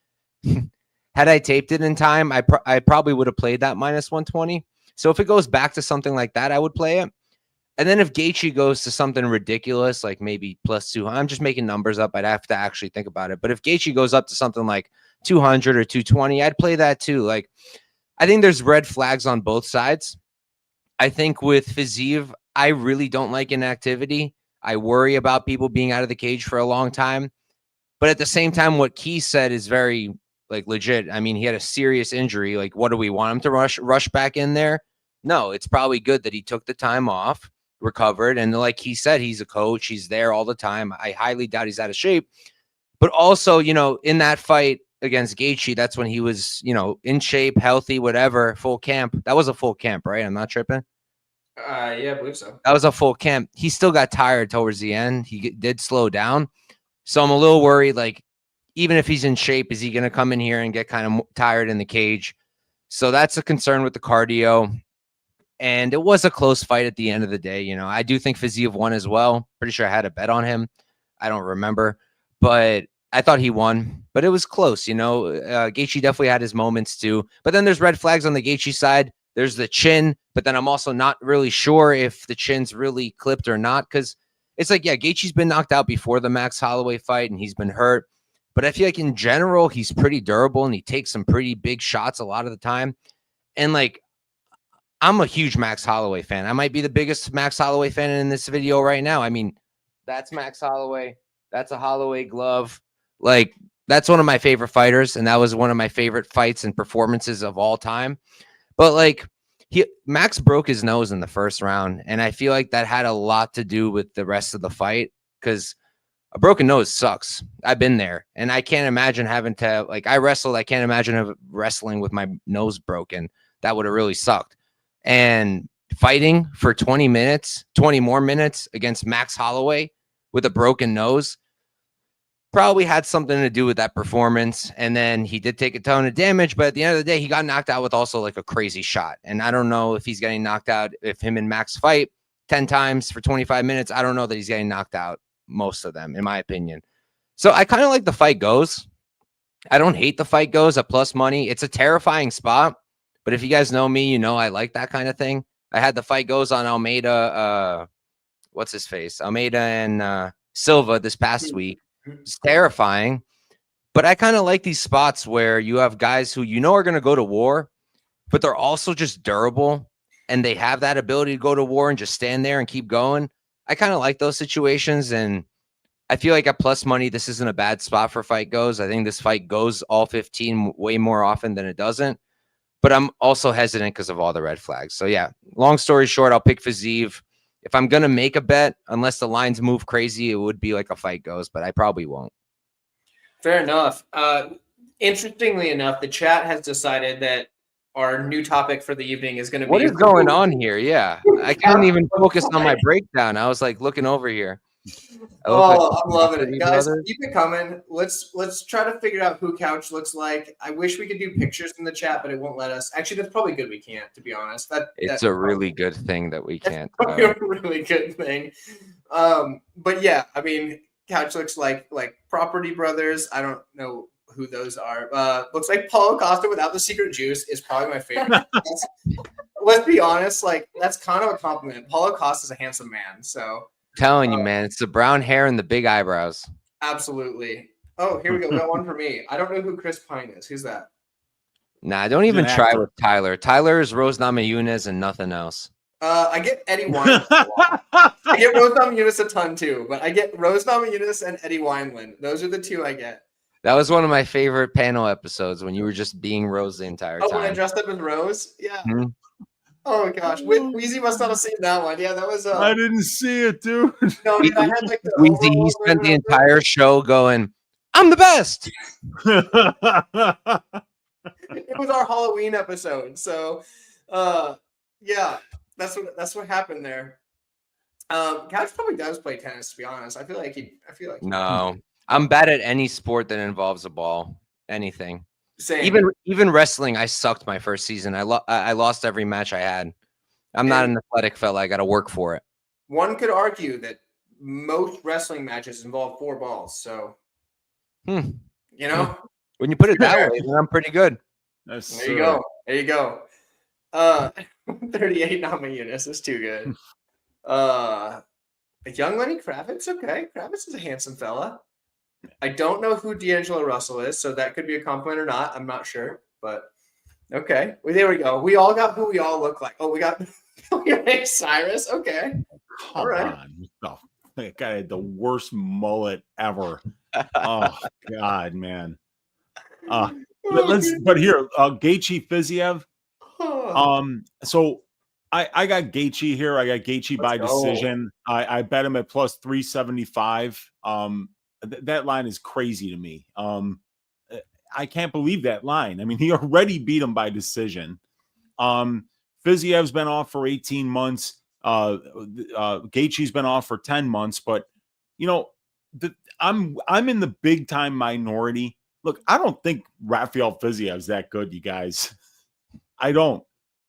Had I taped it in time, I probably would have played that minus 120. So if it goes back to something like that, I would play it. And then if Gaethje goes to something ridiculous, like maybe plus 200, I'm just making numbers up. I'd have to actually think about it. But if Gaethje goes up to something like 200 or 220, I'd play that too. Like, I think there's red flags on both sides. I think with Fiziev, I really don't like inactivity. I worry about people being out of the cage for a long time. But at the same time, what Key said is very, like, legit. I mean, he had a serious injury. Like, what do we want him to rush back in there? No, it's probably good that he took the time off, recovered, and like he said, he's a coach. He's there all the time. I highly doubt he's out of shape. But also, in that fight against Gaethje, that's when he was, in shape, healthy, whatever, full camp. That was a full camp, right? I'm not tripping. Yeah, I believe so. That was a full camp. He still got tired towards the end. He did slow down. So I'm a little worried, like, even if he's in shape, is he going to come in here and get kind of tired in the cage? So that's a concern with the cardio. And it was a close fight at the end of the day. I do think Fiziev won as well. Pretty sure I had a bet on him. I don't remember, but I thought he won. But it was close. Gaethje definitely had his moments too. But then there's red flags on the Gaethje side. There's the chin, but then I'm also not really sure if the chin's really clipped or not, because it's like, yeah, Gaethje's been knocked out before the Max Holloway fight and he's been hurt. But I feel like in general, he's pretty durable and he takes some pretty big shots a lot of the time. And like, I'm a huge Max Holloway fan. I might be the biggest Max Holloway fan in this video right now. I mean, that's Max Holloway. That's a Holloway glove. Like, that's one of my favorite fighters. And that was one of my favorite fights and performances of all time. But like, Max broke his nose in the first round. And I feel like that had a lot to do with the rest of the fight, because a broken nose sucks. I've been there. And I can't imagine having to, like, I wrestled. I can't imagine wrestling with my nose broken. That would have really sucked. And fighting for 20 more minutes against Max Holloway with a broken nose probably had something to do with that performance. And then he did take a ton of damage, but at the end of the day, he got knocked out with also like a crazy shot. And I don't know if he's getting knocked out, if him and Max fight 10 times for 25 minutes, I don't know that he's getting knocked out most of them, in my opinion. So I kind of like the fight goes. I don't hate the fight goes at plus money. It's a terrifying spot, but if you guys know me, I like that kind of thing. I had the fight goes on Almeida, what's his face? Almeida and Silva this past week. It's terrifying, but I kind of like these spots where you have guys who are going to go to war, but they're also just durable and they have that ability to go to war and just stand there and keep going. I kind of like those situations, and I feel like at plus money, this isn't a bad spot for fight goes. I think this fight goes all 15 way more often than it doesn't, but I'm also hesitant because of all the red flags. So yeah, long story short, I'll pick Fiziev. If I'm going to make a bet, unless the lines move crazy, it would be like a fight goes, but I probably won't. Fair enough. Interestingly enough, the chat has decided that our new topic for the evening is going to be... What is going on here? Yeah. I couldn't even focus on my breakdown. I was like looking over here. Oh, I'm loving it. Guys, keep it coming. Let's try to figure out who Couch looks like. I wish we could do pictures in the chat, but it won't let us. Actually, that's probably good we can't, to be honest. It's a really good thing that we can't. A really good thing. But yeah, I mean, Couch looks like Property Brothers. I don't know who those are. Looks like Paulo Costa without the secret juice is probably my favorite. Let's be honest, like, that's kind of a compliment. Paulo Costa's a handsome man, so... Telling you, man, it's the brown hair and the big eyebrows. Absolutely. Oh, here we go. We got one for me. I don't know who Chris Pine is. Who's that? Nah, don't even try with Tyler. Tyler is Rose Namajunas and nothing else. I get Eddie Wineland. I get Rose Namajunas a ton too, but I get Rose Namajunas and Eddie Wineland. Those are the two I get. That was one of my favorite panel episodes when you were just being Rose the entire time. Oh, when I dressed up as Rose? Yeah. Mm-hmm. Oh gosh, Weezy must not have seen that one. Yeah, that was. I didn't see it, dude. No, dude, I had like the Weezy. He spent the entire show going, "I'm the best." It was our Halloween episode, so yeah, that's what happened there. Couch probably does play tennis. To be honest, I feel like no. I'm bad at any sport that involves a ball. Anything. Same. Even wrestling, I sucked my first season. I lost every match I had. I'm not an athletic fella. I got to work for it. One could argue that most wrestling matches involve 4 balls. So, when you put it that way, then I'm pretty good. There you go. 38 Namajunas is too good. Young Lenny Kravitz. Okay, Kravitz is a handsome fella. I don't know who D'Angelo Russell is, so that could be a compliment or not. I'm not sure, but okay. Well, there we go. We all got who we all look like. Oh, we got Cyrus. Okay. All right. That guy had the worst mullet ever. Oh, God, man. But here, Gaethje Fiziev. So I got Gaethje here. I got Gaethje by decision. I bet him at plus 375. That line is crazy to me. I can't believe that line. I mean, he already beat him by decision. Fiziev's been off for 18 months. Gaethje's been off for 10 months, but you know, I'm in the big time minority. Look, I don't think Rafael Fiziev's that good, you guys. I don't.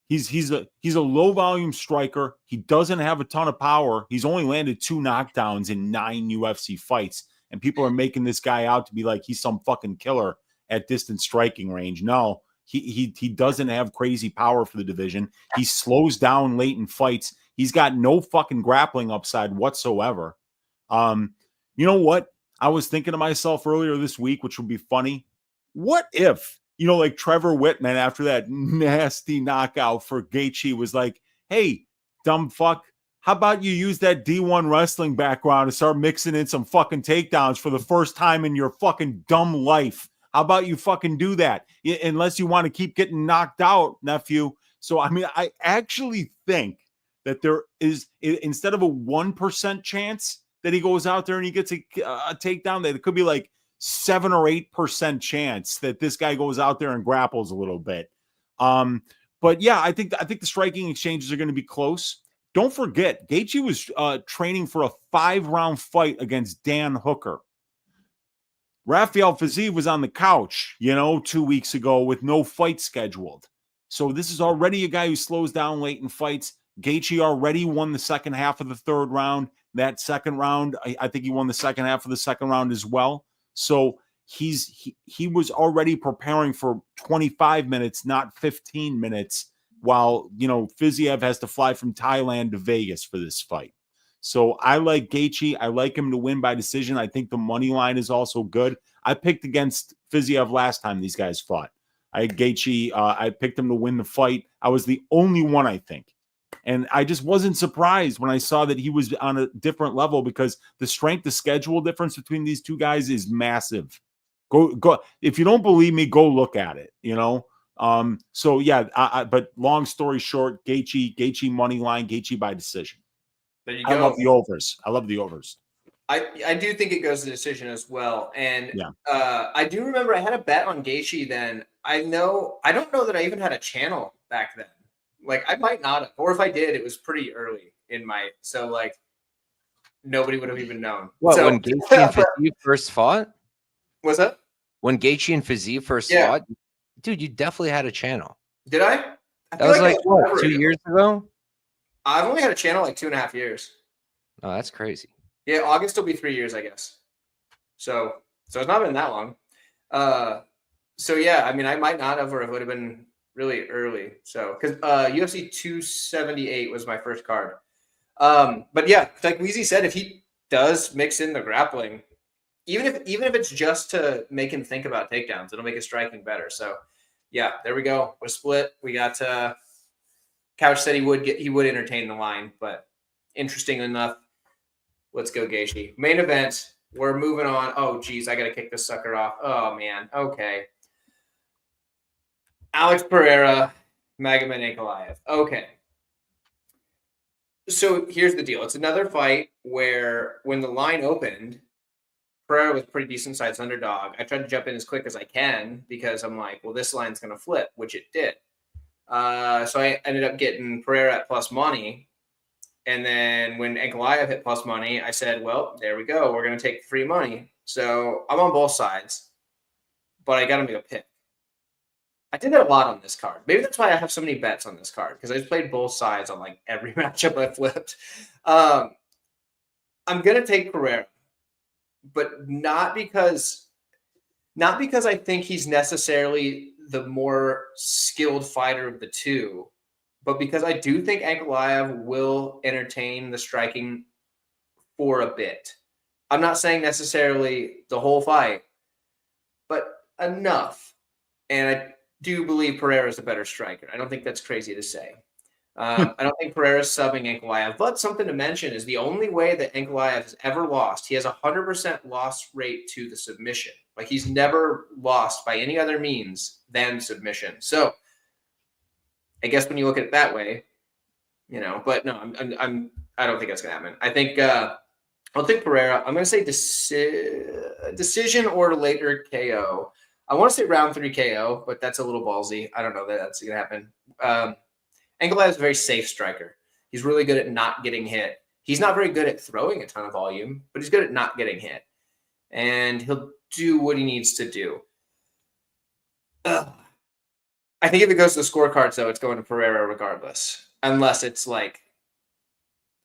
He's a low volume striker. He doesn't have a ton of power. He's only landed 2 knockdowns in 9 UFC fights, and people are making this guy out to be like he's some fucking killer at distance striking range. No, he doesn't have crazy power for the division. He slows down late in fights. He's got no fucking grappling upside whatsoever. You know what? I was thinking to myself earlier this week, which would be funny. What if, you know, like Trevor Whitman after that nasty knockout for Gaethje was like, hey, dumb fuck, how about you use that D1 wrestling background and start mixing in some fucking takedowns for the first time in your fucking dumb life? How about you fucking do that? Unless you want to keep getting knocked out, nephew. So, I mean, I actually think that there is, instead of a 1% chance that he goes out there and he gets a takedown, that it could be like 7 or 8% chance that this guy goes out there and grapples a little bit. But yeah, I think the striking exchanges are going to be close. Don't forget, Gaethje was training for a 5-round fight against Dan Hooker. Rafael Fiziev was on the couch, 2 weeks ago with no fight scheduled. So this is already a guy who slows down late in fights. Gaethje already won the second half of the 3rd round. That second round, I think he won the second half of the second round as well. So he was already preparing for 25 minutes, not 15 minutes, while, Fiziev has to fly from Thailand to Vegas for this fight. So I like Gaethje. I like him to win by decision. I think the money line is also good. I picked against Fiziev last time these guys fought. I had Gaethje. I picked him to win the fight. I was the only one, I think. And I just wasn't surprised when I saw that he was on a different level, because the strength to schedule difference between these two guys is massive. Go. If you don't believe me, go look at it, So yeah, but long story short, Gaethje money line, Gaethje by decision. There you go. I love the overs. I do think it goes to decision as well. And yeah. I do remember I had a bet on Gaethje then. I don't know that I even had a channel back then. Like, I might not have, or if I did, it was pretty early in so like nobody would have even known. What, when Gaethje and Fiziev first fought? What's that? When Gaethje and Fiziev first fought? Dude, you definitely had a channel. Did I? That was like what, 2 years ago? I've only had a channel like 2.5 years. Oh, that's crazy. Yeah, August will be 3 years, I guess. So it's not been that long. So yeah, I mean, I might not have, or it would have been really early. So because UFC 278 was my first card. But yeah, like Weezy said, if he does mix in the grappling, even if it's just to make him think about takedowns, it'll make his striking better. So yeah, there we go. We're split. We got Couch said he would entertain the line, but interesting enough, let's go Gaethje. Main event. We're moving on. Oh geez, I gotta kick this sucker off. Oh man. Okay. Alex Pereira, Magomed Ankalaev. Okay. So here's the deal. It's another fight where when the line opened, Pereira was pretty decent sized underdog. I tried to jump in as quick as I can because I'm like, well, this line's going to flip, which it did. So I ended up getting Pereira at plus money. And then when Ankalaev hit plus money, I said, well, there we go. We're going to take free money. So I'm on both sides, but I got to make a pick. I did that a lot on this card. Maybe that's why I have so many bets on this card, because I just played both sides on like every matchup I flipped. I'm going to take Pereira, but not because I think he's necessarily the more skilled fighter of the two, but because I do think Ankalaev will entertain the striking for a bit. I'm not saying necessarily the whole fight, but enough. And I do believe Pereira is a better striker. I don't think that's crazy to say. I don't think Pereira's subbing Ankalaev, but something to mention is the only way that Ankalaev has ever lost, he has a 100% loss rate to the submission. Like, he's never lost by any other means than submission. So I guess when you look at it that way, you know. But no, I don't think that's gonna happen. I think I'll take Pereira. I'm gonna say decision or later KO. I want to say round 3 KO, but that's a little ballsy. I don't know that that's gonna happen. Ankalaev is a very safe striker. He's really good at not getting hit. He's not very good at throwing a ton of volume, but he's good at not getting hit. And he'll do what he needs to do. I think if it goes to the scorecards, though, it's going to Pereira regardless, unless it's like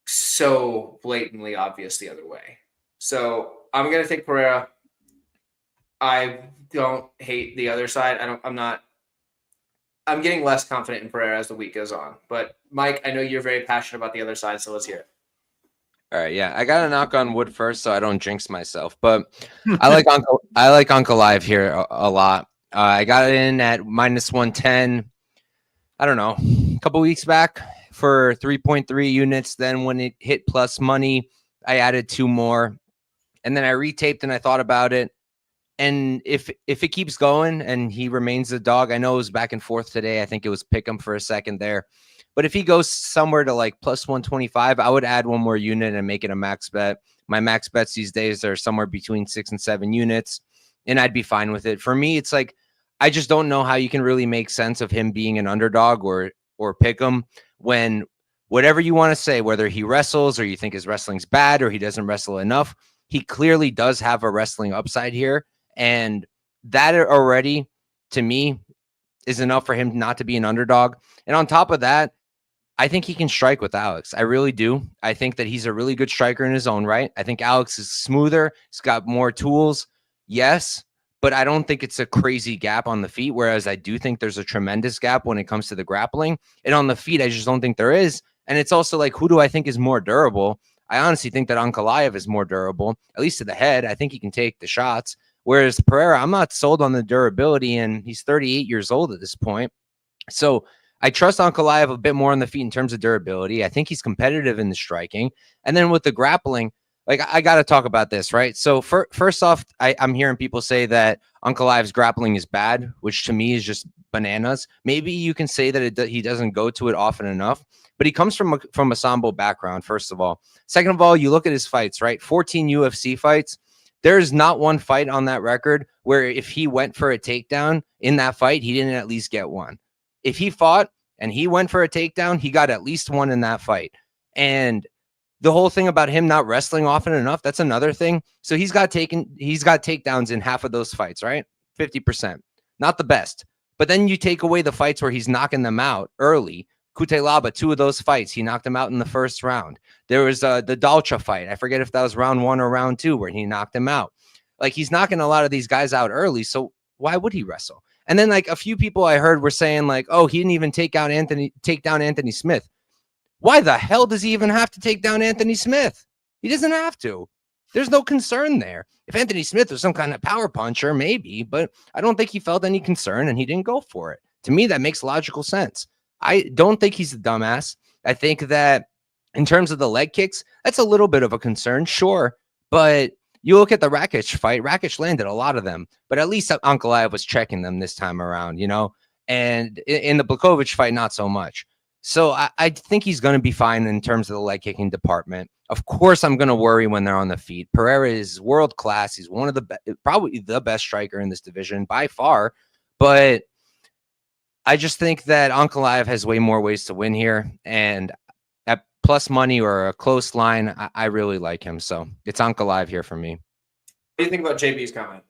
so blatantly obvious the other way. So I'm going to take Pereira. I don't hate the other side. I'm getting less confident in Pereira as the week goes on. But Mike, I know you're very passionate about the other side, so let's hear it. All right, yeah, I got to knock on wood first so I don't jinx myself. But I like Ankalaev here a lot. I got it in at -110. I don't know, a couple weeks back for 3.3 units. Then when it hit plus money, I added 2 more, and then I retaped and I thought about it. And if it keeps going and he remains a dog, I know it was back and forth today. I think it was pick him for a second there. But if he goes somewhere to like plus 125, I would add 1 more unit and make it a max bet. My max bets these days are somewhere between 6 and 7 units, and I'd be fine with it. For me, it's like I just don't know how you can really make sense of him being an underdog or pick him when whatever you want to say, whether he wrestles or you think his wrestling's bad or he doesn't wrestle enough, he clearly does have a wrestling upside here. And that already, to me, is enough for him not to be an underdog. And on top of that, I think he can strike with Alex. I really do. I think that he's a really good striker in his own right. I think Alex is smoother. He's got more tools. Yes, but I don't think it's a crazy gap on the feet, whereas I do think there's a tremendous gap when it comes to the grappling. And on the feet, I just don't think there is. And it's also like, who do I think is more durable? I honestly think that Ankalaev is more durable, at least to the head. I think he can take the shots. Whereas Pereira, I'm not sold on the durability, and he's 38 years old at this point. So I trust Ankalaev a bit more on the feet in terms of durability. I think he's competitive in the striking. And then with the grappling, like I got to talk about this, right? So first off, I'm hearing people say that Ankalaev's grappling is bad, which to me is just bananas. Maybe you can say that he doesn't go to it often enough, but he comes from a Sambo background, first of all. Second of all, you look at his fights, right? 14 UFC fights. There's not one fight on that record where if he went for a takedown in that fight, he didn't at least get one. If he fought and he went for a takedown, he got at least one in that fight. And the whole thing about him not wrestling often enough, that's another thing. So he's got takedowns in half of those fights, right? 50%. Not the best. But then you take away the fights where he's knocking them out early. Kutelaba, 2 of those fights, he knocked him out in the first round. There was the Dalcha fight. I forget if that was round 1 or round 2 where he knocked him out. Like, he's knocking a lot of these guys out early. So why would he wrestle? And then like a few people I heard were saying like, oh, he didn't even take down Anthony Smith. Why the hell does he even have to take down Anthony Smith? He doesn't have to. There's no concern there. If Anthony Smith was some kind of power puncher, maybe, but I don't think he felt any concern and he didn't go for it. To me, that makes logical sense. I don't think he's a dumbass. I think that in terms of the leg kicks, that's a little bit of a concern, sure. But you look at the Rakic fight, Rakic landed a lot of them, but at least Ankalaev was checking them this time around, you know? And in the Blachowicz fight, not so much. So I think he's going to be fine in terms of the leg kicking department. Of course, I'm going to worry when they're on the feet. Pereira is world class. He's one of probably the best striker in this division by far. But I just think that Ankalaev has way more ways to win here. And at plus money or a close line, I really like him. So it's Ankalaev here for me. What do you think about JB's comment?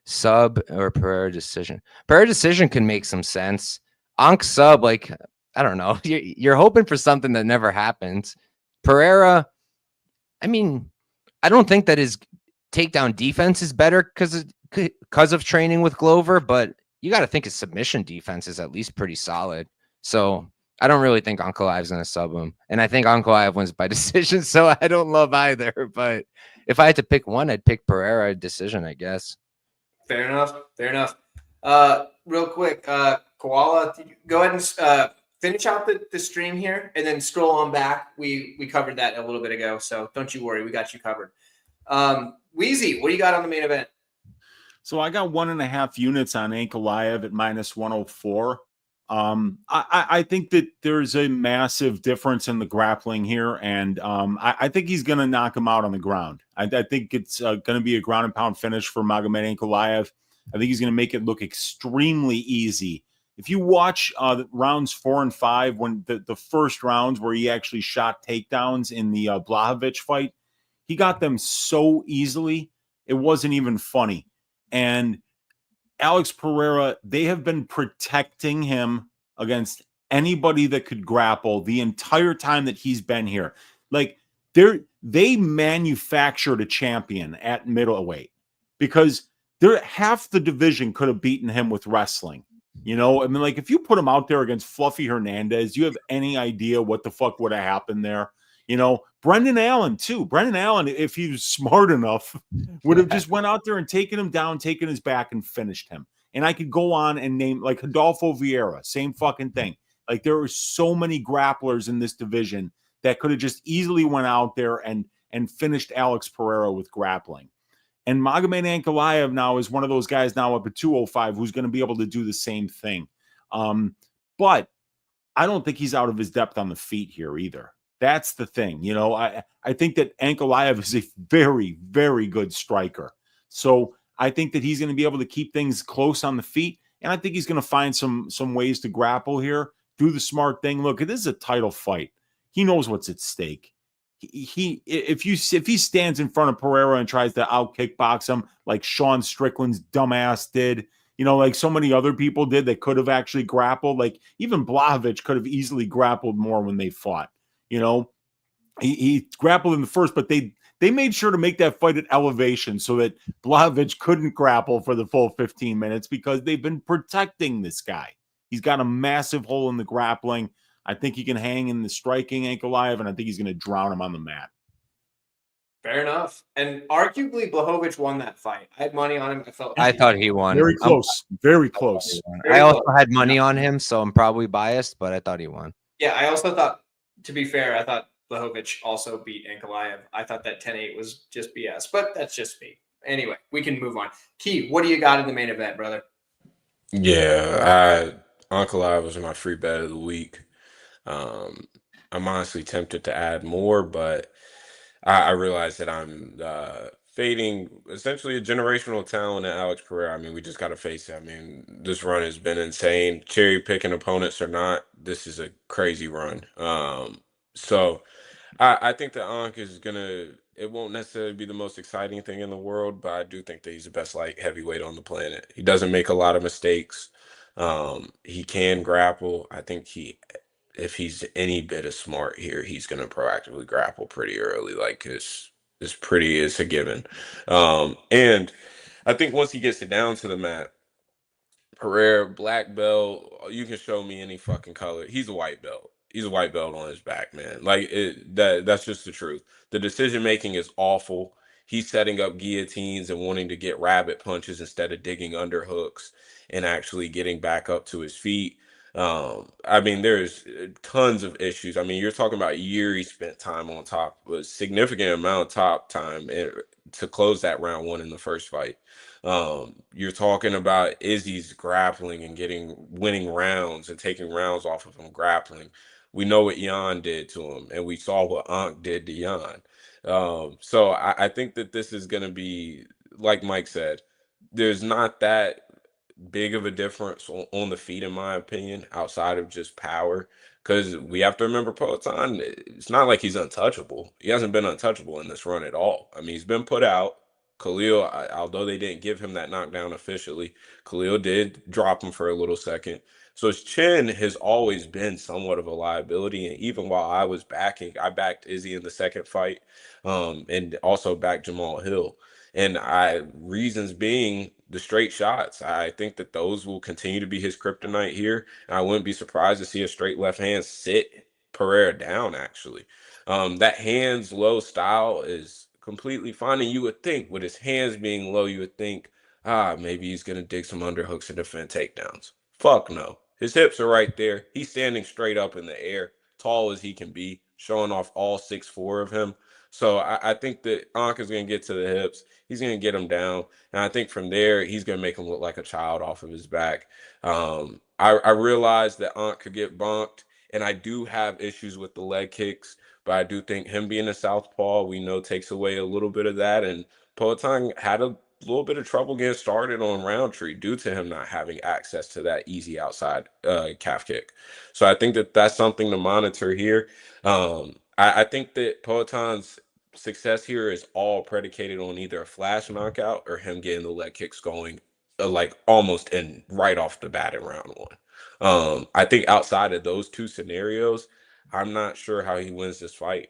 Sub or Pereira decision? Pereira decision can make some sense. Ank sub, like, I don't know. You're hoping for something that never happens. Pereira, I mean, I don't think that his takedown defense is better because of training with Glover, but you got to think his submission defense is at least pretty solid. So I don't really think Ankalaev's going to sub him. And I think Ankalaev wins by decision, so I don't love either. But if I had to pick one, I'd pick Pereira decision, I guess. Fair enough. Fair enough. Real quick, Koala, go ahead and finish out the stream here and then scroll on back. We covered that a little bit ago, so don't you worry. We got you covered. Wheezy, what do you got on the main event? So I got 1.5 units on Ankalaev at -104. I think that there's a massive difference in the grappling here, and I think he's going to knock him out on the ground. I think it's going to be a ground and pound finish for Magomed Ankalaev. I think he's going to make it look extremely easy. If you watch rounds 4 and 5, when the first rounds where he actually shot takedowns in the Blachowicz fight, he got them so easily, it wasn't even funny. And Alex Pereira, they have been protecting him against anybody that could grapple the entire time that he's been here. Like they manufactured a champion at middleweight because half the division could have beaten him with wrestling. You know, I mean, like if you put him out there against Fluffy Hernandez, you have any idea what the fuck would have happened there? You know, Brendan Allen too. Brendan Allen, if he was smart enough, would have just went out there and taken him down, taken his back, and finished him. And I could go on and name like Rodolfo Vieira, same fucking thing. Like there are so many grapplers in this division that could have just easily went out there and finished Alex Pereira with grappling. And Magomed Ankalaev now is one of those guys now up at 205 who's going to be able to do the same thing. But I don't think he's out of his depth on the feet here either. That's the thing. You know, I think that Ankalaev is a very, very good striker. So I think that he's going to be able to keep things close on the feet. And I think he's going to find some ways to grapple here, do the smart thing. Look, this is a title fight. He knows what's at stake. If he stands in front of Pereira and tries to out kickbox him like Sean Strickland's dumbass did, you know, like so many other people did that could have actually grappled. Like even Blachowicz could have easily grappled more when they fought. You know, he grappled in the first, but they made sure to make that fight at elevation so that Blachowicz couldn't grapple for the full 15 minutes because they've been protecting this guy. He's got a massive hole in the grappling. I think he can hang in the striking Ankalaev, and I think he's going to drown him on the mat. Fair enough. And arguably, Blachowicz won that fight. I had money on him. I thought he won. Very close. Very close. I also had money on him, so I'm probably biased, but I thought he won. Yeah, I also thought, to be fair, I thought Blachowicz also beat Ankalaev. I thought that 10-8 was just BS, but that's just me. Anyway, we can move on. Key, what do you got in the main event, brother? Yeah, Ankalaev was my free bet of the week. I'm honestly tempted to add more, but I realize that I'm fading essentially a generational talent at Alex Pereira. I mean, we just got to face it. I mean, this run has been insane. Cherry picking opponents or not, this is a crazy run. So I think that Ankh is it won't necessarily be the most exciting thing in the world, but I do think that he's the best light heavyweight on the planet. He doesn't make a lot of mistakes. He can grapple. I think if he's any bit of smart here, he's going to proactively grapple pretty early. Like it's a given. And I think once he gets it down to the mat, Pereira, black belt, you can show me any fucking color. He's a white belt. He's a white belt on his back, man. Like that's just the truth. The decision making is awful. He's setting up guillotines and wanting to get rabbit punches instead of digging underhooks and actually getting back up to his feet. I mean, there's tons of issues. I mean, you're talking about Yuri spent time on top, a significant amount of top time to close that round 1 in the first fight. You're talking about Izzy's grappling and winning rounds and taking rounds off of him grappling. We know what Jan did to him, and we saw what Ankh did to Jan. So I think that this is going to be, like Mike said, there's not that big of a difference on the feet, in my opinion, outside of just power. Because we have to remember, Peloton, it's not like he's untouchable. He hasn't been untouchable in this run at all. I mean, he's been put out. Khalil, although they didn't give him that knockdown officially, Khalil did drop him for a little second. So his chin has always been somewhat of a liability. And even while I backed Izzy in the second fight, and also backed Jamal Hill. And reasons being the straight shots. I think that those will continue to be his kryptonite here. And I wouldn't be surprised to see a straight left hand sit Pereira down, actually. That hands low style is completely fine. And you would think, with his hands being low, you would think, maybe he's going to dig some underhooks and defend takedowns. Fuck no. His hips are right there. He's standing straight up in the air, tall as he can be, showing off all 6'4" of him. So I think that Ankh is going to get to the hips. He's going to get him down. And I think from there, he's going to make him look like a child off of his back. I realized that Ankh could get bonked, and I do have issues with the leg kicks, but I do think him being a southpaw, we know, takes away a little bit of that. And Poatan had a little bit of trouble getting started on Roundtree due to him not having access to that easy outside calf kick. So I think that that's something to monitor here. I think that Poatan's success here is all predicated on either a flash knockout or him getting the leg kicks going like almost in right off the bat in round one. I think outside of those two scenarios, I'm not sure how he wins this fight,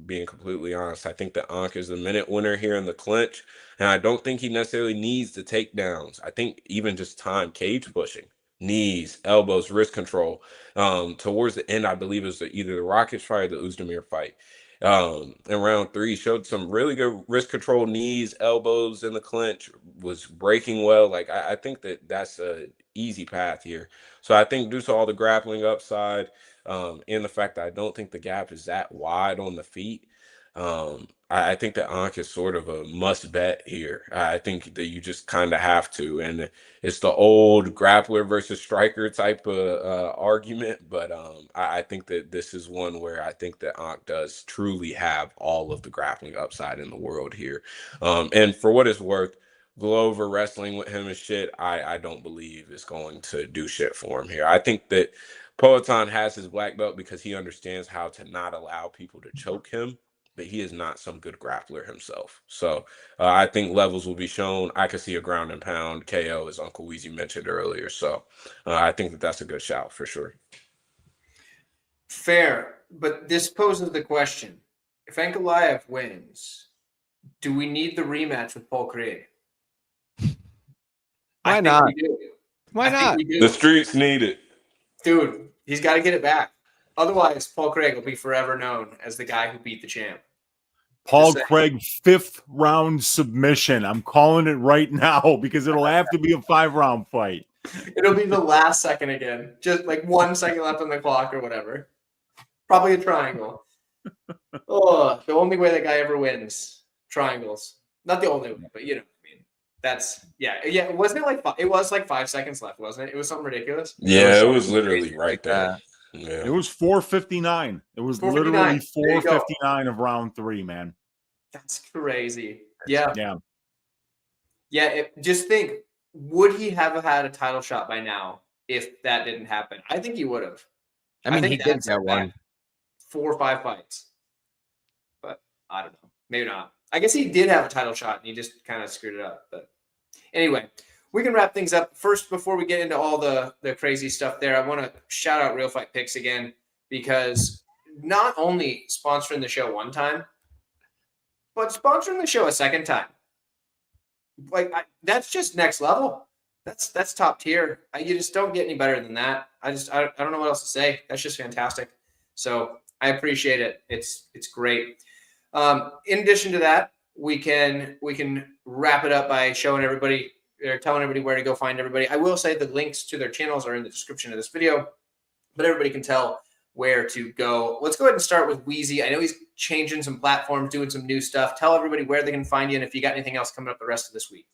being completely honest. I think that Ankh is the minute winner here in the clinch, and I don't think he necessarily needs the takedowns. I think even just time cage pushing, knees, elbows, wrist control. Towards the end, I believe it was either the Rockets fight or the Uzdemir fight. In round three, showed some really good wrist control, knees, elbows in the clinch, was breaking well. Like I think that that's a easy path here. So I think due to all the grappling upside, and the fact that I don't think the gap is that wide on the feet, I think that Ankh is sort of a must bet here. I think that you just kind of have to, and it's the old grappler versus striker type of argument. But I think that this is one where I think that Ankh does truly have all of the grappling upside in the world here. And for what it's worth, Glover wrestling with him and shit, I don't believe is going to do shit for him here. I think that Poatan has his black belt because he understands how to not allow people to choke him, but he is not some good grappler himself. So I think levels will be shown. I could see a ground and pound KO, as Uncle Weezy mentioned earlier. So I think that that's a good shout for sure. Fair, but this poses the question: if Ankalaev wins, do we need the rematch with Paul Craig? Why not? Why not? The streets need it. Dude, he's got to get it back. Otherwise, Paul Craig will be forever known as the guy who beat the champ. Paul Craig 5th round submission. I'm calling it right now because it'll have to be a 5-round fight. It'll be the last second again. Just like 1 second left on the clock or whatever. Probably a triangle. Oh, the only way that guy ever wins. Triangles. Not the only way, but you know. That's yeah. Wasn't it like it was like 5 seconds left, wasn't it? It was something ridiculous. Yeah, it was literally right there. Yeah. It was 4:59. It was literally 4:59 of round 3, man. That's crazy. Yeah. Just think, would he have had a title shot by now if that didn't happen? I think he would have. I mean, he did that one. 4 or 5 fights, but I don't know. Maybe not. I guess he did have a title shot and he just kind of screwed it up. But anyway, we can wrap things up. First, before we get into all the crazy stuff there, I want to shout out Real Fight Picks again, because not only sponsoring the show one time, but sponsoring the show a second time. Like that's just next level. That's top tier. You just don't get any better than that. I don't know what else to say. That's just fantastic. So I appreciate it. It's great. In addition to that, we can wrap it up by showing everybody or telling everybody where to go find everybody. I will say the links to their channels are in the description of this video, but everybody can tell where to go. Let's go ahead and start with Weezy. I know he's changing some platforms, doing some new stuff. Tell everybody where they can find you and if you got anything else coming up the rest of this week.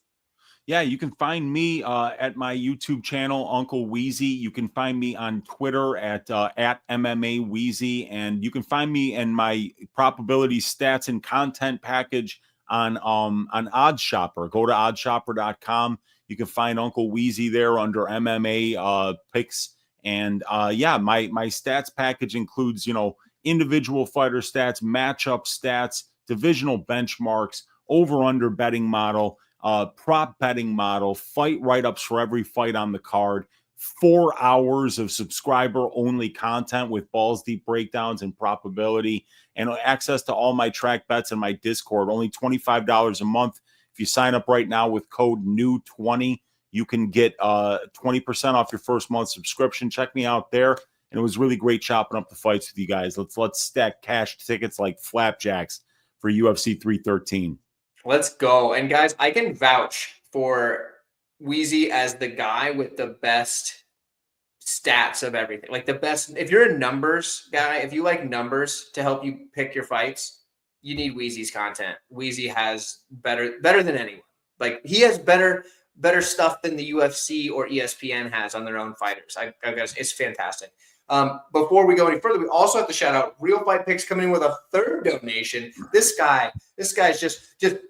Yeah, you can find me at my YouTube channel, Uncle Weezy. You can find me on Twitter at MMA Weezy, and you can find me in my probability stats and content package on OddsShopper. Go to oddshopper.com. You can find Uncle Weezy there under MMA picks, and my stats package includes individual fighter stats, matchup stats, divisional benchmarks, over/under betting model, prop betting model, fight write-ups for every fight on the card, 4 hours of subscriber-only content with balls deep breakdowns and probability, and access to all my track bets in my Discord. Only $25 a month. If you sign up right now with code NEW20, you can get 20% off your first month subscription. Check me out there. And it was really great chopping up the fights with you guys. Let's stack cash tickets like flapjacks for UFC 313. Let's go. And guys, I can vouch for Weezy as the guy with the best stats of everything. Like the best, if you're a numbers guy, if you like numbers to help you pick your fights, you need Wheezy's content. Wheezy has better than anyone. Like he has better stuff than the UFC or ESPN has on their own fighters. I guess it's fantastic. Before we go any further, we also have to shout out Real Fight Picks coming in with a third donation. This guy's just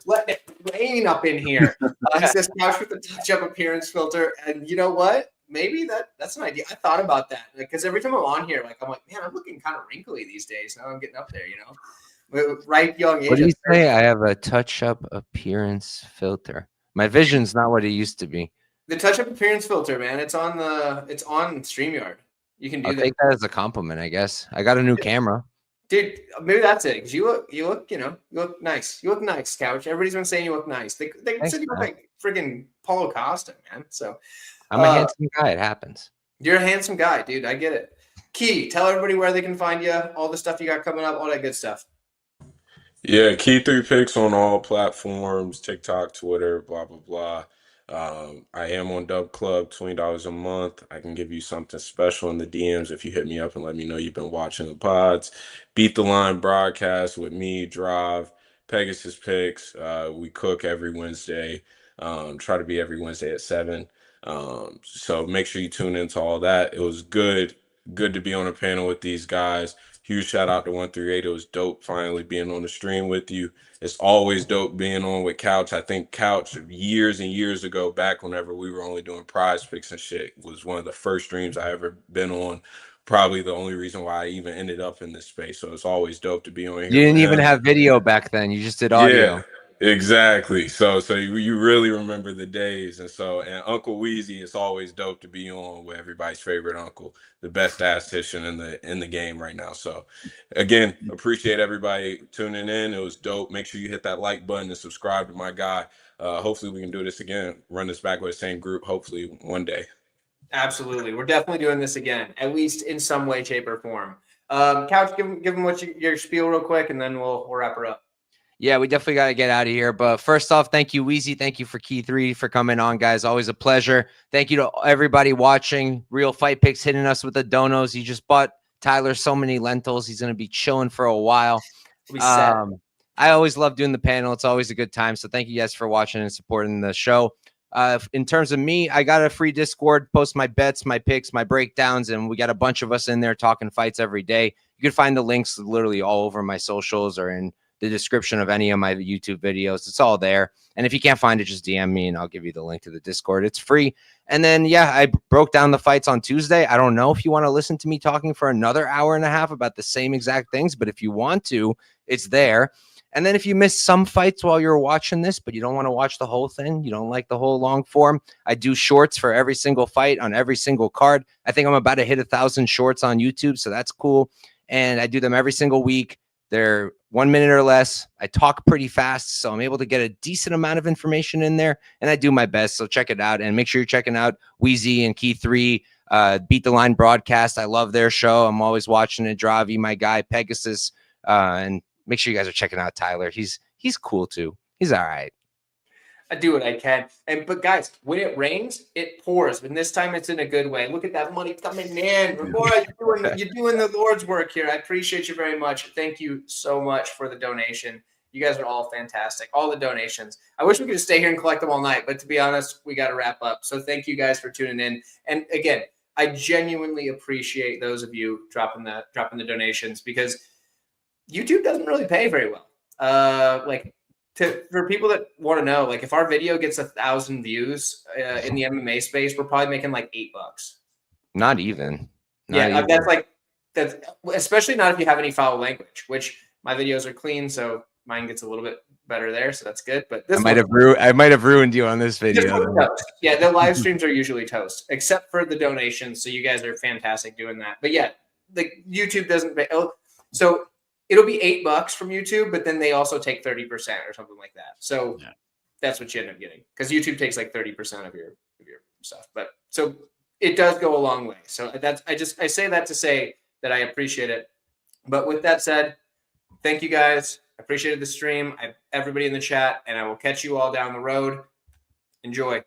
letting it rain up in here. He says couch with a touch-up appearance filter, and you know what? Maybe that's an idea. I thought about that because every time I'm on here, like I'm like, man, I'm looking kind of wrinkly these days. Now I'm getting up there, you know, right young age. What do you say? I have a touch-up appearance filter. My vision's not what it used to be. The touch-up appearance filter, man. It's on StreamYard. You can do that. Take that as a compliment, I guess. I got a new camera. Dude, maybe that's it. Because you look, you look nice. You look nice, Couch. Everybody's been saying you look nice. They said you look like friggin' Paulo Costa, man. So I'm a handsome guy. It happens. You're a handsome guy, dude. I get it. Key, tell everybody where they can find you, all the stuff you got coming up, all that good stuff. Yeah, Key 3 Picks on all platforms, TikTok, Twitter, blah, blah, blah. I am on Dub Club, $20 a month. I can give you something special in the DMs if you hit me up and let me know you've been watching the pods. Beat the Line broadcast with me, Drive, Pegasus Picks. We cook every Wednesday. Try to be every Wednesday at 7. So make sure you tune into all that. It was good to be on a panel with these guys. Huge shout out to 138. It was dope finally being on the stream with you. It's always dope being on with Couch. I think Couch years and years ago, back whenever we were only doing prize picks and shit, was one of the first streams I ever been on. Probably the only reason why I even ended up in this space. So it's always dope to be on here. You didn't even have video back then. You just did audio. Yeah. Exactly. So you really remember the days. And Uncle Weezy, it's always dope to be on with everybody's favorite uncle, the best statistician in the game right now. So again, appreciate everybody tuning in. It was dope. Make sure you hit that like button and subscribe to my guy. Hopefully we can do this again, run this back with the same group, hopefully one day. Absolutely. We're definitely doing this again, at least in some way, shape, or form. Couch, give them your spiel real quick, and then we'll wrap her up. Yeah, we definitely got to get out of here. But first off, thank you, Weezy. Thank you for Key 3 for coming on, guys. Always a pleasure. Thank you to everybody watching. Real Fight Picks hitting us with the donos. He just bought Tyler so many lentils. He's going to be chilling for a while. I always love doing the panel. It's always a good time. So thank you guys for watching and supporting the show. In terms of me, I got a free Discord, post my bets, my picks, my breakdowns, and we got a bunch of us in there talking fights every day. You can find the links literally all over my socials or in the description of any of my YouTube videos. It's all there. And if you can't find it, just DM me and I'll give you the link to the Discord. It's free. And then, yeah, I broke down the fights on Tuesday. I don't know if you want to listen to me talking for another hour and a half about the same exact things, but if you want to, it's there. And then if you missed some fights while you're watching this, but you don't want to watch the whole thing, you don't like the whole long form, I do shorts for every single fight on every single card. I think I'm about to hit 1,000 shorts on YouTube, so that's cool. And I do them every single week. They're 1 minute or less. I talk pretty fast, so I'm able to get a decent amount of information in there, and I do my best. So check it out, and make sure you're checking out Wheezy and Key 3, Beat the Line broadcast. I love their show. I'm always watching it. Dravi, my guy, Pegasus, and make sure you guys are checking out Tyler. He's cool too. He's all right. I do what I can. But guys, when it rains, it pours. And this time it's in a good way. Look at that money coming in. Boy, you're doing the Lord's work here. I appreciate you very much. Thank you so much for the donation. You guys are all fantastic. All the donations. I wish we could just stay here and collect them all night. But to be honest, we got to wrap up. So thank you guys for tuning in. And again, I genuinely appreciate those of you dropping the donations because YouTube doesn't really pay very well. For people that want to know, like if our video gets 1,000 views in the MMA space, we're probably making like $8. Not even. That's especially not if you have any foul language, which my videos are clean, so mine gets a little bit better there, so that's good. But this I might have ruined you on this video. Yeah, the live streams are usually toast, except for the donations. So you guys are fantastic doing that. But yeah, the YouTube doesn't pay. So it'll be $8 from YouTube, but then they also take 30% or something like that. So that's what you end up getting because YouTube takes like 30% of your stuff. But so it does go a long way. So I say that to say that I appreciate it. But with that said, thank you guys. I appreciated the stream. Everybody in the chat, and I will catch you all down the road. Enjoy.